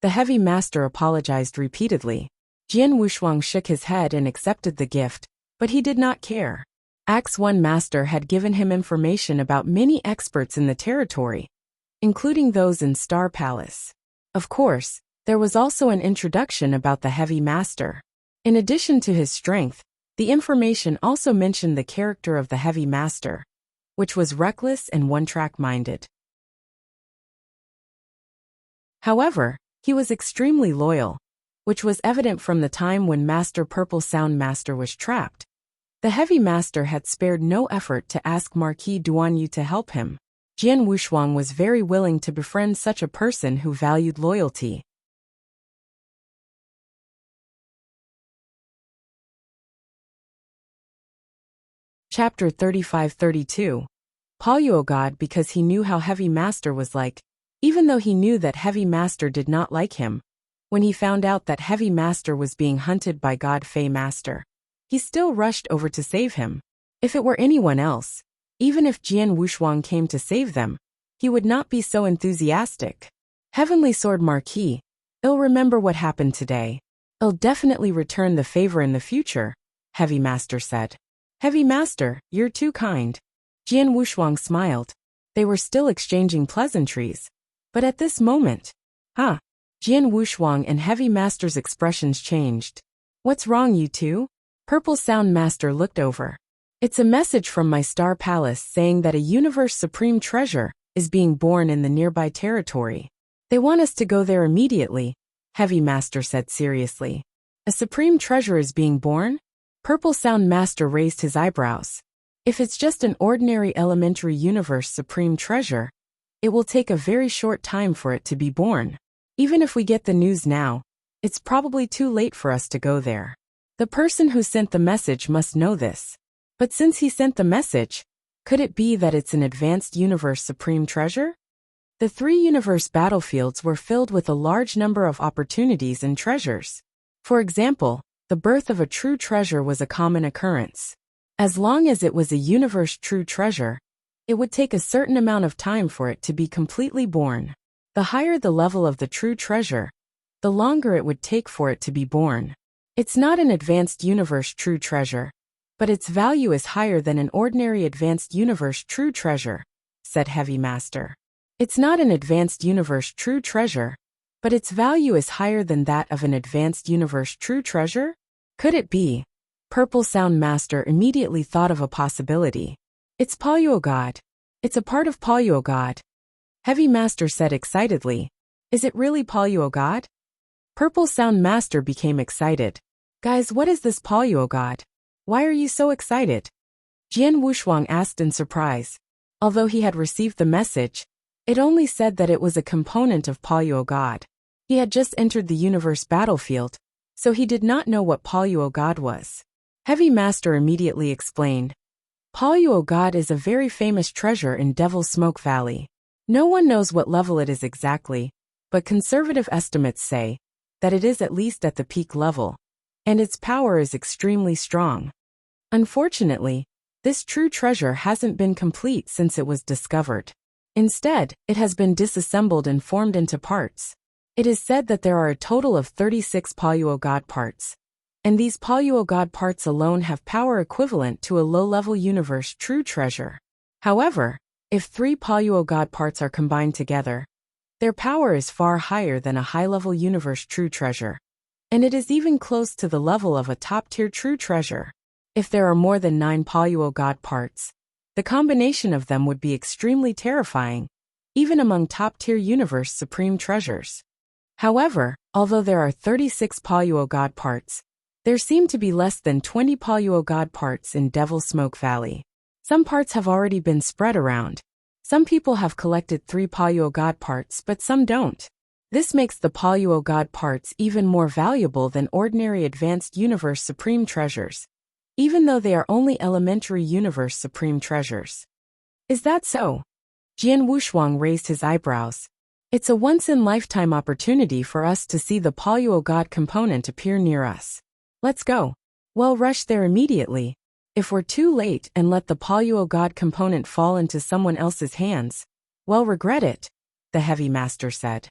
The Heavy Master apologized repeatedly. Jian Wuxia shook his head and accepted the gift, but he did not care. Axe One Master had given him information about many experts in the territory, including those in Star Palace. Of course, there was also an introduction about the Heavy Master. In addition to his strength, the information also mentioned the character of the Heavy Master, which was reckless and one-track minded. However, he was extremely loyal, which was evident from the time when Master Purple Sound Master was trapped. The Heavy Master had spared no effort to ask Marquis Duanyu to help him. Jian Wuxia was very willing to befriend such a person who valued loyalty. Chapter 35-32. Palyuo God, because he knew how Heavy Master was like, even though he knew that Heavy Master did not like him. When he found out that Heavy Master was being hunted by God Fei Master, he still rushed over to save him. If it were anyone else, even if Jian Wuxia came to save them, he would not be so enthusiastic. Heavenly Sword Marquis, I'll remember what happened today. I'll definitely return the favor in the future, Heavy Master said. Heavy Master, you're too kind. Jian Wuxia smiled. They were still exchanging pleasantries. But at this moment, Jian Wushuang and Heavy Master's expressions changed. What's wrong, you two? Purple Sound Master looked over. It's a message from my star palace saying that a universe supreme treasure is being born in the nearby territory. They want us to go there immediately, Heavy Master said seriously. A supreme treasure is being born? Purple Sound Master raised his eyebrows. If it's just an ordinary elementary universe supreme treasure, it will take a very short time for it to be born. Even if we get the news now, it's probably too late for us to go there. The person who sent the message must know this. But since he sent the message, could it be that it's an advanced universe supreme treasure? The 3 universe battlefields were filled with a large number of opportunities and treasures. For example, the birth of a true treasure was a common occurrence. As long as it was a universe true treasure, it would take a certain amount of time for it to be completely born. The higher the level of the true treasure, the longer it would take for it to be born. It's not an advanced universe true treasure, but its value is higher than an ordinary advanced universe true treasure, said Heavy Master. It's not an advanced universe true treasure, but its value is higher than that of an advanced universe true treasure? Could it be? Purple Sound Master immediately thought of a possibility. It's Polyuo God. It's a part of Polyuo God. Heavy Master said excitedly. Is it really Polyuo God? Purple Sound Master became excited. Guys, what is this Polyuo God? Why are you so excited? Jian Wushuang asked in surprise. Although he had received the message, it only said that it was a component of Polyuo God. He had just entered the universe battlefield, so he did not know what Polyuo God was. Heavy Master immediately explained. Polyuo God is a very famous treasure in Devil's Smoke Valley. No one knows what level it is exactly, but conservative estimates say that it is at least at the peak level, and its power is extremely strong. Unfortunately, this true treasure hasn't been complete since it was discovered. Instead, it has been disassembled and formed into parts. It is said that there are a total of 36 Polyuo God parts, and these Polyuo God parts alone have power equivalent to a low-level universe true treasure. However, if 3 Polyuo God parts are combined together, their power is far higher than a high-level universe true treasure, and it is even close to the level of a top-tier true treasure. If there are more than 9 Polyuo God parts, the combination of them would be extremely terrifying, even among top-tier universe supreme treasures. However, although there are 36 Polyuo God parts, there seem to be less than 20 Polyuo God parts in Devil's Smoke Valley. Some parts have already been spread around. Some people have collected 3 Polyuo God parts, but some don't. This makes the Polyuo God parts even more valuable than ordinary advanced universe supreme treasures, even though they are only elementary universe supreme treasures. Is that so? Jian Wushuang raised his eyebrows. It's a once-in-lifetime opportunity for us to see the Polyuo God component appear near us. Let's go. Well, rush there immediately. If we're too late and let the Polyuo God component fall into someone else's hands, well, regret it, the Heavy Master said.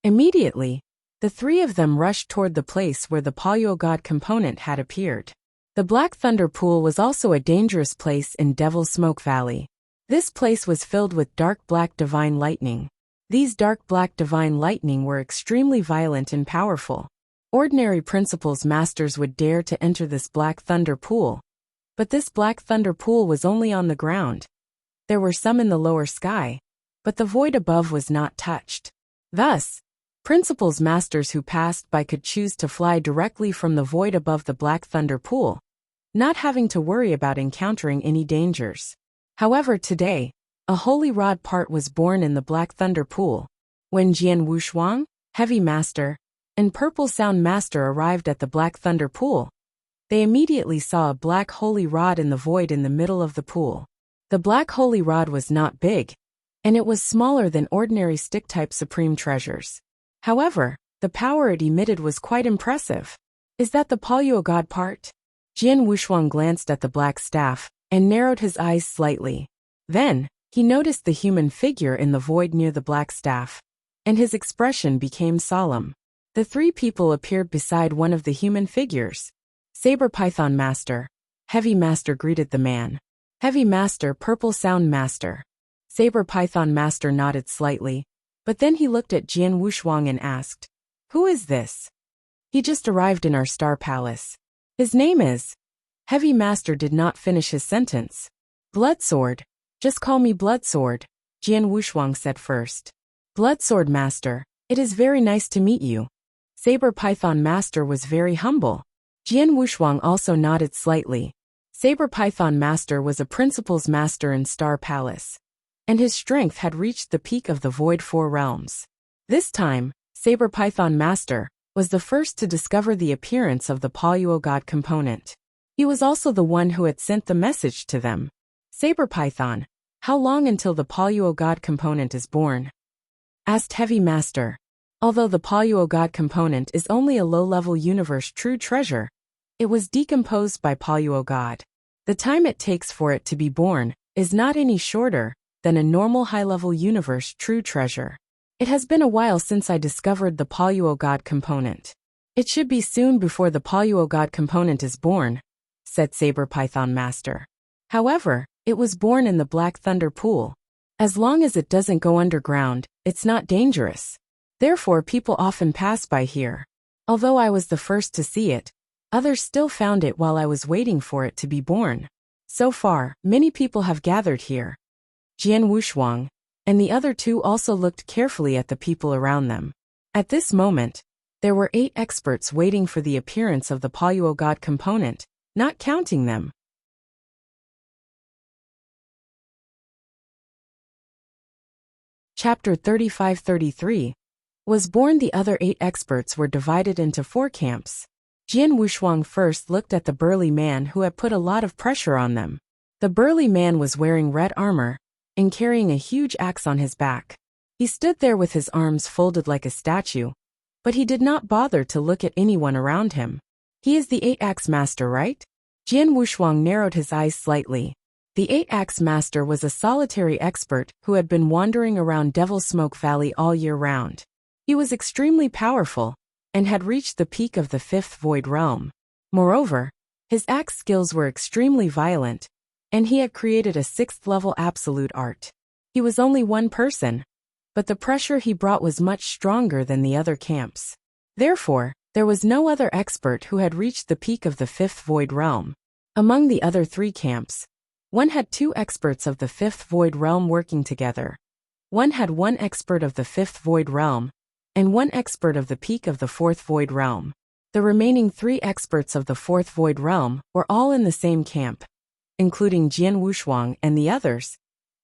Immediately, the 3 of them rushed toward the place where the Polyuo God component had appeared. The Black Thunder Pool was also a dangerous place in Devil's Smoke Valley. This place was filled with dark black divine lightning. These dark black divine lightning were extremely violent and powerful. Ordinary principles masters would dare to enter this Black Thunder Pool. But this Black Thunder Pool was only on the ground. There were some in the lower sky, but the void above was not touched. Thus, principles masters who passed by could choose to fly directly from the void above the Black Thunder Pool, not having to worry about encountering any dangers. However, today, a holy rod part was born in the Black Thunder Pool. When Jian Wushuang, Heavy Master, and Purple Sound Master arrived at the Black Thunder Pool, they immediately saw a black holy rod in the void in the middle of the pool. The black holy rod was not big, and it was smaller than ordinary stick-type supreme treasures. However, the power it emitted was quite impressive. Is that the Polyuo God part? Jian Wushuang glanced at the black staff and narrowed his eyes slightly. Then, he noticed the human figure in the void near the black staff, and his expression became solemn. The 3 people appeared beside one of the human figures. Saber Python Master, Heavy Master greeted the man. Heavy Master, Purple Sound Master. Saber Python Master nodded slightly, but then he looked at Jian Wushuang and asked, "Who is this?" "He just arrived in our Star Palace. His name is—" Heavy Master did not finish his sentence. "Bloodsword. Just call me Bloodsword," Jian Wushuang said first. "Bloodsword Master, it is very nice to meet you." Saber Python Master was very humble. Jian Wushuang also nodded slightly. Saber Python Master was a principal's master in Star Palace, and his strength had reached the peak of the Void Four Realms. This time, Saber Python Master was the first to discover the appearance of the Paluo God component. He was also the one who had sent the message to them. "Saber Python, how long until the Paluo God component is born?" asked Heavy Master. Although the Paluo God component is only a low-level universe true treasure, it was decomposed by Paluo God. The time it takes for it to be born is not any shorter than a normal high-level universe true treasure. It has been a while since I discovered the Paluo God component. It should be soon before the Paluo God component is born, said Saber Python Master. However, it was born in the Black Thunder Pool. As long as it doesn't go underground, it's not dangerous. Therefore, people often pass by here. Although I was the first to see it, others still found it while I was waiting for it to be born. So far, many people have gathered here. Jian Wushuang and the other two also looked carefully at the people around them. At this moment, there were 8 experts waiting for the appearance of the Paluo God component, not counting them. Chapter 35-33 was born. The other 8 experts were divided into 4 camps. Jian Wushuang first looked at the burly man who had put a lot of pressure on them. The burly man was wearing red armor and carrying a huge axe on his back. He stood there with his arms folded like a statue, but he did not bother to look at anyone around him. "He is the 8-Axe Master, right?" Jian Wushuang narrowed his eyes slightly. The 8-Axe Master was a solitary expert who had been wandering around Devil Smoke Valley all year round. He was extremely powerful and had reached the peak of the 5th Void Realm. Moreover, his axe skills were extremely violent, and he had created a 6th-level absolute art. He was only one person, but the pressure he brought was much stronger than the other camps. Therefore, there was no other expert who had reached the peak of the 5th Void Realm. Among the other 3 camps, one had 2 experts of the 5th Void Realm working together. One had 1 expert of the 5th Void Realm, and 1 expert of the peak of the 4th Void Realm. The remaining 3 experts of the 4th Void Realm were all in the same camp, including Jian Wushuang and the others.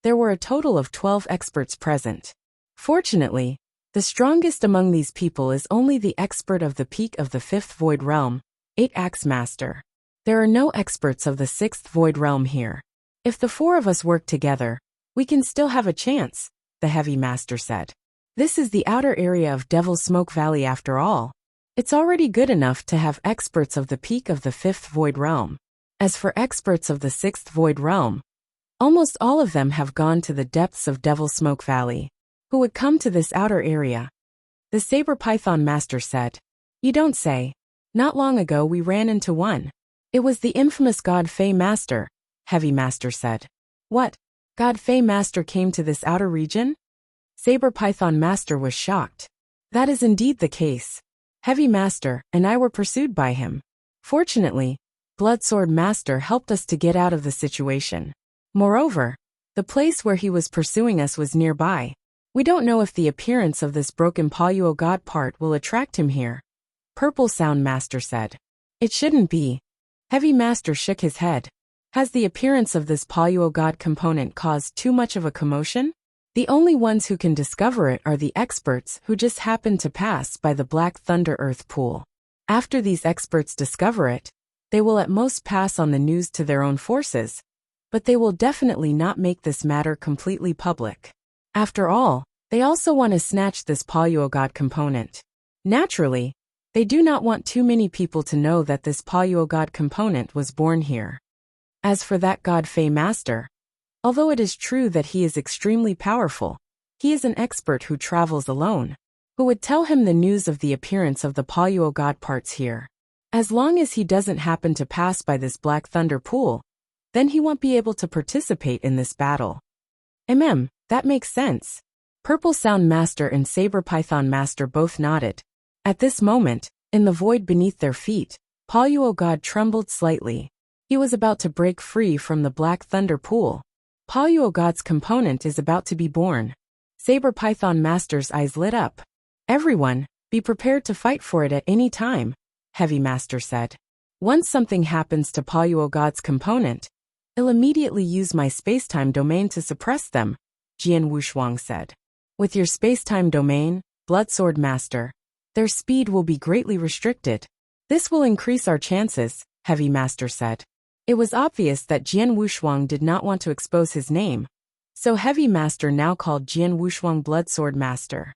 There were a total of 12 experts present. Fortunately, the strongest among these people is only the expert of the peak of the 5th Void Realm, 8-Axe Master. There are no experts of the 6th Void Realm here. If the 4 of us work together, we can still have a chance, the Heavy Master said. This is the outer area of Devil Smoke Valley after all. It's already good enough to have experts of the peak of the 5th Void Realm. As for experts of the 6th Void Realm, almost all of them have gone to the depths of Devil Smoke Valley. Who would come to this outer area? The Saber Python Master said. You don't say. Not long ago we ran into one. It was the infamous God Fei Master, Heavy Master said. What? God Fei Master came to this outer region? Saber Python Master was shocked. That is indeed the case. Heavy Master and I were pursued by him. Fortunately, Bloodsword Master helped us to get out of the situation. Moreover, the place where he was pursuing us was nearby. We don't know if the appearance of this broken Paluo God part will attract him here. Purple Sound Master said. It shouldn't be. Heavy Master shook his head. Has the appearance of this Paluo God component caused too much of a commotion? The only ones who can discover it are the experts who just happened to pass by the Black Thunder Earth Pool. After these experts discover it, they will at most pass on the news to their own forces, but they will definitely not make this matter completely public. After all, they also want to snatch this Paluo God component. Naturally, they do not want too many people to know that this Paluo God component was born here. As for that God Fei Master, although it is true that he is extremely powerful, he is an expert who travels alone. Who would tell him the news of the appearance of the Paluo God parts here? As long as he doesn't happen to pass by this Black Thunder Pool, then he won't be able to participate in this battle. That makes sense. Purple Sound Master and Saber Python Master both nodded. At this moment, in the void beneath their feet, Paluo God trembled slightly. He was about to break free from the Black Thunder Pool. Paluo God's component is about to be born. Saber Python Master's eyes lit up. Everyone, be prepared to fight for it at any time, Heavy Master said. Once something happens to Paluo God's component, I'll immediately use my spacetime domain to suppress them, Jian Wushuang said. With your spacetime domain, Bloodsword Master, their speed will be greatly restricted. This will increase our chances, Heavy Master said. It was obvious that Jian Wushuang did not want to expose his name, so Heavy Master now called Jian Wushuang Bloodsword Master.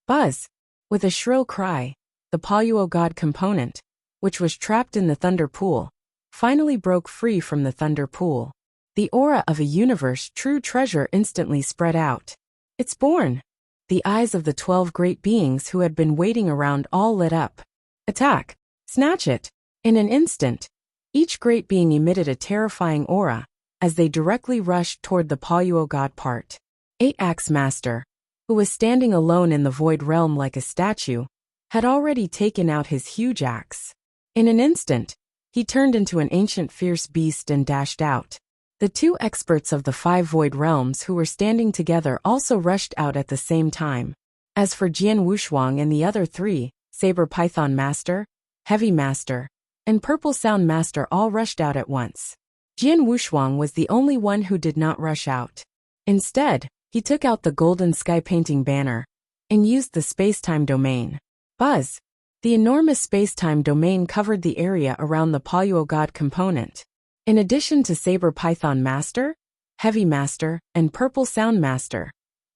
Buzz! With a shrill cry, the Paluo God component, which was trapped in the Thunder Pool, finally broke free from the Thunder Pool. The aura of a universe true treasure instantly spread out. It's born! The eyes of the 12 great beings who had been waiting around all lit up. Attack! Snatch it! In an instant, each great being emitted a terrifying aura, as they directly rushed toward the Paluo God part. 8-Axe Master, who was standing alone in the void realm like a statue, had already taken out his huge axe. In an instant, he turned into an ancient fierce beast and dashed out. The 2 experts of the 5 void realms who were standing together also rushed out at the same time. As for Jian Wushuang and the other 3, Saber Python Master, Heavy Master, and Purple Sound Master all rushed out at once. Jian Wushuang was the only one who did not rush out. Instead, he took out the golden sky painting banner and used the spacetime domain. Buzz! The enormous spacetime domain covered the area around the Paluo God component. In addition to Saber Python Master, Heavy Master, and Purple Sound Master,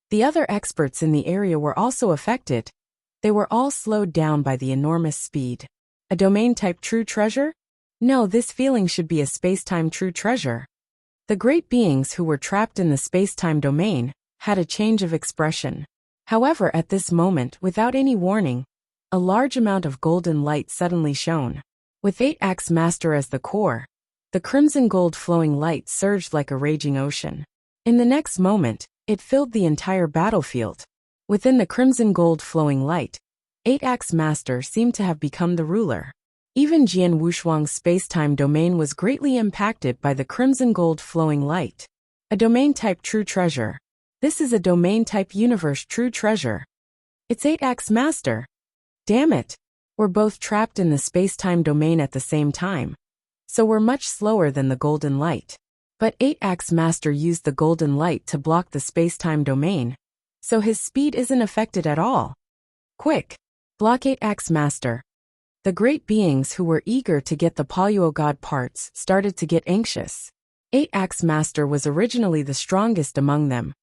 the other experts in the area were also affected. They were all slowed down by the enormous speed. A domain-type true treasure? No, this feeling should be a spacetime true treasure. The great beings who were trapped in the spacetime domain had a change of expression. However, at this moment, without any warning, a large amount of golden light suddenly shone. With 8-Axe Master as the core, the crimson gold flowing light surged like a raging ocean. In the next moment, it filled the entire battlefield. Within the crimson gold flowing light, 8-Axe Master seemed to have become the ruler. Even Jian Wushuang's spacetime domain was greatly impacted by the crimson gold flowing light. A domain-type true treasure. This is a domain-type universe true treasure. It's 8-Axe Master. Damn it! We're both trapped in the spacetime domain at the same time, so we're much slower than the golden light. But 8-Axe Master used the golden light to block the spacetime domain, so his speed isn't affected at all. Quick! Block 8-Axe Master. The great beings who were eager to get the Paluo God parts started to get anxious. 8-Axe Master was originally the strongest among them,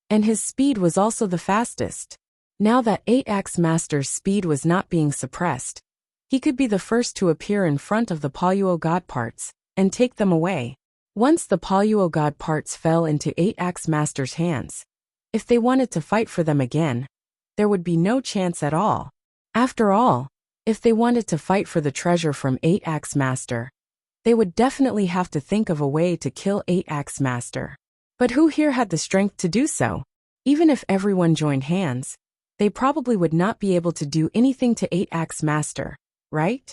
and his speed was also the fastest. Now that 8-Axe Master's speed was not being suppressed, he could be the first to appear in front of the Paluo God parts and take them away. Once the Paluo God parts fell into 8-Axe Master's hands, if they wanted to fight for them again, there would be no chance at all. After all, if they wanted to fight for the treasure from 8-Axe Master, they would definitely have to think of a way to kill 8-Axe Master. But who here had the strength to do so? Even if everyone joined hands, they probably would not be able to do anything to 8-Axe Master, right?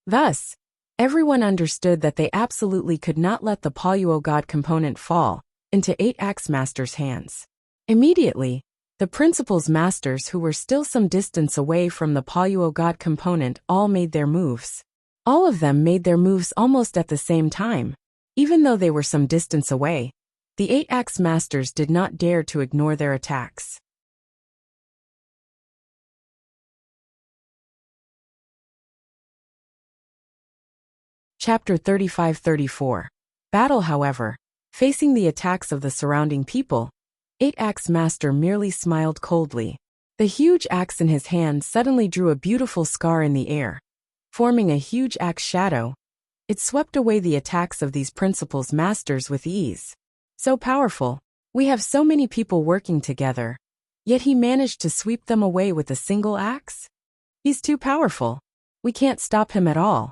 Thus, everyone understood that they absolutely could not let the Paluo God component fall into 8-Axe Master's hands. Immediately, the principal's masters who were still some distance away from the Paluo God component all made their moves. All of them made their moves almost at the same time. Even though they were some distance away, the 8-Axe Masters did not dare to ignore their attacks. Chapter 35-34. Battle. However, facing the attacks of the surrounding people, 8-Axe Master merely smiled coldly. The huge axe in his hand suddenly drew a beautiful scar in the air, forming a huge axe shadow. It swept away the attacks of these principal's masters with ease. So powerful. We have so many people working together. Yet he managed to sweep them away with a single axe? He's too powerful. We can't stop him at all.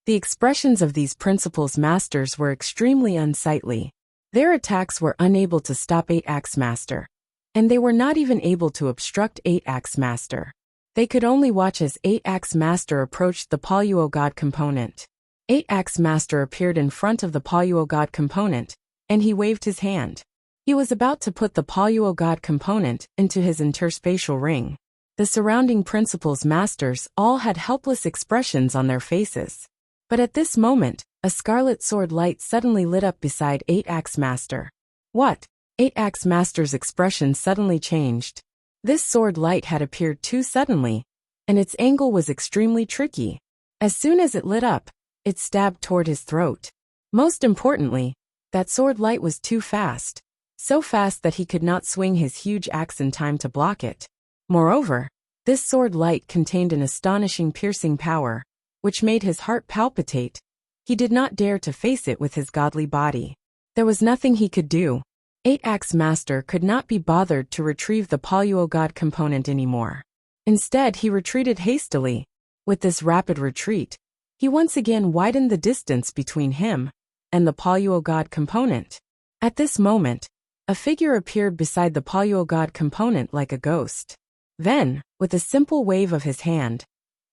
The expressions of these principal's masters were extremely unsightly. Their attacks were unable to stop 8-Axe Master. And they were not even able to obstruct 8-Axe Master. They could only watch as 8-Axe Master approached the Poluo God component. 8-Axe Master appeared in front of the Poluo God component, and he waved his hand. He was about to put the Poluo God component into his interspatial ring. The surrounding principal's masters all had helpless expressions on their faces. But at this moment, a scarlet sword light suddenly lit up beside 8-Axe Master. What? 8-Axe Master's expression suddenly changed. This sword light had appeared too suddenly, and its angle was extremely tricky. As soon as it lit up, it stabbed toward his throat. Most importantly, that sword light was too fast. So fast that he could not swing his huge axe in time to block it. Moreover, this sword light contained an astonishing piercing power, which made his heart palpitate. He did not dare to face it with his godly body. There was nothing he could do. 8-Axe Master could not be bothered to retrieve the Poluo God component anymore. Instead, he retreated hastily. With this rapid retreat, he once again widened the distance between him and the Poluo God component. At this moment, a figure appeared beside the Poluo God component like a ghost. Then, with a simple wave of his hand,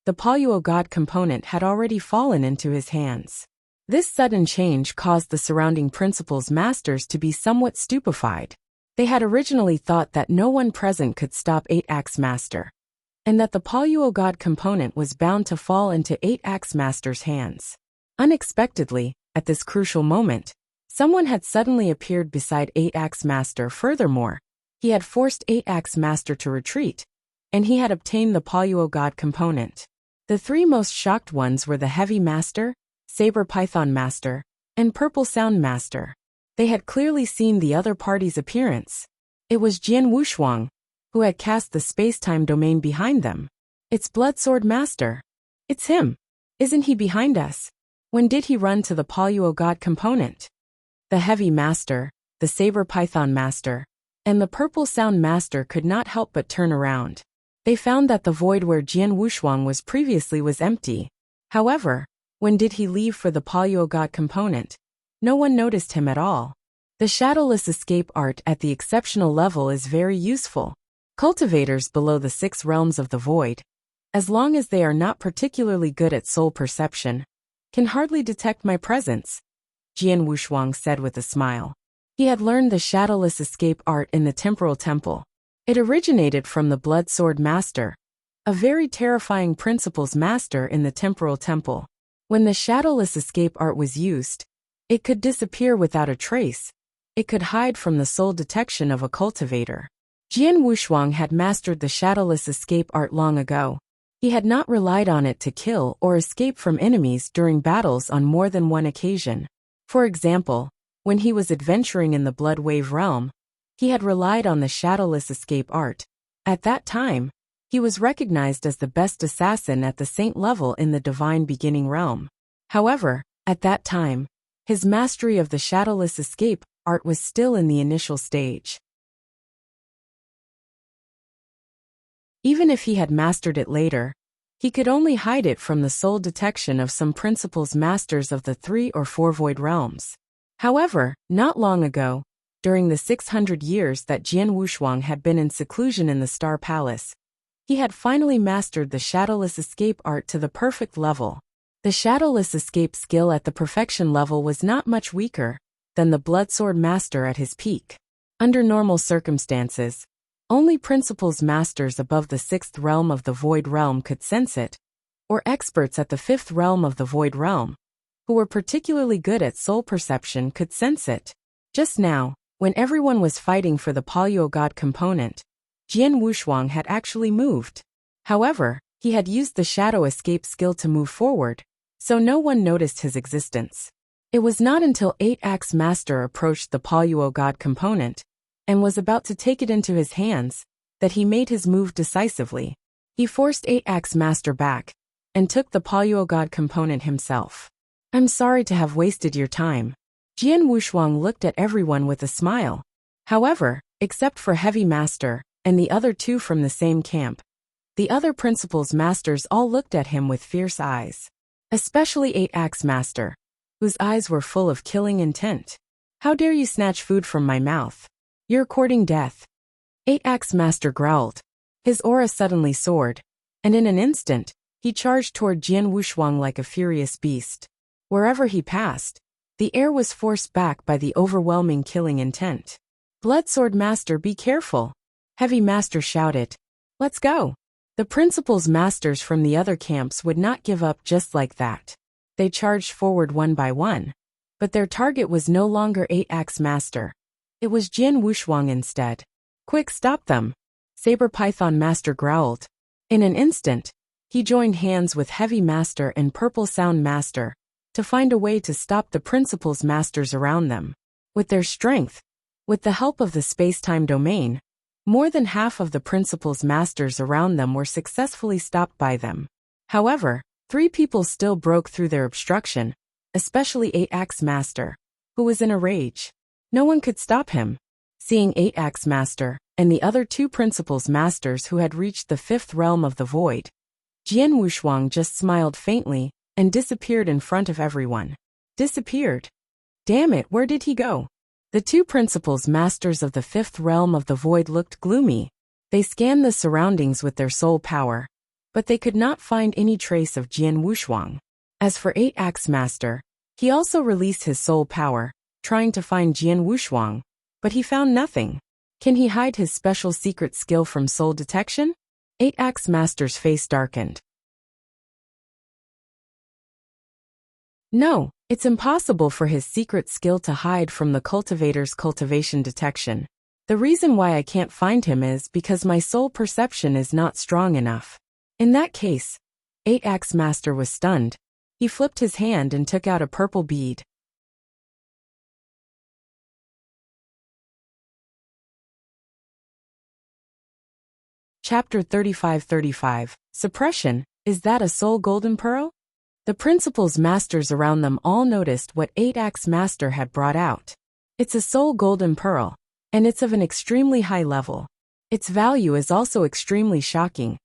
the Poluo God component had already fallen into his hands. This sudden change caused the surrounding principal's masters to be somewhat stupefied. They had originally thought that no one present could stop 8-Axe Master, and that the Poluo God component was bound to fall into 8-Axe Master's hands. Unexpectedly, at this crucial moment, someone had suddenly appeared beside 8-Axe Master. Furthermore, he had forced 8-Axe Master to retreat, and he had obtained the Poluo God component. The three most shocked ones were the Heavy Master, Saber Python Master, and Purple Sound Master. They had clearly seen the other party's appearance. It was Jian Wushuang, who had cast the space-time domain behind them. It's Blood Sword Master. It's him. Isn't he behind us? When did he run to the Poluo God component? The Heavy Master, the Saber Python Master, and the Purple Sound Master could not help but turn around. They found that the void where Jian Wushuang was previously was empty. However, when did he leave for the Poluo God component? No one noticed him at all. The shadowless escape art at the exceptional level is very useful. Cultivators below the 6 realms of the void, as long as they are not particularly good at soul perception, can hardly detect my presence, Jian Wushuang said with a smile. He had learned the shadowless escape art in the Temporal Temple. It originated from the Blood Sword Master, a very terrifying principal's master in the Temporal Temple. When the shadowless escape art was used, it could disappear without a trace. It could hide from the soul detection of a cultivator. Jian Wushuang had mastered the shadowless escape art long ago. He had not relied on it to kill or escape from enemies during battles on more than one occasion. For example, when he was adventuring in the Blood Wave realm, he had relied on the shadowless escape art. At that time, he was recognized as the best assassin at the saint level in the divine beginning realm. However, at that time, his mastery of the shadowless escape art was still in the initial stage. Even if he had mastered it later, he could only hide it from the soul detection of some principal's masters of the 3 or 4 void realms. However, not long ago, during the 600 years that Jian Wushuang had been in seclusion in the Star Palace, he had finally mastered the shadowless escape art to the perfect level. The shadowless escape skill at the perfection level was not much weaker than the Blood Sword Master at his peak. Under normal circumstances, only principal's masters above the 6th realm of the Void Realm could sense it, or experts at the 5th realm of the Void Realm, who were particularly good at soul perception, could sense it. Just now, when everyone was fighting for the Poluo God component, Jian Wushuang had actually moved. However, he had used the shadow escape skill to move forward, so no one noticed his existence. It was not until 8-Axe Master approached the Poluo God component and was about to take it into his hands that he made his move decisively. He forced 8-Axe Master back and took the Poluo God component himself. I'm sorry to have wasted your time. Jian Wushuang looked at everyone with a smile. However, except for Heavy Master and the other two from the same camp. The other principal's masters all looked at him with fierce eyes. Especially 8-Axe Master, whose eyes were full of killing intent. How dare you snatch food from my mouth? You're courting death. 8-Axe Master growled. His aura suddenly soared, and in an instant, he charged toward Jian Wushuang like a furious beast. Wherever he passed, the air was forced back by the overwhelming killing intent. Bloodsword Master, be careful! Heavy Master shouted. Let's go! The principal's masters from the other camps would not give up just like that. They charged forward one by one. But their target was no longer 8-Axe Master. It was Jian Wushuang instead. Quick, stop them! Saber Python Master growled. In an instant, he joined hands with Heavy Master and Purple Sound Master to find a way to stop the principal's masters around them. With their strength, with the help of the space-time domain, more than half of the principal's masters around them were successfully stopped by them. However, 3 people still broke through their obstruction, especially 8-Axe Master, who was in a rage. No one could stop him. Seeing 8-Axe Master and the other 2 principal's masters who had reached the 5th realm of the void, Jian Wushuang just smiled faintly and disappeared in front of everyone. Disappeared? Damn it, where did he go? The 2 principals masters of the 5th realm of the void looked gloomy. They scanned the surroundings with their soul power, but they could not find any trace of Jian Wushuang. As for 8-Axe Master, he also released his soul power, trying to find Jian Wushuang, but he found nothing. Can he hide his special secret skill from soul detection? 8-Axe Master's face darkened. No, it's impossible for his secret skill to hide from the cultivator's cultivation detection. The reason why I can't find him is because my soul perception is not strong enough. In that case, 8-Axe Master was stunned. He flipped his hand and took out a purple bead. Chapter 35:35. Suppression, is that a soul golden pearl? The principal's masters around them all noticed what 8-Axe Master had brought out. It's a soul golden pearl, and it's of an extremely high level. Its value is also extremely shocking,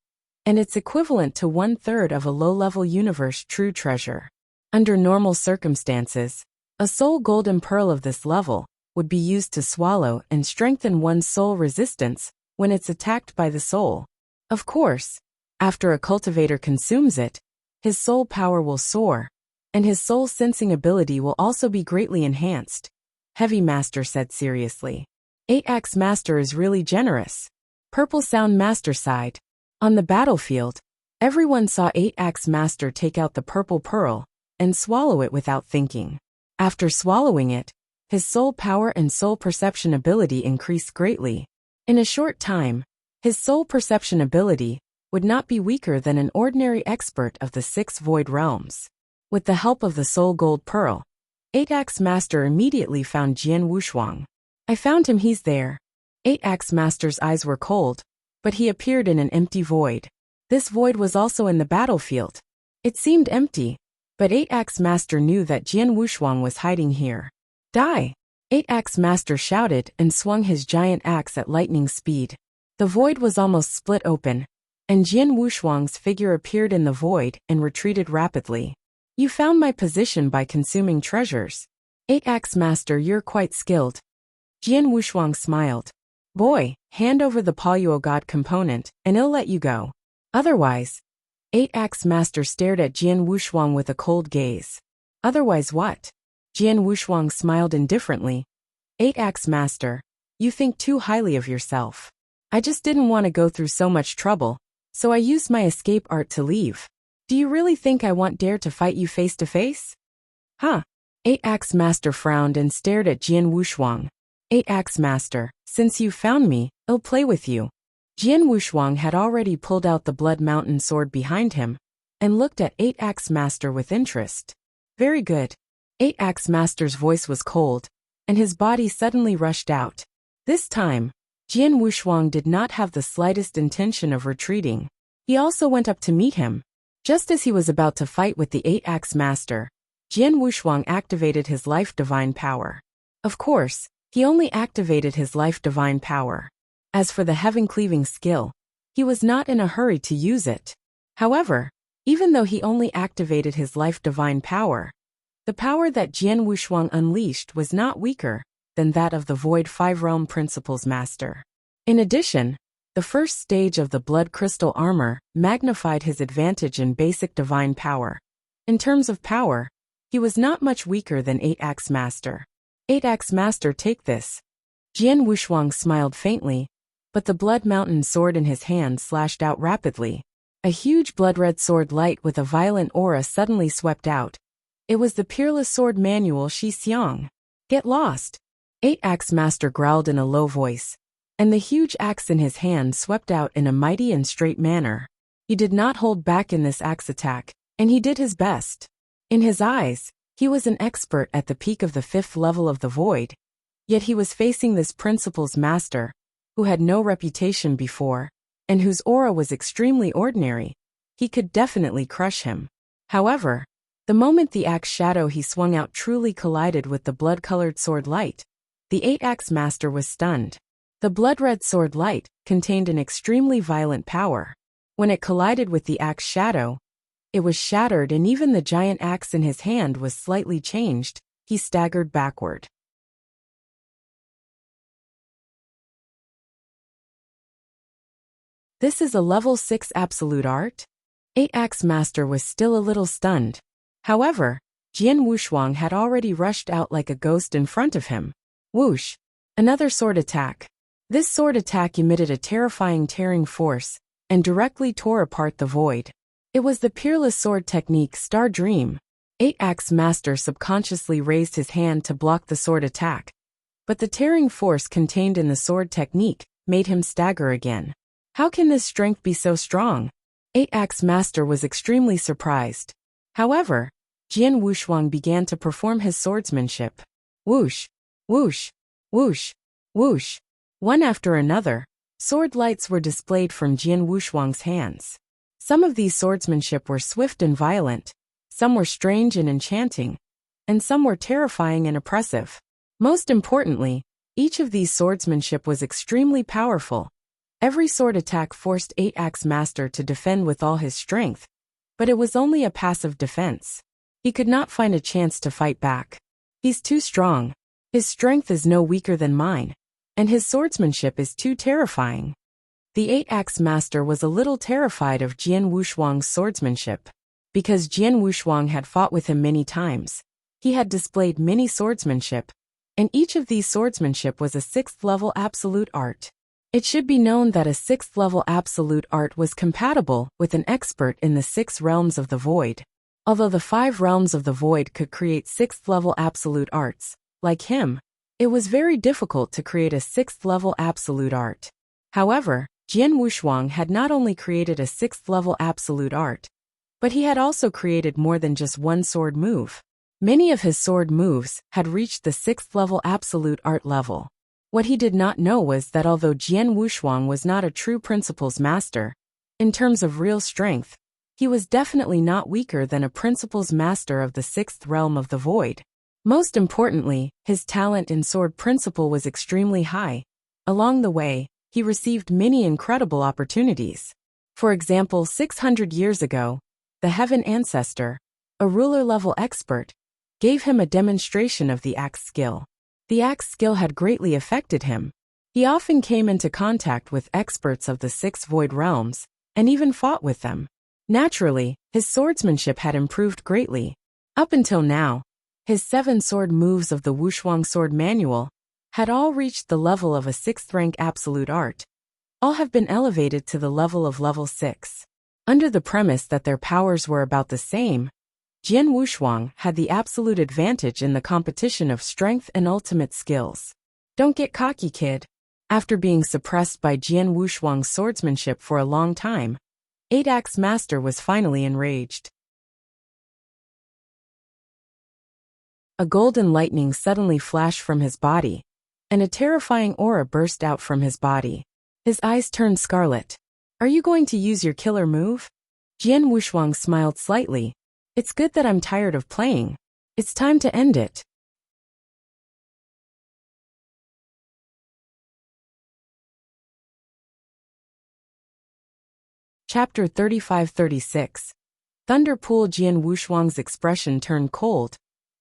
and it's equivalent to 1/3 of a low-level universe true treasure. Under normal circumstances, a soul golden pearl of this level would be used to swallow and strengthen one's soul resistance when it's attacked by the soul. Of course, after a cultivator consumes it, his soul power will soar, and his soul sensing ability will also be greatly enhanced. Heavy Master said seriously. 8-Axe Master is really generous. Purple Sound Master sighed. On the battlefield, everyone saw 8-Axe Master take out the purple pearl and swallow it without thinking. After swallowing it, his soul power and soul perception ability increased greatly. In a short time, his soul perception ability would not be weaker than an ordinary expert of the 6 void realms. With the help of the soul gold pearl, 8-Axe Master immediately found Jian Wushuang. I found him, he's there. 8-Axe Master's eyes were cold, but he appeared in an empty void. This void was also in the battlefield. It seemed empty, but 8-Axe Master knew that Jian Wushuang was hiding here. Die! 8-Axe Master shouted and swung his giant axe at lightning speed. The void was almost split open, and Jian Wushuang's figure appeared in the void and retreated rapidly. You found my position by consuming treasures. 8-Axe Master, you're quite skilled. Jian Wushuang smiled. Boy, hand over the Paluo God component, and I'll let you go. Otherwise, 8-Axe Master stared at Jian Wushuang with a cold gaze. Otherwise what? Jian Wushuang smiled indifferently. 8-Axe Master, you think too highly of yourself. I just didn't want to go through so much trouble, so I used my escape art to leave. Do you really think I want dare to fight you face to face? Huh? 8-Axe Master frowned and stared at Jian Wushuang. 8-Axe Master, since you found me, I'll play with you. Jian Wushuang had already pulled out the Blood Mountain sword behind him, and looked at 8-Axe Master with interest. Very good. 8-Axe Master's voice was cold, and his body suddenly rushed out. This time, Jian Wushuang did not have the slightest intention of retreating. He also went up to meet him. Just as he was about to fight with the 8-Axe Master, Jian Wushuang activated his life divine power. Of course, he only activated his life divine power. As for the heaven-cleaving skill, he was not in a hurry to use it. However, even though he only activated his life divine power, the power that Jian Wushuang unleashed was not weaker than that of the Void Five Realm Principles Master. In addition, the first stage of the Blood Crystal Armor magnified his advantage in basic divine power. In terms of power, he was not much weaker than 8-Axe Master. 8-Axe Master, take this. Jian Wushuang smiled faintly, but the Blood Mountain sword in his hand slashed out rapidly. A huge blood-red sword light with a violent aura suddenly swept out. It was the Peerless Sword Manual Shi Xiang. Get lost! 8-Axe Master growled in a low voice, and the huge axe in his hand swept out in a mighty and straight manner. He did not hold back in this axe attack, and he did his best. In his eyes, he was an expert at the peak of the 5th level of the Void, yet he was facing this Principles Master, who had no reputation before, and whose aura was extremely ordinary. He could definitely crush him. However, the moment the axe shadow he swung out truly collided with the blood-colored sword light, the 8-Axe Master was stunned. The blood-red sword light contained an extremely violent power. When it collided with the axe shadow, it was shattered, and even the giant axe in his hand was slightly changed. He staggered backward. This is a level 6 absolute art? 8-Axe Master was still a little stunned. However, Jian Wushuang had already rushed out like a ghost in front of him. Whoosh! Another sword attack. This sword attack emitted a terrifying tearing force and directly tore apart the void. It was the Peerless Sword technique Star Dream. 8-Axe Master subconsciously raised his hand to block the sword attack, but the tearing force contained in the sword technique made him stagger again. How can this strength be so strong? 8-Axe Master was extremely surprised. However, Jian Wushuang began to perform his swordsmanship. Whoosh! Whoosh! Whoosh! Whoosh! One after another, sword lights were displayed from Jian Wushuang's hands. Some of these swordsmanship were swift and violent, some were strange and enchanting, and some were terrifying and oppressive. Most importantly, each of these swordsmanship was extremely powerful. Every sword attack forced 8-Axe Master to defend with all his strength, but it was only a passive defense. He could not find a chance to fight back. He's too strong. His strength is no weaker than mine, and his swordsmanship is too terrifying. The 8-Axe Master was a little terrified of Jian Wushuang's swordsmanship. Because Jian Wushuang had fought with him many times, he had displayed many swordsmanship, and each of these swordsmanship was a 6th level absolute art. It should be known that a 6th level absolute art was compatible with an expert in the 6 realms of the Void. Although the 5 realms of the Void could create 6th level absolute arts, like him, it was very difficult to create a 6th level absolute art. However, Jian Wushuang had not only created a 6th level absolute art, but he had also created more than just one sword move. Many of his sword moves had reached the 6th level absolute art level. What he did not know was that although Jian Wushuang was not a true Principles Master, in terms of real strength, he was definitely not weaker than a Principles Master of the 6th realm of the Void. Most importantly, his talent in sword principle was extremely high. Along the way, he received many incredible opportunities. For example, 600 years ago, the Heaven Ancestor, a ruler-level expert, gave him a demonstration of the axe skill. The axe skill had greatly affected him. He often came into contact with experts of the 6 void realms, and even fought with them. Naturally, his swordsmanship had improved greatly. Up until now, his 7 sword moves of the Wushuang Sword Manual had all reached the level of a 6th rank absolute art. All have been elevated to the level of level 6. Under the premise that their powers were about the same, Jian Wushuang had the absolute advantage in the competition of strength and ultimate skills. Don't get cocky, kid. After being suppressed by Jian Wushuang's swordsmanship for a long time, 8-Axe Master was finally enraged. A golden lightning suddenly flashed from his body, and a terrifying aura burst out from his body. His eyes turned scarlet. Are you going to use your killer move? Jian Wushuang smiled slightly. It's good that I'm tired of playing. It's time to end it. Chapter 35-36. Thunderpool. Jian Wushuang's expression turned cold,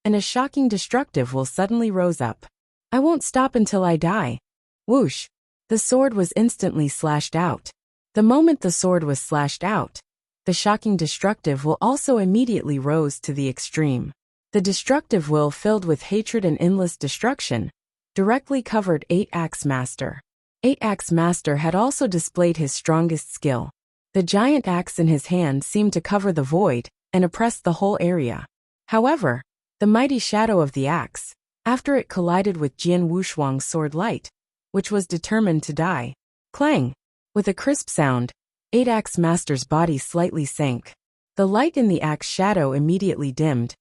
and a shocking destructive will suddenly rose up. I won't stop until I die. Whoosh! The sword was instantly slashed out. The moment the sword was slashed out, the shocking destructive will also immediately rose to the extreme. The destructive will, filled with hatred and endless destruction, directly covered 8-Axe Master. 8-Axe Master had also displayed his strongest skill. The giant axe in his hand seemed to cover the void and oppress the whole area. However, the mighty shadow of the axe, after it collided with Jian Wushuang's sword light, which was determined to die. Clang! With a crisp sound, 8-Axe Master's body slightly sank. The light in the axe shadow immediately dimmed,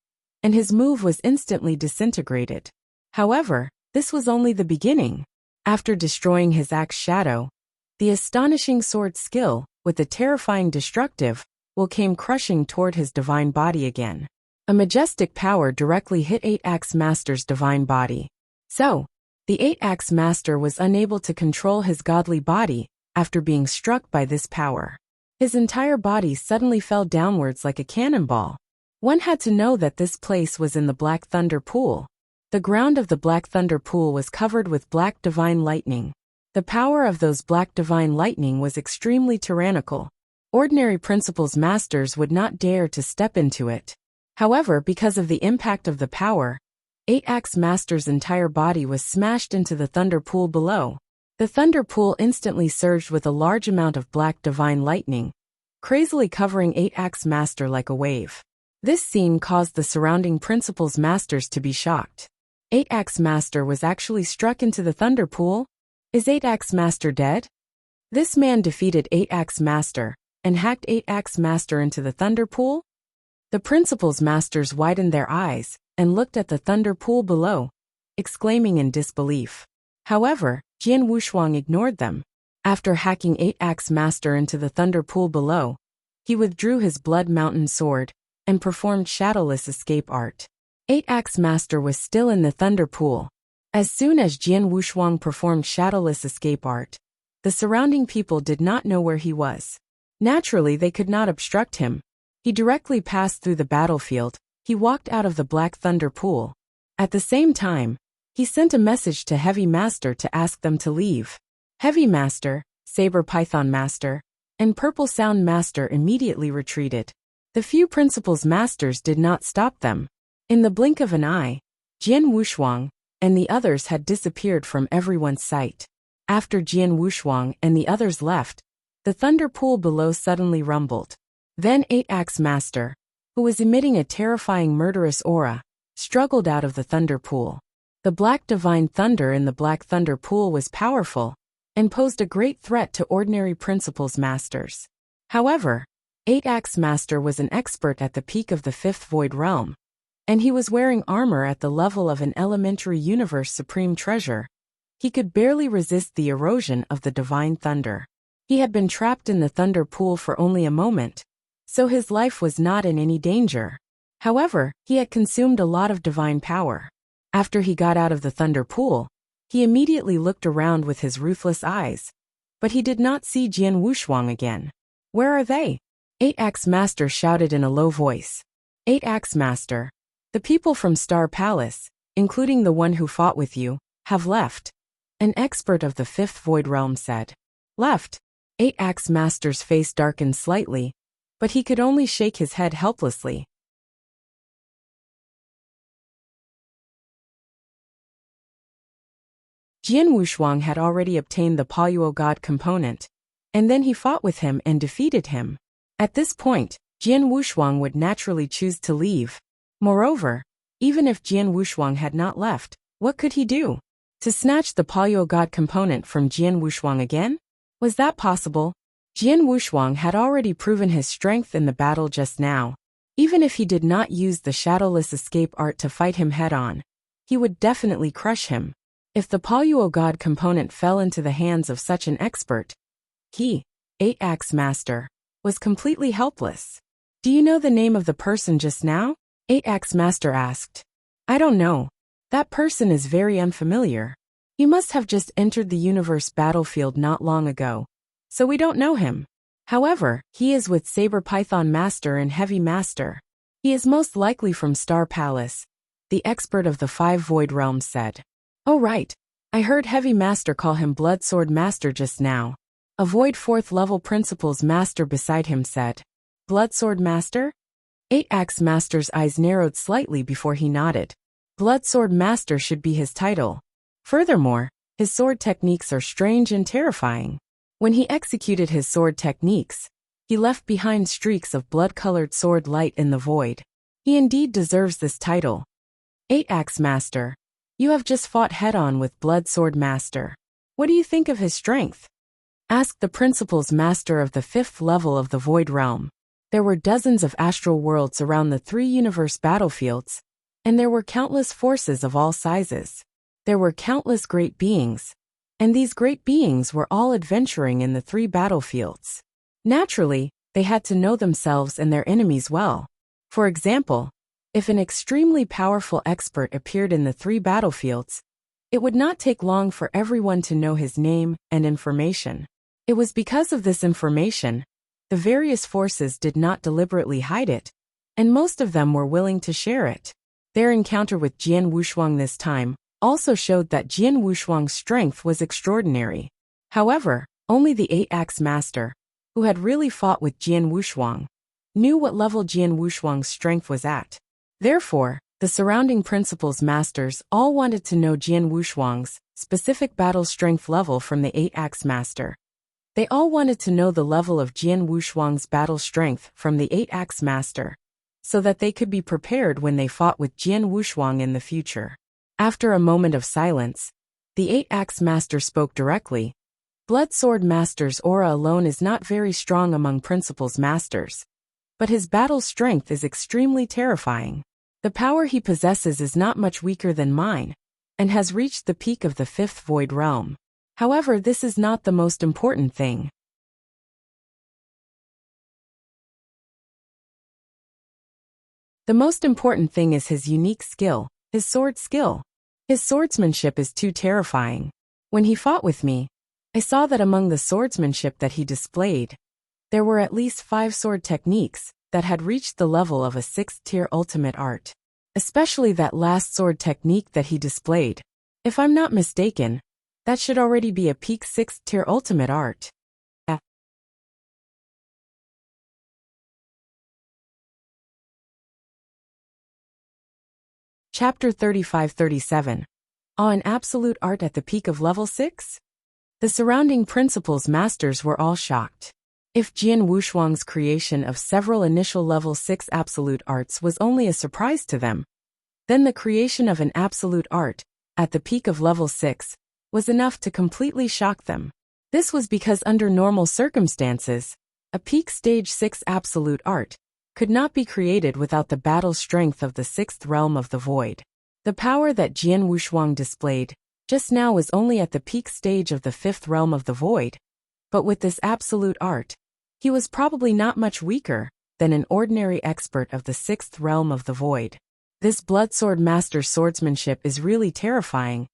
and his move was instantly disintegrated. However, this was only the beginning. After destroying his axe shadow, the astonishing sword skill, with the terrifying destructive, will came crushing toward his divine body again. A majestic power directly hit 8-Axe Master's divine body. So, the 8-Axe Master was unable to control his godly body after being struck by this power. His entire body suddenly fell downwards like a cannonball. One had to know that this place was in the Black Thunder Pool. The ground of the Black Thunder Pool was covered with black divine lightning. The power of those black divine lightning was extremely tyrannical. Ordinary principles masters would not dare to step into it. However, because of the impact of the power, 8-Axe Master's entire body was smashed into the thunder pool below. The thunder pool instantly surged with a large amount of black divine lightning, crazily covering 8-Axe Master like a wave. This scene caused the surrounding principles masters to be shocked. 8-Axe Master was actually struck into the thunder pool? Is 8-Axe Master dead? This man defeated 8-Axe Master and hacked 8-Axe Master into the thunder pool? The principles masters widened their eyes and looked at the thunder pool below, exclaiming in disbelief. However, Jian Wushuang ignored them. After hacking 8-Axe Master into the thunder pool below, he withdrew his Blood Mountain sword and performed shadowless escape art. 8-Axe Master was still in the thunder pool. As soon as Jian Wushuang performed shadowless escape art, the surrounding people did not know where he was. Naturally, they could not obstruct him. He directly passed through the battlefield. He walked out of the Black Thunder Pool. At the same time, he sent a message to Heavy Master to ask them to leave. Heavy Master, Saber Python Master, and Purple Sound Master immediately retreated. The few principles masters did not stop them. In the blink of an eye, Jian Wushuang and the others had disappeared from everyone's sight. After Jian Wushuang and the others left, the thunder pool below suddenly rumbled. Then 8-Axe Master, who was emitting a terrifying murderous aura, struggled out of the thunder pool. The black divine thunder in the Black Thunder Pool was powerful and posed a great threat to ordinary principles masters. However, 8-Axe Master was an expert at the peak of the Fifth Void Realm, and he was wearing armor at the level of an elementary universe supreme treasure. He could barely resist the erosion of the divine thunder. He had been trapped in the thunder pool for only a moment, so his life was not in any danger. However, he had consumed a lot of divine power. After he got out of the thunder pool, he immediately looked around with his ruthless eyes, but he did not see Jian Wushuang again. Where are they? 8-Axe Master shouted in a low voice. 8-Axe Master, the people from Star Palace, including the one who fought with you, have left. An expert of the Fifth Void Realm said. Left? 8-Axe Master's face darkened slightly, but he could only shake his head helplessly. Jian Wushuang had already obtained the Paluo God component, and then he fought with him and defeated him. At this point, Jian Wushuang would naturally choose to leave. Moreover, even if Jian Wushuang had not left, what could he do? To snatch the Paluo God component from Jian Wushuang again? Was that possible? Jian Wushuang had already proven his strength in the battle just now. Even if he did not use the shadowless escape art to fight him head-on, he would definitely crush him. If the Paluo God component fell into the hands of such an expert, he, 8-Axe Master, was completely helpless. Do you know the name of the person just now? 8-Axe Master asked. I don't know. That person is very unfamiliar. He must have just entered the universe battlefield not long ago, so we don't know him. However, he is with Saber Python Master and Heavy Master. He is most likely from Star Palace, the expert of the 5 Void Realms said. Oh right, I heard Heavy Master call him Blood Sword Master just now. A Void 4th level Principles Master beside him said. Blood Sword Master? 8-Axe Master's eyes narrowed slightly before he nodded. Blood Sword Master should be his title. Furthermore, his sword techniques are strange and terrifying. When he executed his sword techniques, he left behind streaks of blood-colored sword light in the void. He indeed deserves this title. 8-Axe Master, you have just fought head-on with Blood Sword Master. What do you think of his strength? Asked the Principles Master of the 5th level of the Void Realm. There were dozens of astral worlds around the 3 universe battlefields, and there were countless forces of all sizes. There were countless great beings, and these great beings were all adventuring in the 3 battlefields. Naturally, they had to know themselves and their enemies well. For example, if an extremely powerful expert appeared in the 3 battlefields, it would not take long for everyone to know his name and information. It was because of this information, the various forces did not deliberately hide it, and most of them were willing to share it. Their encounter with Jian Wushuang this time also showed that Jian Wushuang's strength was extraordinary. However, only the 8-Axe Master, who had really fought with Jian Wushuang, knew what level Jian Wushuang's strength was at. Therefore, the surrounding Principles Masters all wanted to know Jian Wushuang's specific battle strength level from the 8-Axe Master. They all wanted to know the level of Jian Wushuang's battle strength from the 8-Axe Master, so that they could be prepared when they fought with Jian Wushuang in the future. After a moment of silence, the 8-Axe Master spoke directly. Blood Sword Master's aura alone is not very strong among Principles Masters, but his battle strength is extremely terrifying. The power he possesses is not much weaker than mine, and has reached the peak of the 5th Void Realm. However, this is not the most important thing. The most important thing is his unique skill, his sword skill. His swordsmanship is too terrifying. When he fought with me, I saw that among the swordsmanship that he displayed, there were at least 5 sword techniques that had reached the level of a 6th tier ultimate art. Especially that last sword technique that he displayed. If I'm not mistaken, that should already be a peak 6th tier ultimate art. Chapter 35-37. An absolute art at the peak of level 6? The surrounding Principles Masters were all shocked. If Jian Wushuang's creation of several initial level 6 absolute arts was only a surprise to them, then the creation of an absolute art, at the peak of level 6, was enough to completely shock them. This was because under normal circumstances, a peak stage 6 absolute art could not be created without the battle strength of the 6th realm of the void. The power that Jian Wushuang displayed just now was only at the peak stage of the 5th realm of the void, but with this absolute art, he was probably not much weaker than an ordinary expert of the 6th realm of the void. This Blood Sword Master's swordsmanship is really terrifying,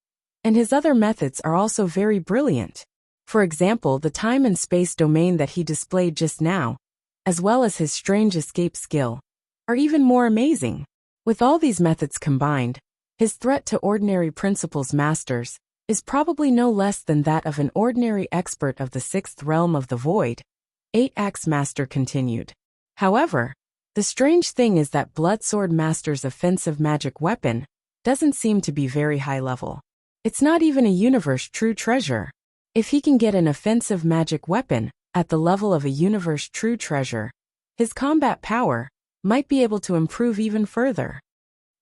and his other methods are also very brilliant. For example, the time and space domain that he displayed just now, as well as his strange escape skill, are even more amazing. With all these methods combined, his threat to ordinary Principles Masters is probably no less than that of an ordinary expert of the 6th realm of the void. 8-Axe Master continued. However, the strange thing is that Blood Sword Master's offensive magic weapon doesn't seem to be very high level. It's not even a universe true treasure. If he can get an offensive magic weapon at the level of a universe true treasure, his combat power might be able to improve even further.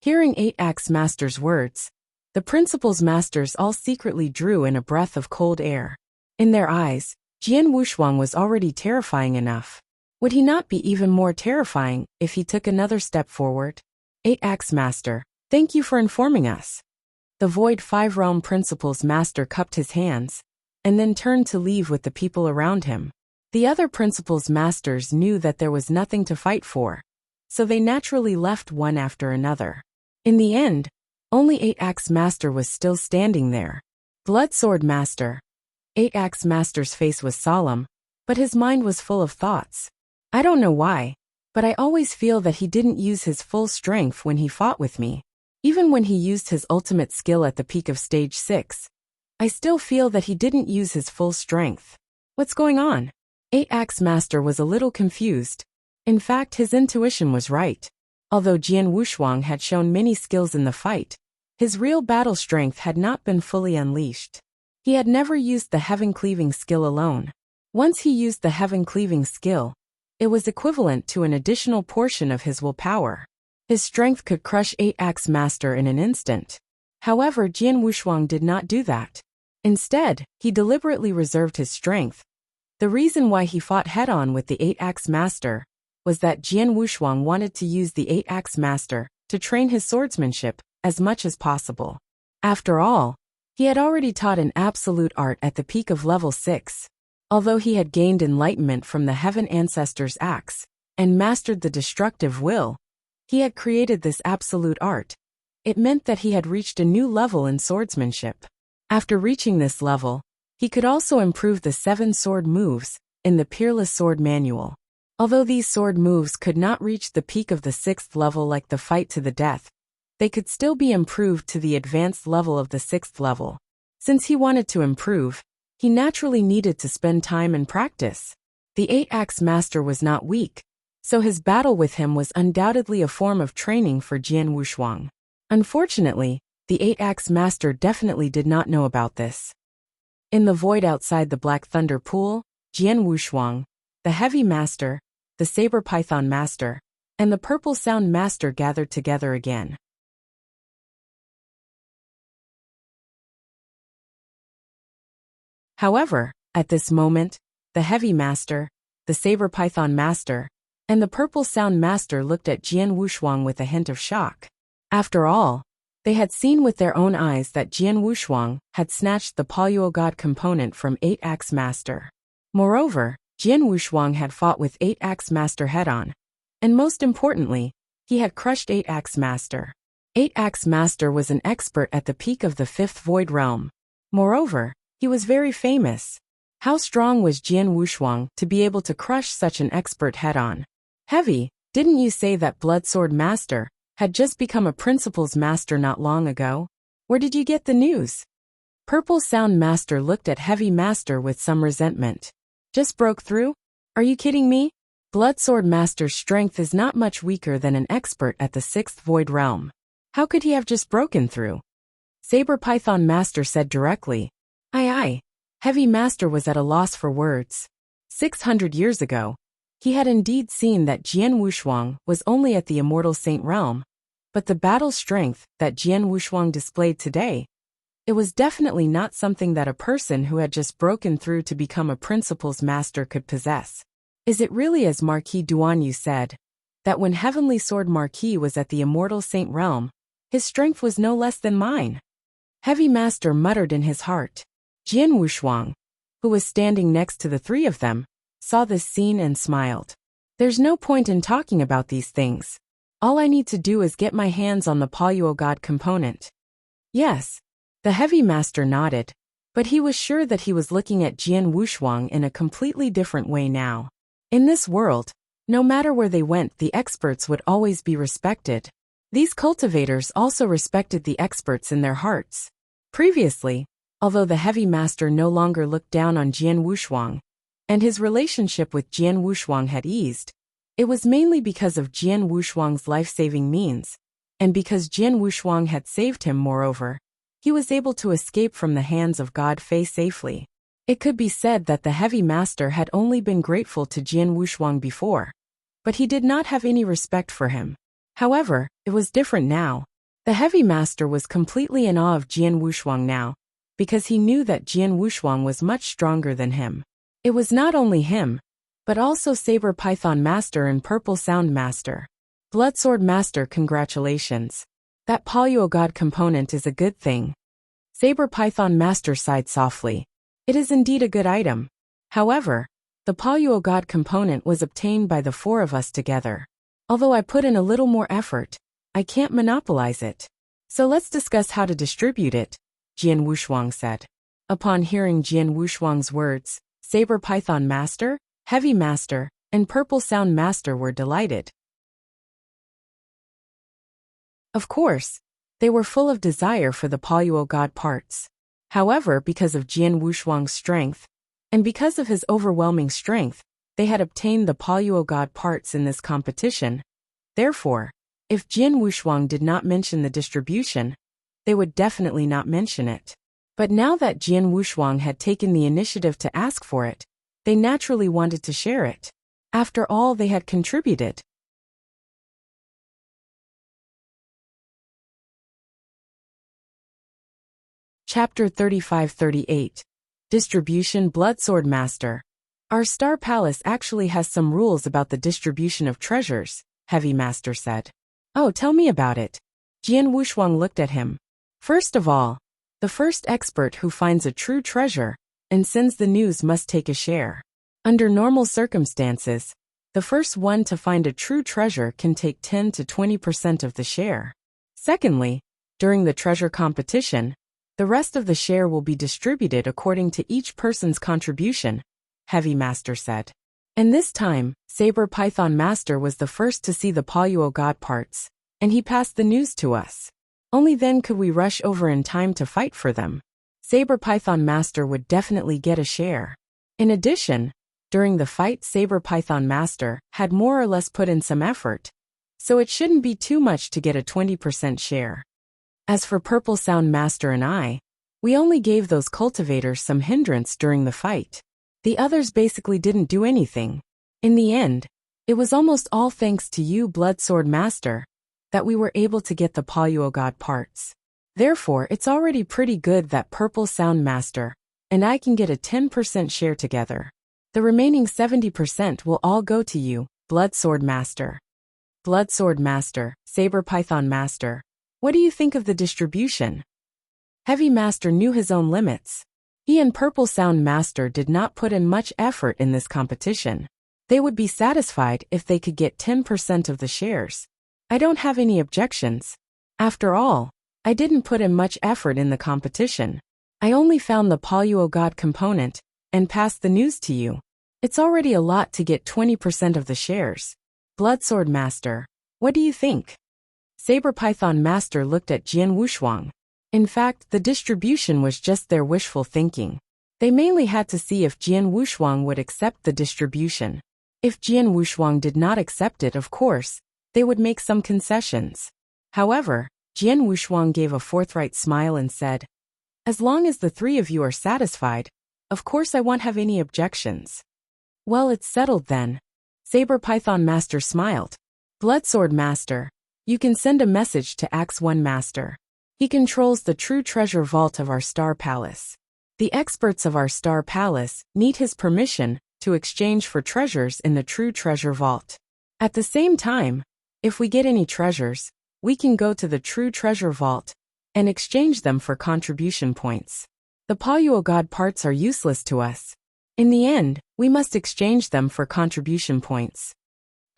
Hearing 8-Axe Master's words, the Principles Masters all secretly drew in a breath of cold air. In their eyes, Jian Wushuang was already terrifying enough. Would he not be even more terrifying if he took another step forward? 8-Axe Master, thank you for informing us. The Void 5 Realm Principles Master cupped his hands, and then turned to leave with the people around him. The other Principles Masters knew that there was nothing to fight for, so they naturally left one after another. In the end, only 8-Axe Master was still standing there. Blood Sword Master. 8-Axe Master's face was solemn, but his mind was full of thoughts. I don't know why, but I always feel that he didn't use his full strength when he fought with me. Even when he used his ultimate skill at the peak of stage 6, I still feel that he didn't use his full strength. What's going on? 8-Axe Master was a little confused. In fact, his intuition was right. Although Jian Wushuang had shown many skills in the fight, his real battle strength had not been fully unleashed. He had never used the heaven-cleaving skill alone. Once he used the heaven-cleaving skill, it was equivalent to an additional portion of his willpower. His strength could crush 8-Axe Master in an instant. However, Jian Wushuang did not do that. Instead, he deliberately reserved his strength. The reason why he fought head-on with the 8-Axe Master was that Jian Wushuang wanted to use the 8-Axe Master to train his swordsmanship as much as possible. After all, he had already taught an absolute art at the peak of level 6. Although he had gained enlightenment from the Heaven Ancestor's axe and mastered the destructive will, he had created this absolute art. It meant that he had reached a new level in swordsmanship. After reaching this level, he could also improve the 7 sword moves in the Peerless Sword Manual. Although these sword moves could not reach the peak of the 6th level like the fight to the death, they could still be improved to the advanced level of the 6th level. Since he wanted to improve, he naturally needed to spend time and practice. The 8-Axe Master was not weak, so his battle with him was undoubtedly a form of training for Jian Wushuang. Unfortunately, the 8-Axe Master definitely did not know about this. In the void outside the Black Thunder Pool, Jian Wushuang, the Heavy Master, the Saber Python Master, and the Purple Sound Master gathered together again. However, at this moment, the Heavy Master, the Saber Python Master, and the Purple Sound Master looked at Jian Wushuang with a hint of shock. After all, they had seen with their own eyes that Jian Wushuang had snatched the Paluo God component from 8-Axe Master. Moreover, Jian Wushuang had fought with 8-Axe Master head-on, and most importantly, he had crushed 8-Axe Master. 8-Axe Master was an expert at the peak of the 5th Void Realm. Moreover, he was very famous. How strong was Jian Wushuang to be able to crush such an expert head-on? Heavy, didn't you say that Blood Sword Master had just become a Principal's Master not long ago? Where did you get the news? Purple Sound Master looked at Heavy Master with some resentment. Just broke through? Are you kidding me? Blood Sword Master's strength is not much weaker than an expert at the 6th Void Realm. How could he have just broken through? Saber Python Master said directly. Aye. Heavy Master was at a loss for words. 600 years ago, he had indeed seen that Jian Wushuang was only at the Immortal Saint realm, but the battle strength that Jian Wushuang displayed today, it was definitely not something that a person who had just broken through to become a Principal's Master could possess. Is it really as Marquis Duanyu said, that when Heavenly Sword Marquis was at the Immortal Saint realm, his strength was no less than mine? Heavy Master muttered in his heart. Jian Wushuang, who was standing next to the three of them, saw this scene and smiled. There's no point in talking about these things. All I need to do is get my hands on the Paluo God component. Yes. The Heavy Master nodded, but he was sure that he was looking at Jian Wushuang in a completely different way now. In this world, no matter where they went, the experts would always be respected. These cultivators also respected the experts in their hearts. Previously, although the Heavy Master no longer looked down on Jian Wushuang, and his relationship with Jian Wushuang had eased, it was mainly because of Jian Wushuang's life-saving means, and because Jian Wushuang had saved him. Moreover, he was able to escape from the hands of God Fei safely. It could be said that the Heavy Master had only been grateful to Jian Wushuang before, but he did not have any respect for him. However, it was different now. The Heavy Master was completely in awe of Jian Wushuang now, because he knew that Jian Wushuang was much stronger than him. It was not only him, but also Saber Python Master and Purple Sound Master. Blood Sword Master, congratulations. That Paluo God component is a good thing. Saber Python Master sighed softly. It is indeed a good item. However, the Paluo God component was obtained by the four of us together. Although I put in a little more effort, I can't monopolize it. So let's discuss how to distribute it, Jian Wushuang said. Upon hearing Jian Wushuang's words, Saber Python Master, Heavy Master, and Purple Sound Master were delighted. Of course, they were full of desire for the Paluo God parts. However, because of Jian Wushuang's strength, and because of his overwhelming strength, they had obtained the Paluo God parts in this competition. Therefore, if Jian Wushuang did not mention the distribution, they would definitely not mention it. But now that Jian Wushuang had taken the initiative to ask for it, they naturally wanted to share it. After all, they had contributed. Chapter 35-38. Distribution. Bloodsword Master. Our Star Palace actually has some rules about the distribution of treasures, Heavy Master said. Oh, tell me about it. Jian Wushuang looked at him. First of all, the first expert who finds a true treasure and sends the news must take a share. Under normal circumstances, the first one to find a true treasure can take 10 to 20% of the share. Secondly, during the treasure competition, the rest of the share will be distributed according to each person's contribution, Heavy Master said. And this time, Saber Python Master was the first to see the Paluo God parts, and he passed the news to us. Only then could we rush over in time to fight for them. Saber Python Master would definitely get a share. In addition, during the fight, Saber Python Master had more or less put in some effort, so it shouldn't be too much to get a 20% share. As for Purple Sound Master and I, we only gave those cultivators some hindrance during the fight. The others basically didn't do anything. In the end, it was almost all thanks to you, Bloodsword Master, that we were able to get the Paluo God parts. Therefore, it's already pretty good that Purple Sound Master and I can get a 10% share together. The remaining 70% will all go to you, Bloodsword Master. Bloodsword Master, Saber Python Master. What do you think of the distribution? Heavy Master knew his own limits. He and Purple Sound Master did not put in much effort in this competition. They would be satisfied if they could get 10% of the shares. I don't have any objections. After all, I didn't put in much effort in the competition. I only found the Paluo God component and passed the news to you. It's already a lot to get 20% of the shares. Bloodsword Master, what do you think? Saber Python Master looked at Jian Wushuang. In fact, the distribution was just their wishful thinking. They mainly had to see if Jian Wushuang would accept the distribution. If Jian Wushuang did not accept it, of course, they would make some concessions. However, Jian Wushuang gave a forthright smile and said, "As long as the three of you are satisfied, of course I won't have any objections." Well, it's settled then. Saber Python Master smiled. Bloodsword Master, you can send a message to Axe One Master. He controls the true treasure vault of our Star Palace. The experts of our Star Palace need his permission to exchange for treasures in the true treasure vault. At the same time, if we get any treasures, we can go to the true treasure vault and exchange them for contribution points. The Paluo God parts are useless to us. In the end, we must exchange them for contribution points.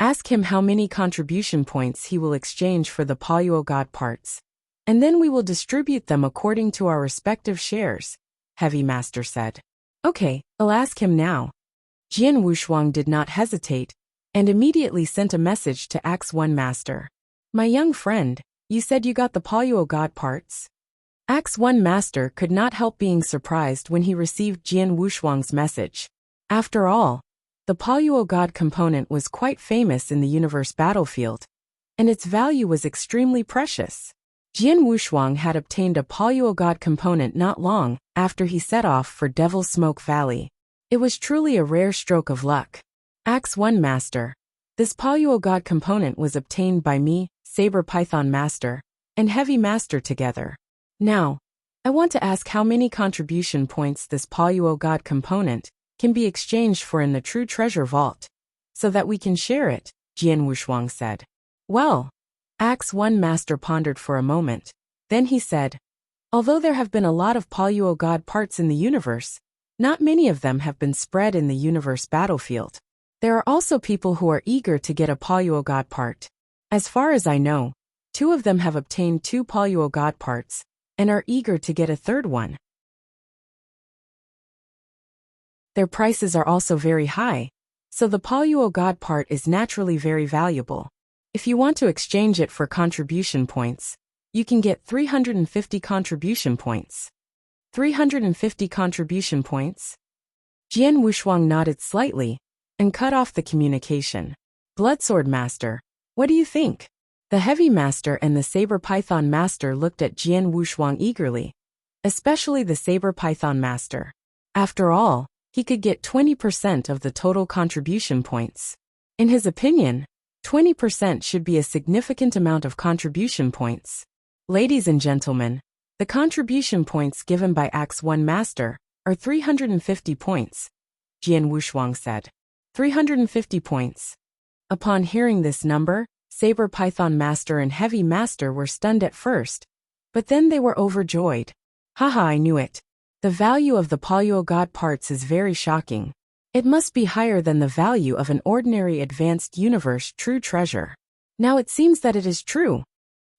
Ask him how many contribution points he will exchange for the Paluo God parts, and then we will distribute them according to our respective shares, Heavy Master said. Okay, I'll ask him now. Jian Wushuang did not hesitate, and immediately sent a message to Axe One Master. My young friend, you said you got the Paluo God parts? Axe One Master could not help being surprised when he received Jian Wushuang's message. After all, the Paluo God component was quite famous in the universe battlefield, and its value was extremely precious. Jian Wushuang had obtained a Paluo God component not long after he set off for Devil's Smoke Valley. It was truly a rare stroke of luck. Axe One Master, this Paluo God component was obtained by me, Saber Python Master, and Heavy Master together. Now, I want to ask how many contribution points this Paluo God component can be exchanged for in the true treasure vault, so that we can share it, Jian Wushuang said. Well, Axe One Master pondered for a moment. Then he said, although there have been a lot of Paluo God parts in the universe, not many of them have been spread in the universe battlefield. There are also people who are eager to get a Paluo God part. As far as I know, 2 of them have obtained 2 Paluo God parts, and are eager to get a third one. Their prices are also very high, so the Paluo God part is naturally very valuable. If you want to exchange it for contribution points, you can get 350 contribution points. 350 contribution points? Jian Wushuang nodded slightly and cut off the communication. Bloodsword Master, what do you think? The Heavy Master and the Saber Python Master looked at Jian Wushuang eagerly, especially the Saber Python Master. After all, he could get 20% of the total contribution points. In his opinion, 20% should be a significant amount of contribution points. Ladies and gentlemen, the contribution points given by Axe 1 Master are 350 points, Jian Wushuang said. 350 points. Upon hearing this number, Saber Python Master and Heavy Master were stunned at first, but then they were overjoyed. Haha, I knew it. The value of the Paluo God parts is very shocking. It must be higher than the value of an ordinary advanced universe true treasure. Now it seems that it is true.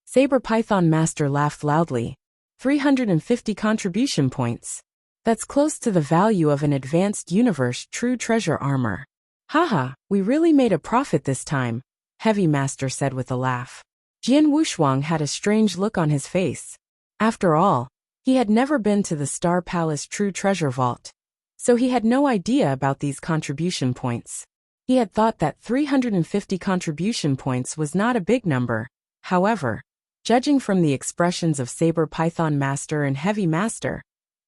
Saber Python Master laughed loudly. 350 contribution points. That's close to the value of an advanced universe true treasure armor. Haha, we really made a profit this time, Heavy Master said with a laugh. Jian Wushuang had a strange look on his face. After all, he had never been to the Star Palace True Treasure Vault, so he had no idea about these contribution points. He had thought that 350 contribution points was not a big number. However, judging from the expressions of Saber Python Master and Heavy Master,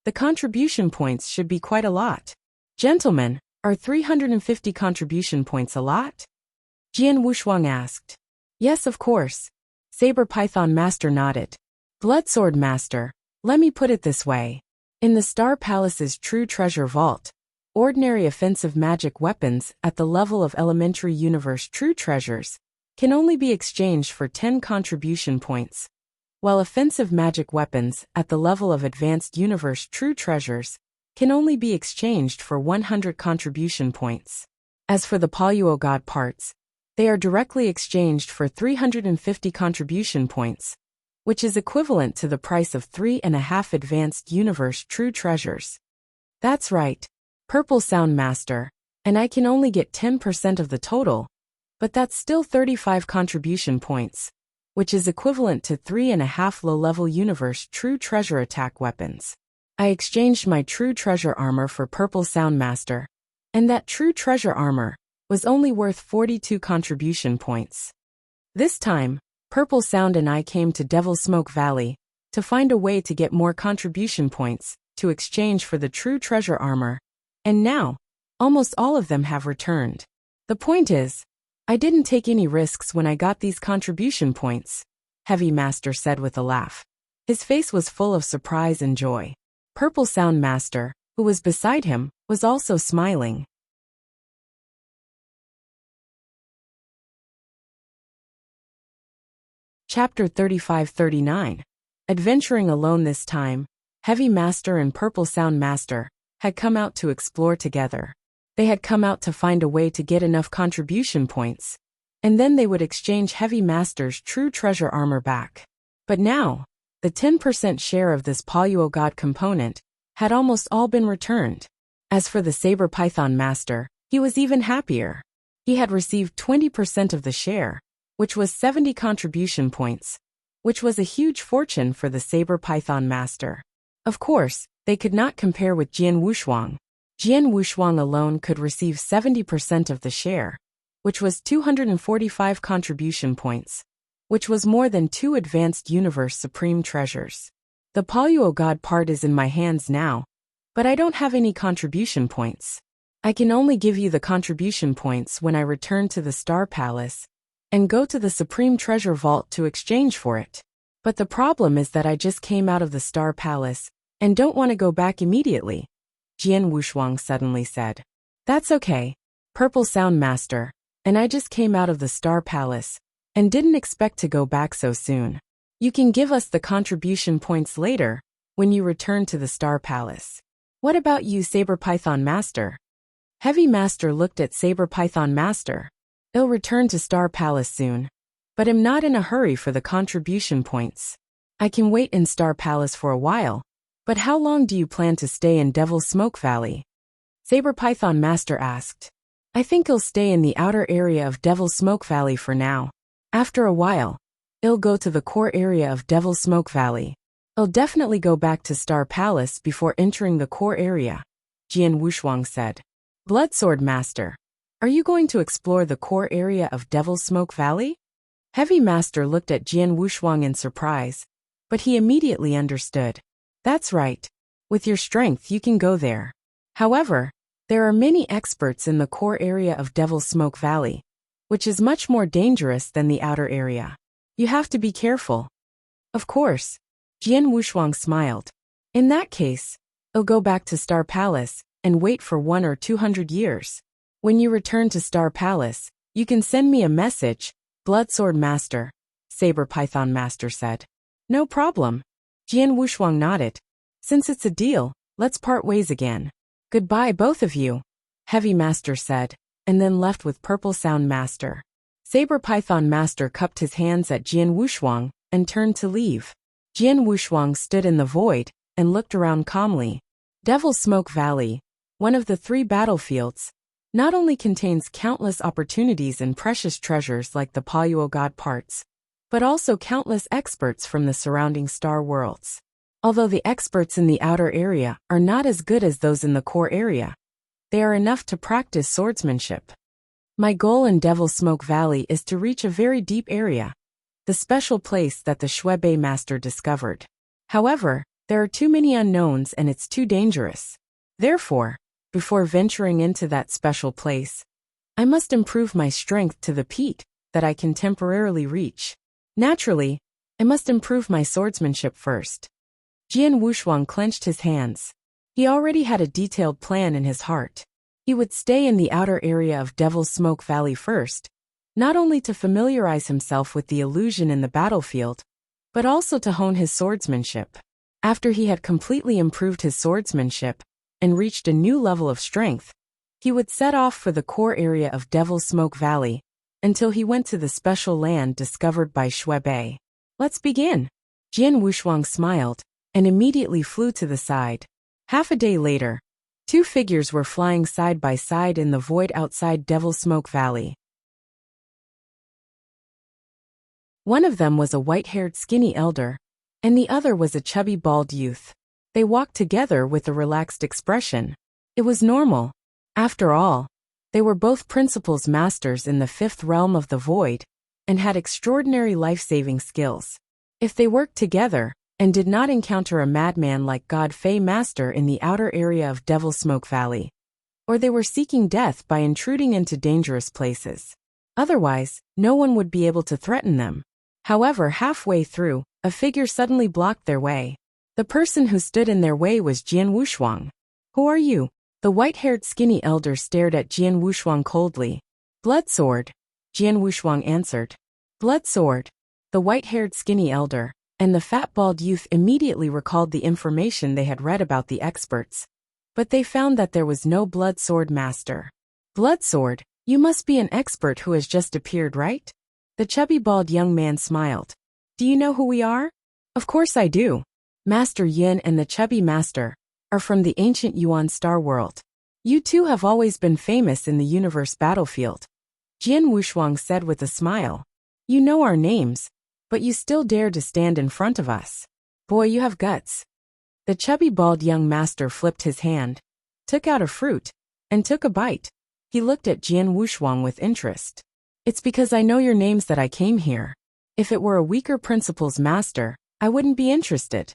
the contribution points should be quite a lot. Gentlemen, are 350 contribution points a lot? Jian Wushuang asked. Yes, of course. Saber Python Master nodded. Bloodsword Master, let me put it this way. In the Star Palace's True Treasure Vault, ordinary offensive magic weapons at the level of elementary universe true treasures can only be exchanged for 10 contribution points, while offensive magic weapons at the level of advanced universe true treasures can only be exchanged for 100 contribution points. As for the Paluo God parts, they are directly exchanged for 350 contribution points, which is equivalent to the price of 3.5 advanced universe true treasures. That's right, Purple Sound Master, and I can only get 10% of the total, but that's still 35 contribution points, which is equivalent to 3.5 low-level universe true treasure attack weapons. I exchanged my true treasure armor for Purple Sound Master, and that true treasure armor was only worth 42 contribution points. This time, Purple Sound and I came to Devil Smoke Valley to find a way to get more contribution points to exchange for the true treasure armor, and now, almost all of them have returned. The point is, I didn't take any risks when I got these contribution points, Heavy Master said with a laugh. His face was full of surprise and joy. Purple Sound Master, who was beside him, was also smiling. Chapter 35-39. Adventuring alone this time, Heavy Master and Purple Sound Master had come out to explore together. They had come out to find a way to get enough contribution points, and then they would exchange Heavy Master's true treasure armor back. But now, the 10% share of this Paluo God component had almost all been returned. As for the Saber Python Master, he was even happier. He had received 20% of the share, which was 70 contribution points, which was a huge fortune for the Saber Python Master. Of course, they could not compare with Jian Wushuang. Jian Wushuang alone could receive 70% of the share, which was 245 contribution points, which was more than 2 advanced universe supreme treasures. The Paluo God part is in my hands now, but I don't have any contribution points. I can only give you the contribution points when I return to the Star Palace and go to the Supreme Treasure Vault to exchange for it. But the problem is that I just came out of the Star Palace and don't want to go back immediately, Jian Wushuang suddenly said. That's okay, Purple Sound Master, and I just came out of the Star Palace and didn't expect to go back so soon. You can give us the contribution points later when you return to the Star Palace. What about you, Saber Python Master? Heavy Master looked at Saber Python Master. I'll return to Star Palace soon, but I'm not in a hurry for the contribution points. I can wait in Star Palace for a while, but how long do you plan to stay in Devil Smoke Valley? Saber Python Master asked. I think he'll stay in the outer area of Devil's Smoke Valley for now. After a while, he'll go to the core area of Devil's Smoke Valley. He'll definitely go back to Star Palace before entering the core area, Jian Wushuang said. Bloodsword Master, are you going to explore the core area of Devil's Smoke Valley? Heavy Master looked at Jian Wushuang in surprise, but he immediately understood. That's right. With your strength you can go there. However, there are many experts in the core area of Devil's Smoke Valley, which is much more dangerous than the outer area. You have to be careful. Of course. Jian Wushuang smiled. In that case, I'll go back to Star Palace and wait for 100 or 200 years. When you return to Star Palace, you can send me a message, Bloodsword Master, Saber Python Master said. No problem. Jian Wushuang nodded. Since it's a deal, let's part ways again. Goodbye both of you, Heavy Master said, and then left with Purple Sound Master. Saber Python Master cupped his hands at Jian Wushuang and turned to leave. Jian Wushuang stood in the void and looked around calmly. Devil's Smoke Valley, one of the 3 battlefields, not only contains countless opportunities and precious treasures like the Payuo God parts, but also countless experts from the surrounding star worlds. Although the experts in the outer area are not as good as those in the core area, they are enough to practice swordsmanship. My goal in Devil's Smoke Valley is to reach a very deep area, the special place that the Shuebei Master discovered. However, there are too many unknowns and it's too dangerous. Therefore, before venturing into that special place, I must improve my strength to the peak that I can temporarily reach. Naturally, I must improve my swordsmanship first. Jian Wushuang clenched his hands. He already had a detailed plan in his heart. He would stay in the outer area of Devil's Smoke Valley first, not only to familiarize himself with the illusion in the battlefield, but also to hone his swordsmanship. After he had completely improved his swordsmanship and reached a new level of strength, he would set off for the core area of Devil's Smoke Valley until he went to the special land discovered by Shuebei. Let's begin. Jian Wushuang smiled and immediately flew to the side. Half a day later, 2 figures were flying side by side in the void outside Devil's Smoke Valley. One of them was a white-haired skinny elder, and the other was a chubby bald youth. They walked together with a relaxed expression. It was normal. After all, they were both principles masters in the 5th realm of the void, and had extraordinary life-saving skills. If they worked together, and did not encounter a madman like God Fei Master in the outer area of Devil's Smoke Valley, or they were seeking death by intruding into dangerous places. Otherwise, no one would be able to threaten them. However, halfway through, a figure suddenly blocked their way. The person who stood in their way was Jian Wushuang. Who are you? The white-haired skinny elder stared at Jian Wushuang coldly. Bloodsword, Jian Wushuang answered. Bloodsword. The white-haired skinny elder and the fat bald youth immediately recalled the information they had read about the experts, but they found that there was no Bloodsword Master. Bloodsword, you must be an expert who has just appeared, right? The chubby bald young man smiled. Do you know who we are? Of course I do. Master Yin and the chubby master are from the ancient Yuan star world. You two have always been famous in the universe battlefield, Jian Wushuang said with a smile. You know our names, but you still dare to stand in front of us. Boy, you have guts. The chubby bald young master flipped his hand, took out a fruit, and took a bite. He looked at Jian Wushuang with interest. It's because I know your names that I came here. If it were a weaker principles master, I wouldn't be interested.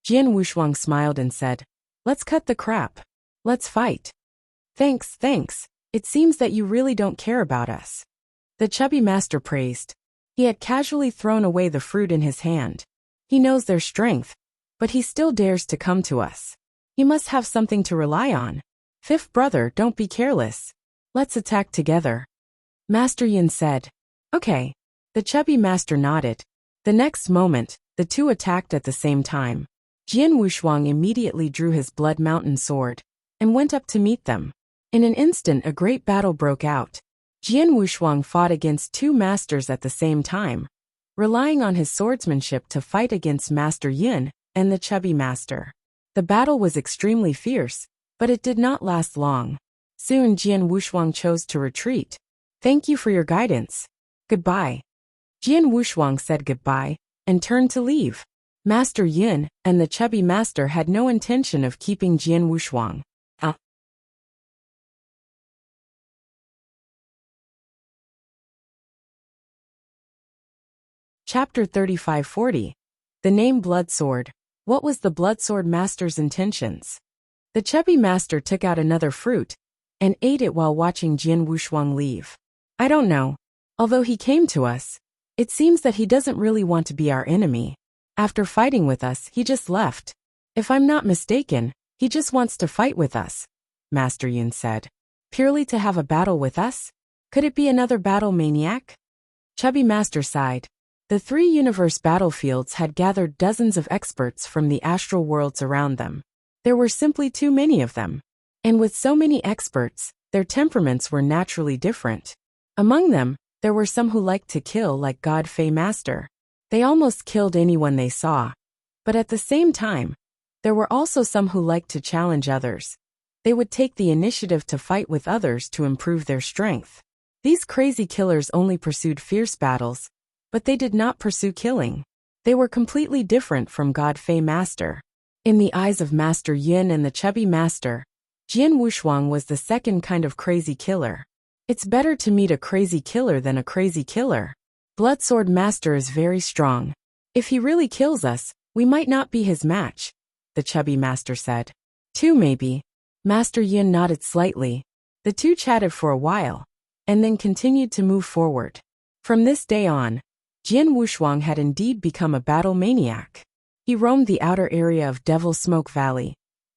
Jian Wushuang smiled and said, Let's cut the crap. Let's fight. Thanks. It seems that you really don't care about us. The chubby master praised. He had casually thrown away the fruit in his hand. He knows their strength, but he still dares to come to us. He must have something to rely on. Fifth brother, don't be careless. Let's attack together. Master Yin said. Okay. The chubby master nodded. The next moment, the two attacked at the same time. Jian Wushuang immediately drew his blood mountain sword and went up to meet them. In an instant a great battle broke out. Jian Wushuang fought against two masters at the same time, relying on his swordsmanship to fight against Master Yin and the chubby master. The battle was extremely fierce, But it did not last long. Soon Jian Wushuang chose to retreat. Thank you for your guidance. Goodbye. Jian Wushuang said goodbye and turned to leave. Master Yin and the chubby master had no intention of keeping Jian Wushuang. Chapter 35-40. The name Blood Sword. What was the Blood Sword Master's intentions? The chubby master took out another fruit and ate it while watching Jian Wushuang leave. I don't know. Although he came to us, it seems that he doesn't really want to be our enemy. After fighting with us, he just left. If I'm not mistaken, he just wants to fight with us, Master Yin said. Purely to have a battle with us? Could it be another battle maniac? Chubby Master sighed. The 3 universe battlefields had gathered dozens of experts from the astral worlds around them. There were simply too many of them. And with so many experts, their temperaments were naturally different. Among them, there were some who liked to kill like God Fei Master. They almost killed anyone they saw. But at the same time, there were also some who liked to challenge others. They would take the initiative to fight with others to improve their strength. These crazy killers only pursued fierce battles, but they did not pursue killing. They were completely different from God Fei Master. In the eyes of Master Yin and the chubby master, Jian Wushuang was the second kind of crazy killer. It's better to meet a crazy killer than a crazy killer. Blood Sword Master is very strong. If he really kills us, we might not be his match, the chubby master said. 2 maybe. Master Yin nodded slightly. The 2 chatted for a while, and then continued to move forward. From this day on, Jian Wushuang had indeed become a battle maniac. He roamed the outer area of Devil Smoke Valley,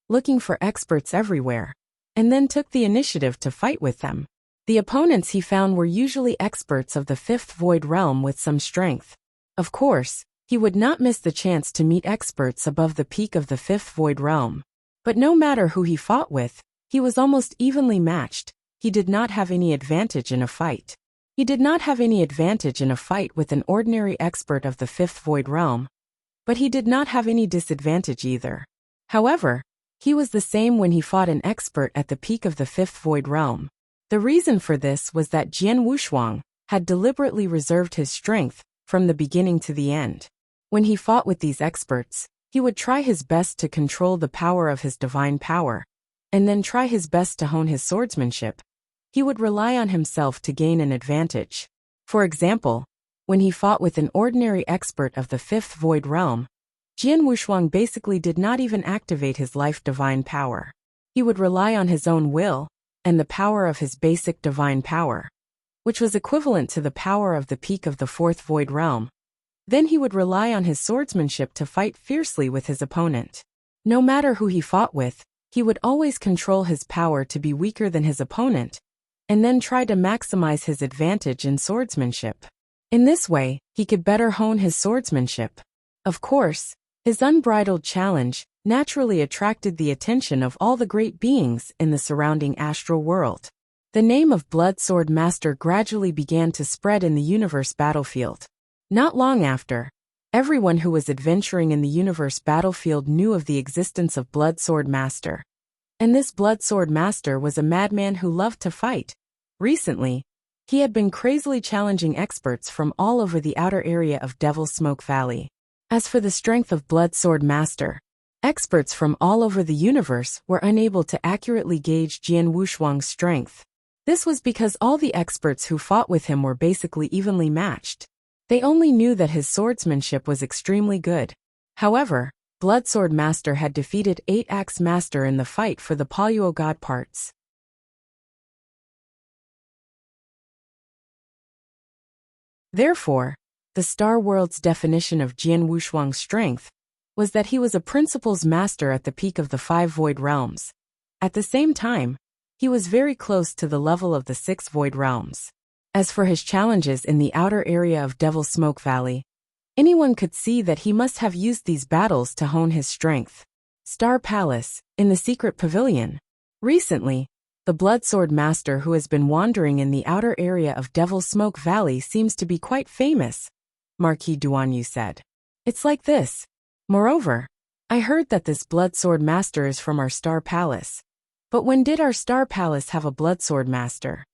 looking for experts everywhere, and then took the initiative to fight with them. The opponents he found were usually experts of the 5th Void Realm with some strength. Of course, he would not miss the chance to meet experts above the peak of the 5th Void Realm. But no matter who he fought with, he was almost evenly matched. He did not have any advantage in a fight. He did not have any advantage in a fight with an ordinary expert of the 5th Void Realm. But he did not have any disadvantage either. However, he was the same when he fought an expert at the peak of the 5th Void Realm. The reason for this was that Jian Wushuang had deliberately reserved his strength from the beginning to the end. When he fought with these experts, he would try his best to control the power of his divine power, and then try his best to hone his swordsmanship. He would rely on himself to gain an advantage. For example, when he fought with an ordinary expert of the 5th Void Realm, Jian Wushuang basically did not even activate his life divine power. He would rely on his own will and the power of his basic divine power, which was equivalent to the power of the peak of the 4th Void Realm. Then he would rely on his swordsmanship to fight fiercely with his opponent. No matter who he fought with, he would always control his power to be weaker than his opponent, and then try to maximize his advantage in swordsmanship. In this way, he could better hone his swordsmanship. Of course, his unbridled challenge naturally attracted the attention of all the great beings in the surrounding astral world. The name of Blood Sword Master gradually began to spread in the universe battlefield. Not long after, everyone who was adventuring in the universe battlefield knew of the existence of Blood Sword Master. And this Blood Sword Master was a madman who loved to fight. Recently, he had been crazily challenging experts from all over the outer area of Devil Smoke Valley. As for the strength of Blood Sword Master, experts from all over the universe were unable to accurately gauge Jian Wushuang's strength. This was because all the experts who fought with him were basically evenly matched. They only knew that his swordsmanship was extremely good. However, Blood Sword Master had defeated 8-Axe Master in the fight for the Paluo God parts. Therefore, the Star World's definition of Jian Wushuang's strength was that he was a principles master at the peak of the 5 Void Realms. At the same time, he was very close to the level of the 6 Void Realms. As for his challenges in the outer area of Devil Smoke Valley, anyone could see that he must have used these battles to hone his strength. Star Palace, in the secret pavilion. Recently, the Blood Sword Master who has been wandering in the outer area of Devil Smoke Valley seems to be quite famous, Marquis Duanyu said. It's like this. Moreover, I heard that this Blood Sword Master is from our Star Palace. But when did our star palace have a bloodsword master?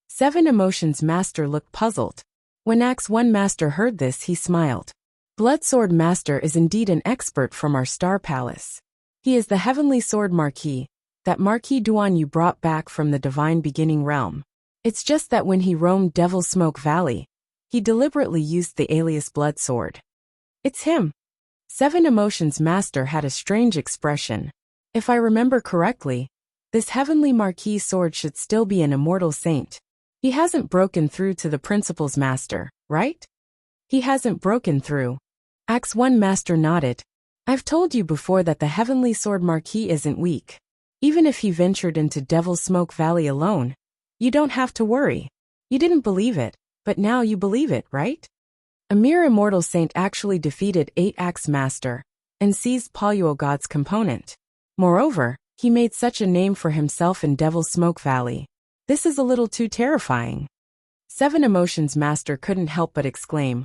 7 Emotions Master looked puzzled. When Axe 1 Master heard this, he smiled. Bloodsword Master is indeed an expert from our star palace. He is the heavenly sword Marquis, that Marquis Duan you brought back from the divine beginning realm. It's just that when he roamed Devil's Smoke Valley, he deliberately used the alias Bloodsword. It's him. 7 Emotions Master had a strange expression. If I remember correctly, this heavenly Marquis sword should still be an immortal saint. He hasn't broken through to the Principal's Master, right? He hasn't broken through. Axe 1 Master nodded. I've told you before that the heavenly sword Marquis isn't weak. Even if he ventured into Devil's Smoke Valley alone, you don't have to worry. You didn't believe it, but now you believe it, right? A mere immortal saint actually defeated 8 Axe Master and seized Paluo God's component. Moreover, he made such a name for himself in Devil's Smoke Valley. This is a little too terrifying. 7 Emotions Master couldn't help but exclaim.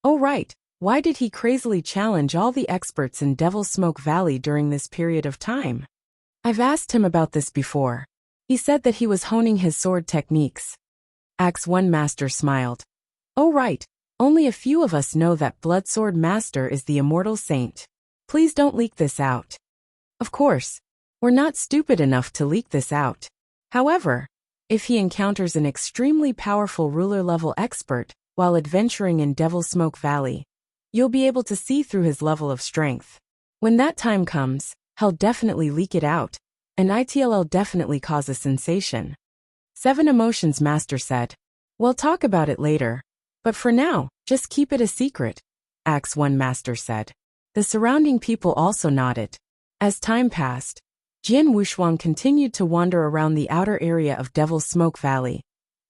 Oh right, why did he crazily challenge all the experts in Devil's Smoke Valley during this period of time? I've asked him about this before. He said that he was honing his sword techniques. Axe 1 Master smiled. Oh right, only a few of us know that Bloodsword Master is the immortal saint. Please don't leak this out. Of course, we're not stupid enough to leak this out. However, if he encounters an extremely powerful ruler-level expert while adventuring in Devil's Smoke Valley, you'll be able to see through his level of strength. When that time comes, he'll definitely leak it out, and it'll definitely cause a sensation. 7 Emotions Master said. We'll talk about it later, but for now, just keep it a secret, Axe 1 Master said. The surrounding people also nodded. As time passed, Jian Wuxuang continued to wander around the outer area of Devil's Smoke Valley,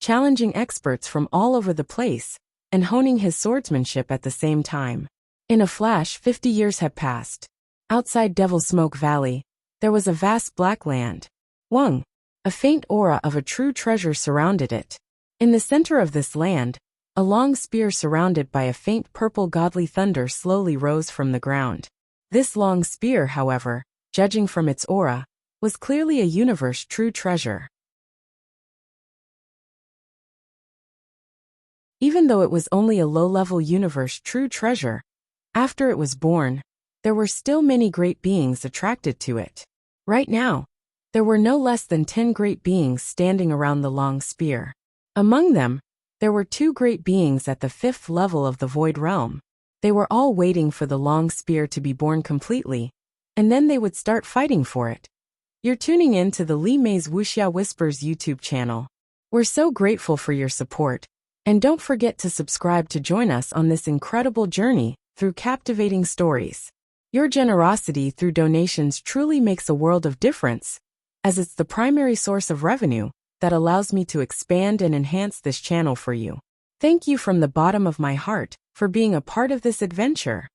challenging experts from all over the place, and honing his swordsmanship at the same time. In a flash, 50 years had passed. Outside Devil's Smoke Valley, there was a vast black land. Wang, a faint aura of a true treasure surrounded it. In the center of this land, a long spear surrounded by a faint purple godly thunder slowly rose from the ground. This long spear, however, judging from its aura, was clearly a universe true treasure. Even though it was only a low-level universe true treasure, after it was born, there were still many great beings attracted to it. Right now, there were no less than 10 great beings standing around the long spear. Among them, there were 2 great beings at the 5th level of the Void Realm. They were all waiting for the long spear to be born completely, and then they would start fighting for it. You're tuning in to the Li Mei's Wuxia Whispers YouTube channel. We're so grateful for your support, and don't forget to subscribe to join us on this incredible journey through captivating stories. Your generosity through donations truly makes a world of difference, as it's the primary source of revenue that allows me to expand and enhance this channel for you. Thank you from the bottom of my heart for being a part of this adventure.